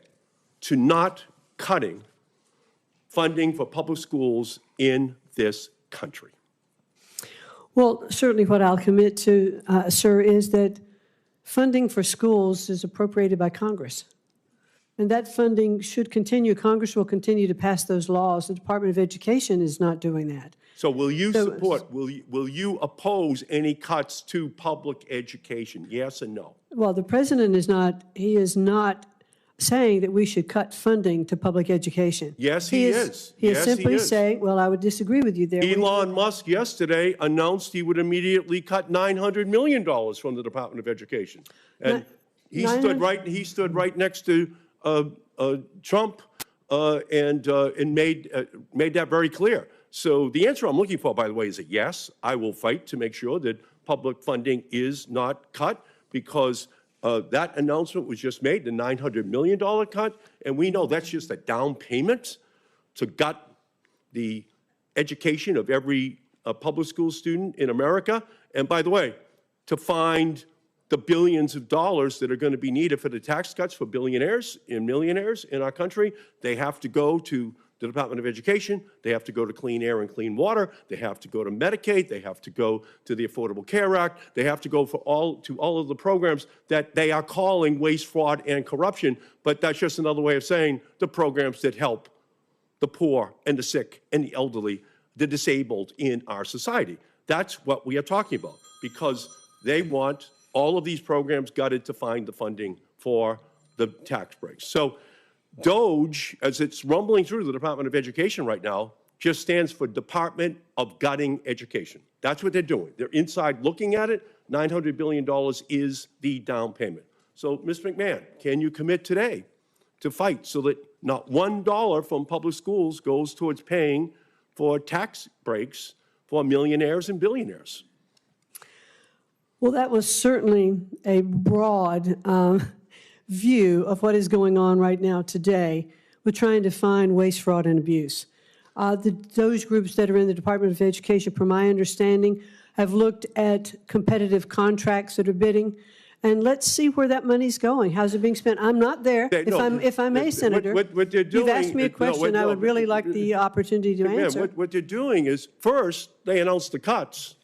to not cutting funding for public schools in this country? Well, certainly what I'll commit to, sir, is that funding for schools is appropriated by Congress. And that funding should continue. Congress will continue to pass those laws. The Department of Education is not doing that. So will you support, will you oppose any cuts to public education? Yes or no? Well, the president is not saying that we should cut funding to public education. Yes, he is. He is Yes, simply he is. saying, well, I would disagree with you there. Elon Musk yesterday announced he would immediately cut $900 million from the Department of Education. And he stood right next to Trump and made that very clear. So the answer I'm looking for, by the way, is a yes. I will fight to make sure that public funding is not cut, because that announcement was just made, the $900 million cut, and we know that's just a down payment to gut the education of every public school student in America. And by the way, to find the billions of dollars that are going to be needed for the tax cuts for billionaires and millionaires in our country, they have to go to the Department of Education, they have to go to clean air and clean water, they have to go to Medicaid, they have to go to the Affordable Care Act, they have to go to all of the programs that they are calling waste, fraud, and corruption, but that's just another way of saying the programs that help the poor and the sick and the elderly, the disabled in our society. That's what we are talking about, because they want all of these programs gutted to find the funding for the tax breaks. So DOGE, as it's rumbling through the Department of Education right now, just stands for Department of Gutting Education. That's what they're doing. They're inside looking at it. $900 billion is the down payment. So, Ms. McMahon, can you commit today to fight so that not $1 from public schools goes towards paying for tax breaks for millionaires and billionaires? Well, that was certainly a broad view of what is going on right now today with trying to find waste, fraud, and abuse. Those groups that are in the Department of Education, from my understanding, have looked at competitive contracts that are bidding, and let's see where that money's going. How's it being spent? I'm not there. If I may, Senator, what they're doing, you've asked me a question. I would really like the opportunity to answer. What they're doing is, first, they announce the cuts,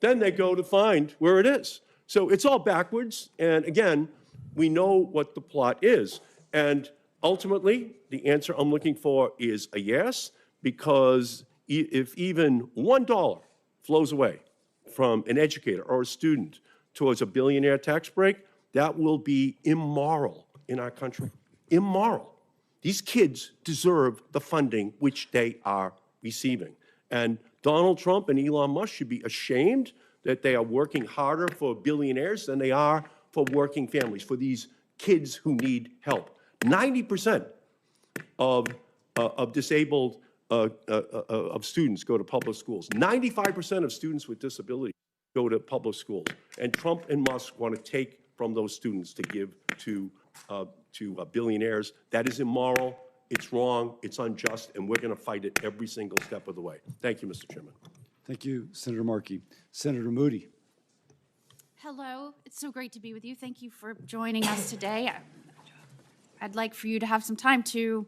then they go to find where it is. So it's all backwards, and again, we know what the plot is. And ultimately, the answer I'm looking for is a yes, because if even $1 flows away from an educator or a student towards a billionaire tax break, that will be immoral in our country. Immoral. These kids deserve the funding which they are receiving. And Donald Trump and Elon Musk should be ashamed that they are working harder for billionaires than they are for working families, for these kids who need help. 90% of disabled of students go to public schools. 95% of students with disabilities go to public schools. And Trump and Musk want to take from those students to give to billionaires. That is immoral, it's wrong, it's unjust, and we're going to fight it every single step of the way. Thank you, Mr. Chairman. Thank you, Senator Markey. Senator Moody. Hello, it's so great to be with you. Thank you for joining us today. I'd like for you to have some time to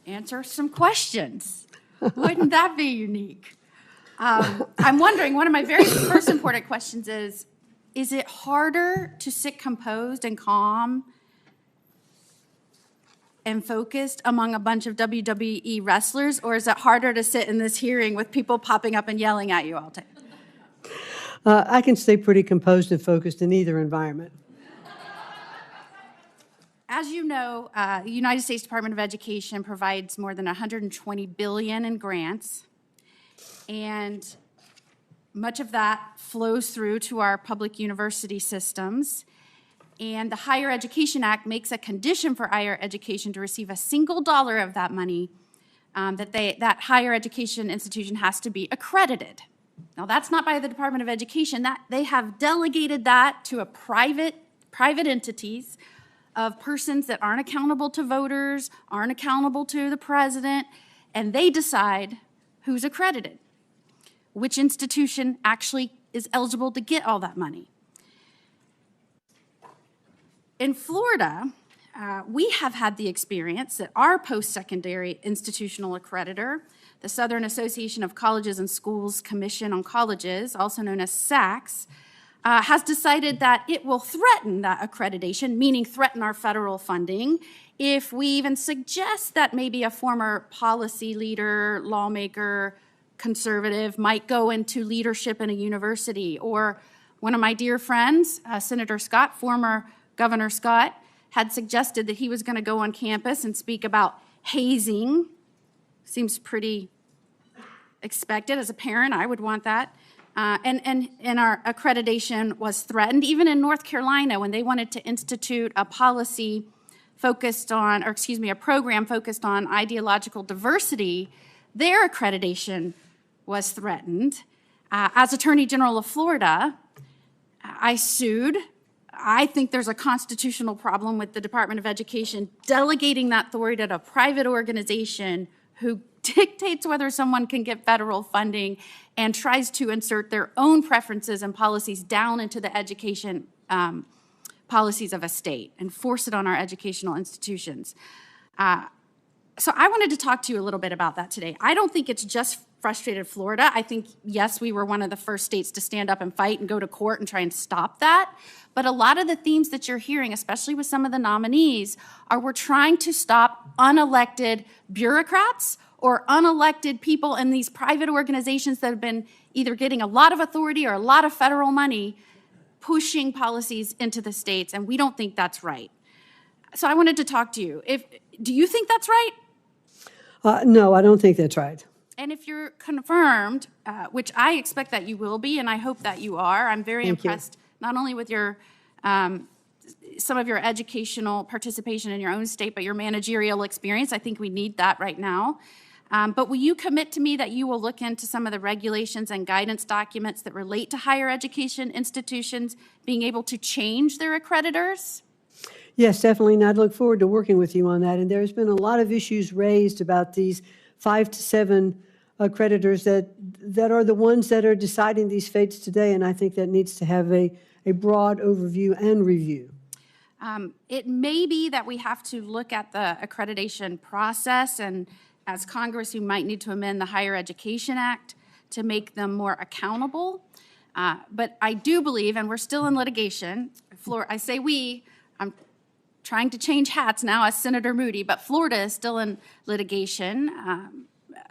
answer some questions. Wouldn't that be unique? I'm wondering, one of my very first important questions is it harder to sit composed and calm and focused among a bunch of WWE wrestlers, or is it harder to sit in this hearing with people popping up and yelling at you all the time? I can stay pretty composed and focused in either environment. As you know, the United States Department of Education provides more than $120 billion in grants, and much of that flows through to our public university systems. And the Higher Education Act makes a condition for higher education to receive a single dollar of that money, that higher education institution has to be accredited. Now, that's not by the Department of Education. That they have delegated that to a private entities of persons that aren't accountable to voters, aren't accountable to the president, and they decide who's accredited, which institution actually is eligible to get all that money. In Florida, we have had the experience that our post-secondary institutional accreditor, the Southern Association of Colleges and Schools Commission on Colleges, also known as SACS, has decided that it will threaten that accreditation, meaning threaten our federal funding, if we even suggest that maybe a former policy leader, lawmaker, conservative might go into leadership in a university. Or one of my dear friends, Senator Scott, former Governor Scott, had suggested that he was going to go on campus and speak about hazing. Seems pretty expected. As a parent, I would want that. And our accreditation was threatened. Even in North Carolina, when they wanted to institute a policy focused on, or excuse me, a program focused on ideological diversity, their accreditation was threatened. As Attorney General of Florida, I sued. I think there's a constitutional problem with the Department of Education delegating that authority to a private organization who dictates whether someone can get federal funding and tries to insert their own preferences and policies down into the education policies of a state and force it on our educational institutions. So I wanted to talk to you a little bit about that today. I don't think it's just frustrated Florida. I think, yes, we were one of the first states to stand up and fight and go to court and try and stop that. But a lot of the themes that you're hearing, especially with some of the nominees, are we're trying to stop unelected bureaucrats or unelected people in these private organizations that have been either getting a lot of authority or a lot of federal money pushing policies into the states, and we don't think that's right. So I wanted to talk to you. Do you think that's right? No, I don't think that's right. And if you're confirmed, which I expect that you will be, and I hope that you are, I'm very impressed not only with your some of your educational participation in your own state, but your managerial experience. I think we need that right now. But will you commit to me that you will look into some of the regulations and guidance documents that relate to higher education institutions being able to change their accreditors? Yes, definitely, and I'd look forward to working with you on that. And there's been a lot of issues raised about these 5 to 7 accreditors that are the ones that are deciding these fates today, and I think that needs to have a broad overview and review. It may be that we have to look at the accreditation process, and as Congress, you might need to amend the Higher Education Act to make them more accountable. But I do believe, and we're still in litigation, I say we, I'm trying to change hats now as Senator Moody, but Florida is still in litigation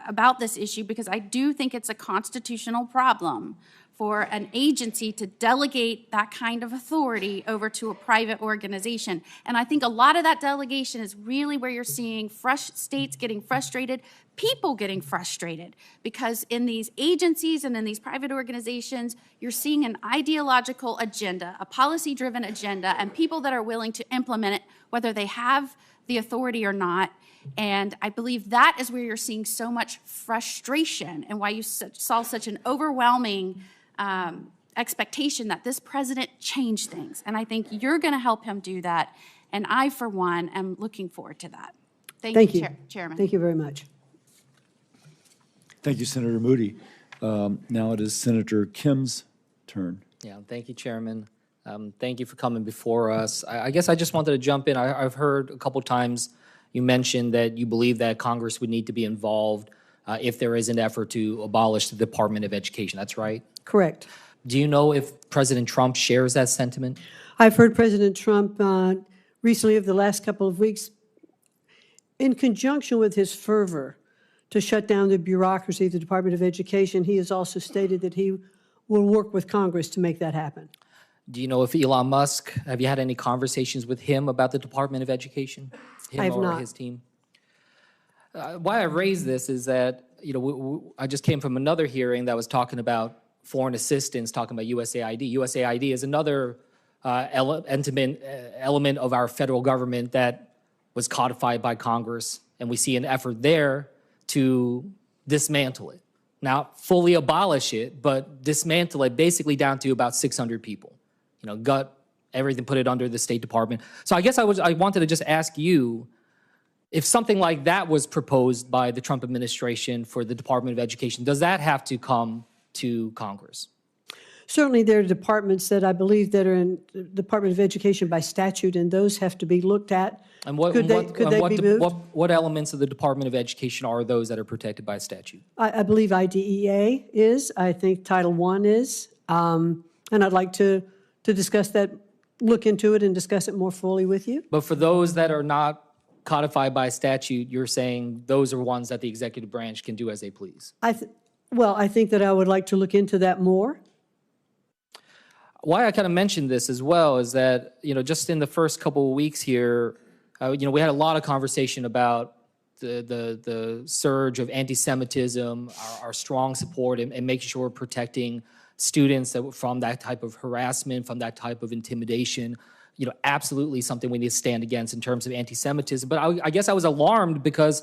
about this issue because I do think it's a constitutional problem for an agency to delegate that kind of authority over to a private organization. And I think a lot of that delegation is really where you're seeing states getting frustrated, people getting frustrated, because in these agencies and in these private organizations, you're seeing an ideological agenda, a policy-driven agenda, and people that are willing to implement it, whether they have the authority or not. And I believe that is where you're seeing so much frustration and why you saw such an overwhelming expectation that this president change things. And I think you're going to help him do that. And I, for one, am looking forward to that. Thank you, Chairman. Thank you very much. Thank you, Senator Moody. Now it is Senator Kim's turn. Yeah, thank you, Chairman. Thank you for coming before us. I guess I just wanted to jump in. I've heard a couple times you mentioned that you believe that Congress would need to be involved if there is an effort to abolish the Department of Education. That's right? Correct. Do you know if President Trump shares that sentiment? I've heard President Trump recently, over the last couple of weeks, in conjunction with his fervor to shut down the bureaucracy of the Department of Education, he has also stated that he will work with Congress to make that happen. Do you know if Elon Musk, have you had any conversations with him about the Department of Education? I have not. His team? Why I raise this is that, I just came from another hearing that was talking about foreign assistance, talking about USAID. USAID is another element of our federal government that was codified by Congress, and we see an effort there to dismantle it. Not fully abolish it, but dismantle it basically down to about 600 people. Gut everything, put it under the State Department. So I guess I wanted to just ask you, if something like that was proposed by the Trump administration for the Department of Education, does that have to come to Congress? Certainly, there are departments that I believe that are in the Department of Education by statute, and those have to be looked at. And what, Could they be moved? what elements of the Department of Education are those that are protected by statute? I believe IDEA is, I think Title I is, and I'd like to discuss that, look into it and discuss it more fully with you. But for those that are not codified by statute, you're saying those are ones that the executive branch can do as they please? Well, I think that I would like to look into that more. Why I kind of mentioned this as well is that, just in the first couple of weeks here, we had a lot of conversation about the surge of anti-Semitism, our strong support, and making sure we're protecting students from that type of harassment, from that type of intimidation. Absolutely something we need to stand against in terms of anti-Semitism. But I guess I was alarmed because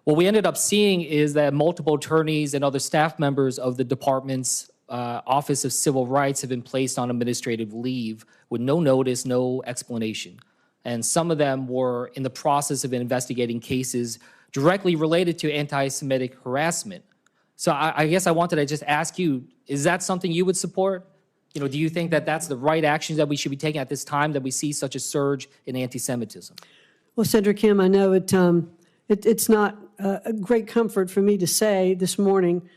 what we ended up seeing is that multiple attorneys and other staff members of the department's Office of Civil Rights have been placed on administrative leave with no notice, no explanation. And some of them were in the process of investigating cases directly related to anti-Semitic harassment. So I guess I wanted to just ask you, is that something you would support? Do you think that that's the right actions that we should be taking at this time that we see such a surge in anti-Semitism? Well, Senator Kim, I know it's not a great comfort for me to say this morning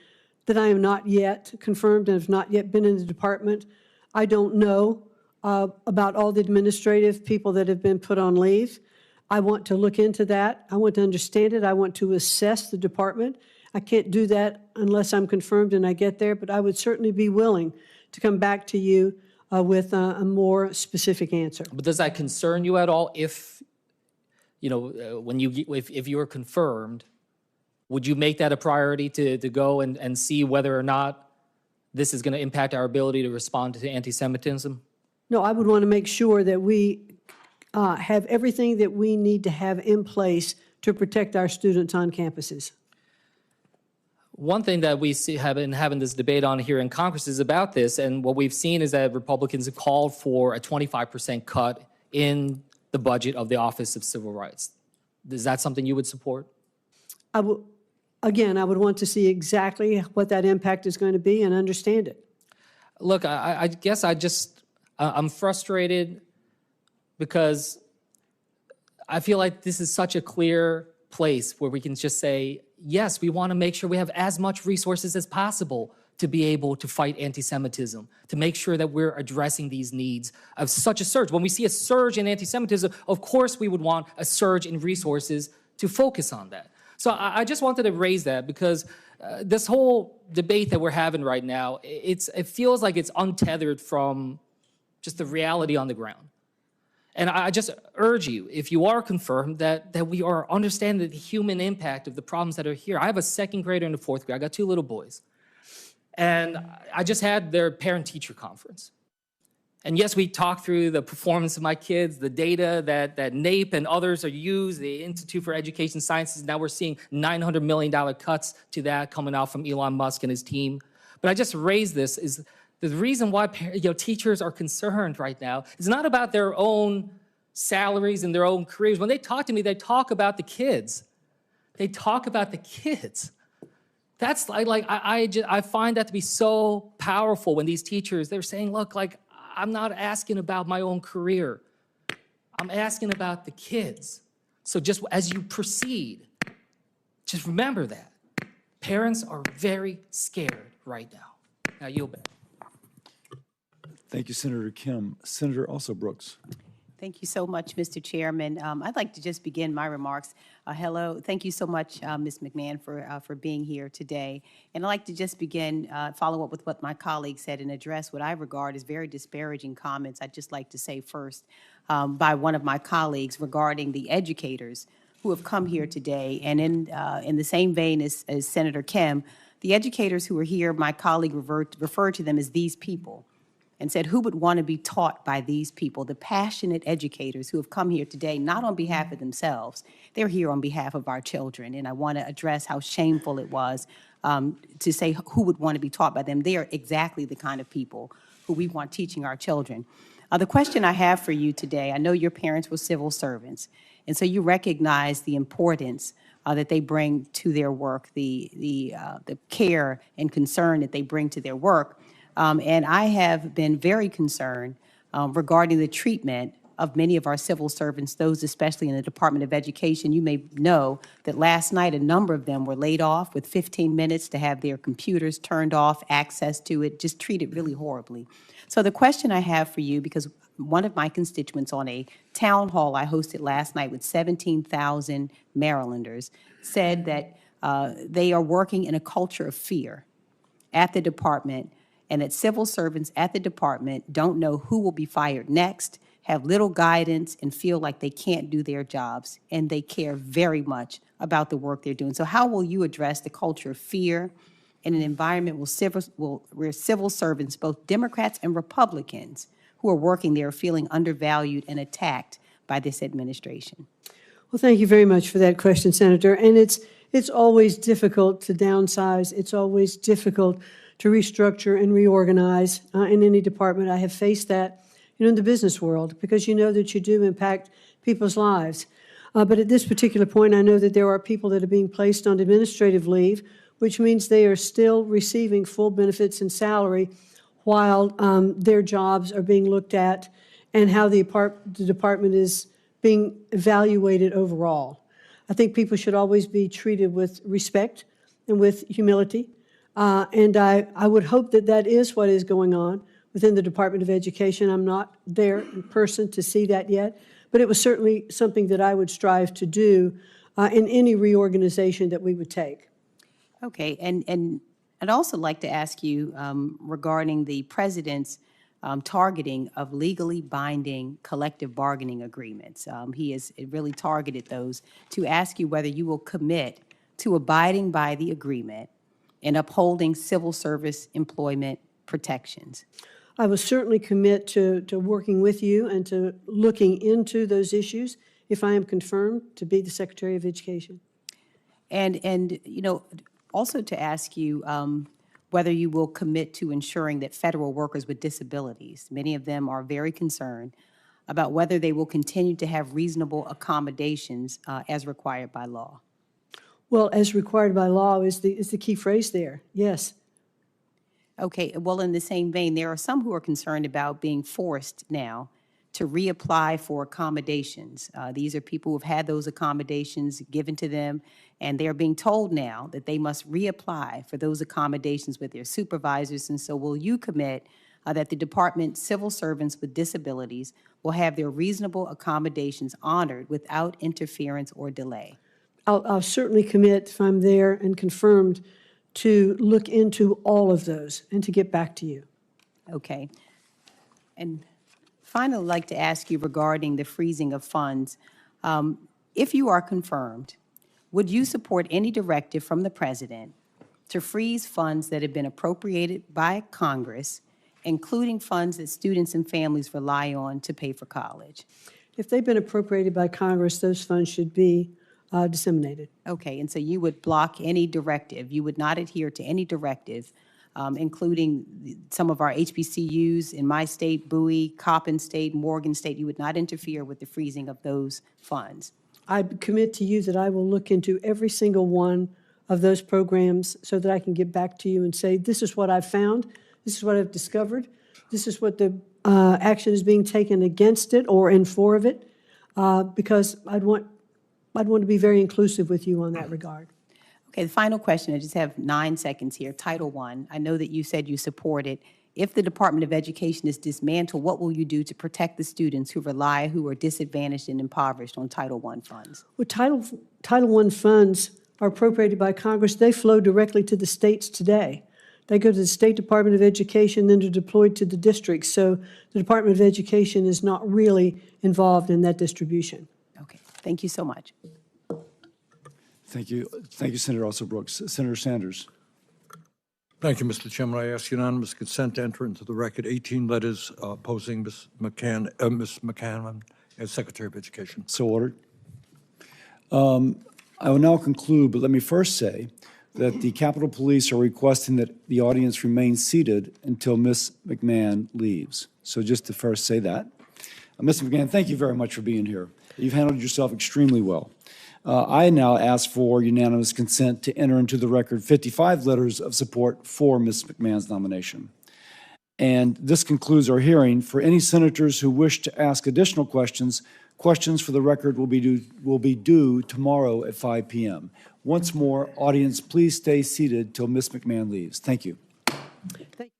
that I am not yet confirmed and have not yet been in the department. I don't know about all the administrative people that have been put on leave. I want to look into that. I want to understand it. I want to assess the department. I can't do that unless I'm confirmed and I get there, but I would certainly be willing to come back to you with a more specific answer. But does that concern you at all if you were confirmed? Would you make that a priority to go and see whether or not this is going to impact our ability to respond to anti-Semitism? No, I would want to make sure that we have everything that we need to have in place to protect our students on campuses. One thing that we have been having this debate on here in Congress is about this, and what we've seen is that Republicans have called for a 25% cut in the budget of the Office of Civil Rights. Is that something you would support? Again, I would want to see exactly what that impact is going to be and understand it. Look, I guess I'm frustrated because I feel like this is such a clear place where we can just say, yes, we want to make sure we have as much resources as possible to be able to fight anti-Semitism, to make sure that we're addressing these needs of such a surge. When we see a surge in anti-Semitism, of course we would want a surge in resources to focus on that. So I just wanted to raise that because this whole debate that we're having right now, it feels like it's untethered from just the reality on the ground. And I just urge you, if you are confirmed, that we are understanding the human impact of the problems that are here. I have a second grader and a fourth grader. I got two little boys. And I just had their parent-teacher conference. And yes, we talked through the performance of my kids, the data that NAEP and others are used, the Institute for Education Sciences. Now we're seeing $900 million cuts to that coming out from Elon Musk and his team. But I just raised this is the reason why teachers are concerned right now is not about their own salaries and their own careers. When they talk to me, they talk about the kids. They talk about the kids. That's I find that to be so powerful when these teachers, they're saying, look, I'm not asking about my own career. I'm asking about the kids. So just as you proceed, just remember that. Parents are very scared right now. Now yield back. Thank you, Senator Kim. Senator also Brooks. Thank you so much, Mr. Chairman. I'd like to just begin my remarks. Hello, thank you so much, Ms. McMahon, for being here today. And I'd like to just begin, follow up with what my colleague said and address what I regard as very disparaging comments. I'd just like to say first by one of my colleagues regarding the educators who have come here today. And in the same vein as Senator Kim, the educators who are here, my colleague referred to them as these people, and said, who would want to be taught by these people, the passionate educators who have come here today, not on behalf of themselves, they're here on behalf of our children. And I want to address how shameful it was to say who would want to be taught by them. They are exactly the kind of people who we want teaching our children. The question I have for you today, I know your parents were civil servants, and so you recognize the importance that they bring to their work, the care and concern that they bring to their work. And I have been very concerned regarding the treatment of many of our civil servants, those especially in the Department of Education. You may know that last night a number of them were laid off with 15 minutes to have their computers turned off, access to it, just treated really horribly. So the question I have for you, because one of my constituents on a town hall I hosted last night with 17,000 Marylanders said that they are working in a culture of fear at the department, and that civil servants at the department don't know who will be fired next, have little guidance, and feel like they can't do their jobs, and they care very much about the work they're doing. So how will you address the culture of fear in an environment where civil servants, both Democrats and Republicans, who are working there are feeling undervalued and attacked by this administration? Well, thank you very much for that question, Senator. And it's always difficult to downsize. It's always difficult to restructure and reorganize in any department. I have faced that, in the business world, because you know that you do impact people's lives. But at this particular point, I know that there are people that are being placed on administrative leave, which means they are still receiving full benefits and salary while their jobs are being looked at and how the department is being evaluated overall. I think people should always be treated with respect and with humility. And I would hope that that is what is going on within the Department of Education. I'm not there in person to see that yet, but it was certainly something that I would strive to do in any reorganization that we would take. Okay, and I'd also like to ask you regarding the president's targeting of legally binding collective bargaining agreements. He has really targeted those, to ask you whether you will commit to abiding by the agreement and upholding civil service employment protections. I will certainly commit to working with you and to looking into those issues if I am confirmed to be the Secretary of Education. And also to ask you whether you will commit to ensuring that federal workers with disabilities, many of them are very concerned about whether they will continue to have reasonable accommodations as required by law. Well, as required by law is the key phrase there, yes. Okay, well, in the same vein, there are some who are concerned about being forced now to reapply for accommodations. These are people who have had those accommodations given to them, and they're being told now that they must reapply for those accommodations with their supervisors. And so will you commit that the department civil servants with disabilities will have their reasonable accommodations honored without interference or delay? I'll certainly commit, if I'm there and confirmed, to look into all of those and to get back to you. Okay. And finally, I'd like to ask you regarding the freezing of funds. If you are confirmed, would you support any directive from the president to freeze funds that have been appropriated by Congress, including funds that students and families rely on to pay for college? If they've been appropriated by Congress, those funds should be disseminated. Okay, and so you would block any directive. You would not adhere to any directive, including some of our HBCUs in my state, Bowie, Coppin State, Morgan State. You would not interfere with the freezing of those funds. I commit to you that I will look into every single one of those programs so that I can get back to you and say, this is what I've found, this is what I've discovered, this is what the action is being taken against it or in favor of it, because I'd want to be very inclusive with you on that regard. Okay, the final question, I just have 9 seconds here. Title I, I know that you said you support it. If the Department of Education is dismantled, what will you do to protect the students who are disadvantaged and impoverished on Title I funds? Well, Title I funds are appropriated by Congress. They flow directly to the states today. They go to the State Department of Education, then they're deployed to the districts. So the Department of Education is not really involved in that distribution. Okay, thank you so much. Thank you, Senator Alsop-Brooks. Senator Sanders. Thank you, Mr. Chairman. I ask unanimous consent to enter into the record 18 letters opposing Ms. McMahon as Secretary of Education. So ordered. I will now conclude, but let me first say that the Capitol Police are requesting that the audience remain seated until Ms. McMahon leaves. So just to first say that. Ms. McMahon, thank you very much for being here. You've handled yourself extremely well. I now ask for unanimous consent to enter into the record 55 letters of support for Ms. McMahon's nomination. And this concludes our hearing. For any senators who wish to ask additional questions, questions for the record will be due tomorrow at 5 p.m. Once more, audience, please stay seated till Ms. McMahon leaves. Thank you. Thank